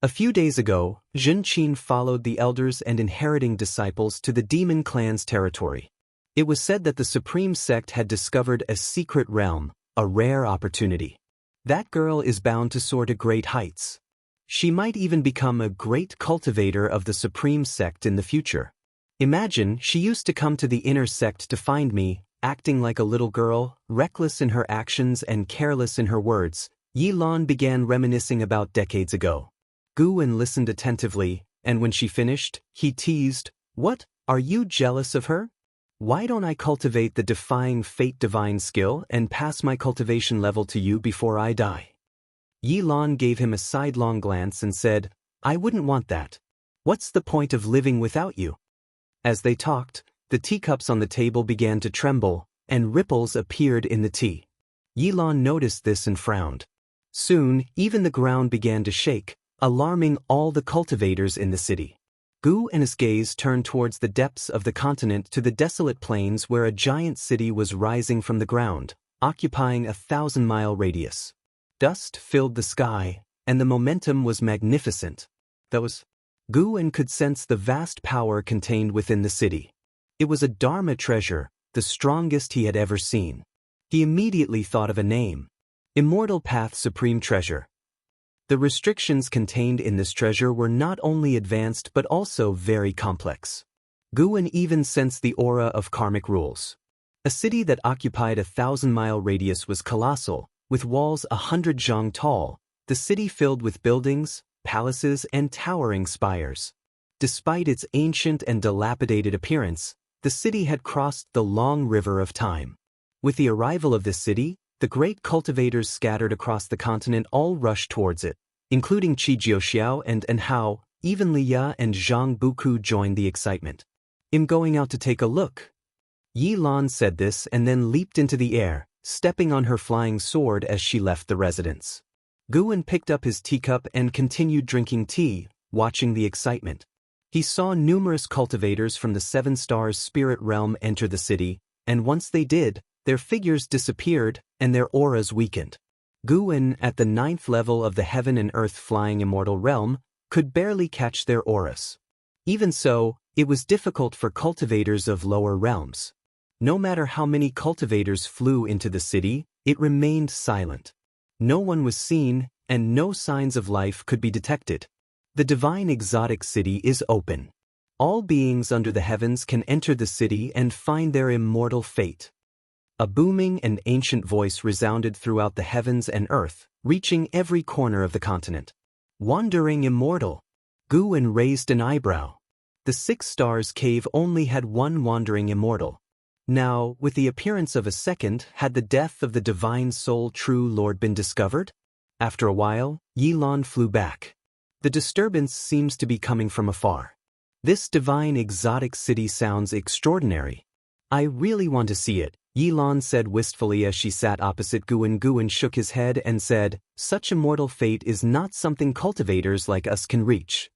A few days ago, Zhenqin followed the elders and inheriting disciples to the demon clan's territory. It was said that the Supreme Sect had discovered a secret realm, a rare opportunity. That girl is bound to soar to great heights. She might even become a great cultivator of the Supreme Sect in the future. Imagine, she used to come to the inner sect to find me, acting like a little girl, reckless in her actions and careless in her words. Yi Lan began reminiscing about decades ago. Guwen listened attentively, and when she finished, he teased, What, are you jealous of her? Why don't I cultivate the defying fate divine skill and pass my cultivation level to you before I die? Yi Lan gave him a sidelong glance and said, I wouldn't want that. What's the point of living without you? As they talked, the teacups on the table began to tremble, and ripples appeared in the tea. Yi Lan noticed this and frowned. Soon, even the ground began to shake, alarming all the cultivators in the city. Gu and his gaze turned towards the depths of the continent to the desolate plains where a giant city was rising from the ground, occupying a 1,000-mile radius. Dust filled the sky, and the momentum was magnificent. Guwen could sense the vast power contained within the city. It was a Dharma treasure, the strongest he had ever seen. He immediately thought of a name. Immortal Path Supreme Treasure. The restrictions contained in this treasure were not only advanced but also very complex. Guwen even sensed the aura of karmic rules. A city that occupied a 1,000-mile radius was colossal, with walls 100 zhang tall, the city filled with buildings, palaces, and towering spires. Despite its ancient and dilapidated appearance, the city had crossed the long river of time. With the arrival of this city, the great cultivators scattered across the continent all rushed towards it, including Qi Jiuxiao and Hao. Even Li Ya and Zhang Buku joined the excitement. "I'm going out to take a look." Yi Lan said this and then leaped into the air, stepping on her flying sword as she left the residence. Guwen picked up his teacup and continued drinking tea, watching the excitement. He saw numerous cultivators from the Seven Stars spirit realm enter the city, and once they did, their figures disappeared and their auras weakened. Guwen, at the 9th level of the Heaven and Earth Flying Immortal realm, could barely catch their auras. Even so, it was difficult for cultivators of lower realms. No matter how many cultivators flew into the city, it remained silent. No one was seen, and no signs of life could be detected. The divine exotic city is open. All beings under the heavens can enter the city and find their immortal fate. A booming and ancient voice resounded throughout the heavens and earth, reaching every corner of the continent. "Wandering Immortal." Guwen raised an eyebrow. The 6 Stars Cave only had one Wandering Immortal. Now, with the appearance of a second, had the death of the divine soul true lord been discovered? After a while, Yi Lan flew back. The disturbance seems to be coming from afar. This divine exotic city sounds extraordinary. "I really want to see it," Yi Lan said wistfully as she sat opposite Guwen. Guwen shook his head and said, "Such immortal fate is not something cultivators like us can reach."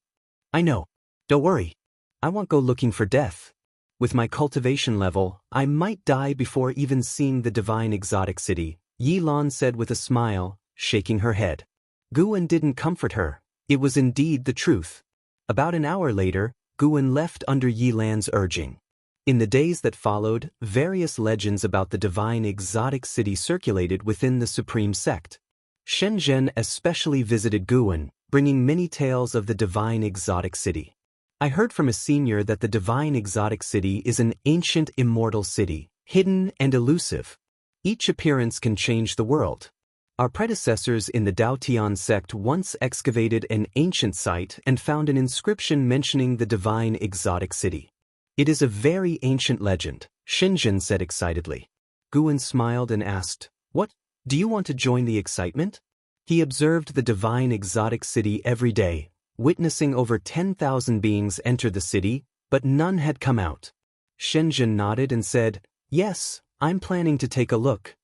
"I know. Don't worry. I won't go looking for death. With my cultivation level, I might die before even seeing the divine exotic city," Yi Lan said with a smile, shaking her head. Guwen didn't comfort her. It was indeed the truth. About an hour later, Guwen left under Yi Lan's urging. In the days that followed, various legends about the divine exotic city circulated within the supreme sect. Shenzhen especially visited Guwen, bringing many tales of the divine exotic city. "I heard from a senior that the divine exotic city is an ancient immortal city, hidden and elusive. Each appearance can change the world. Our predecessors in the Daotian sect once excavated an ancient site and found an inscription mentioning the divine exotic city. It is a very ancient legend," Shenzhen said excitedly. Guwen smiled and asked, "What, do you want to join the excitement?" He observed the divine exotic city every day, witnessing over 10,000 beings enter the city, but none had come out. Shenzhen nodded and said, "Yes, I'm planning to take a look.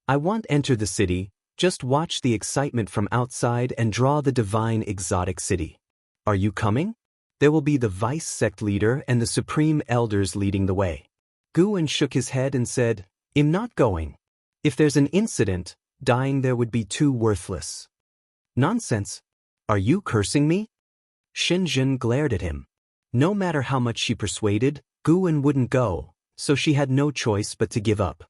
I won't enter the city, just watch the excitement from outside and draw the divine exotic city. Are you coming?" There will be the vice sect leader and the supreme elders leading the way. Guwen shook his head and said, "I'm not going. If there's an incident, dying there would be too worthless." "Nonsense. Are you cursing me?" Shenzhen glared at him. No matter how much she persuaded, Guwen wouldn't go, so she had no choice but to give up.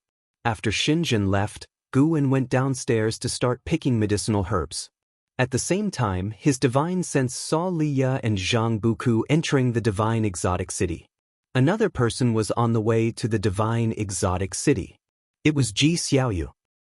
After Shenzhen left, Guwen went downstairs to start picking medicinal herbs. At the same time, his divine sense saw Li Ya and Zhang Buku entering the divine exotic city. Another person was on the way to the divine exotic city. It was Ji Xiaoyu.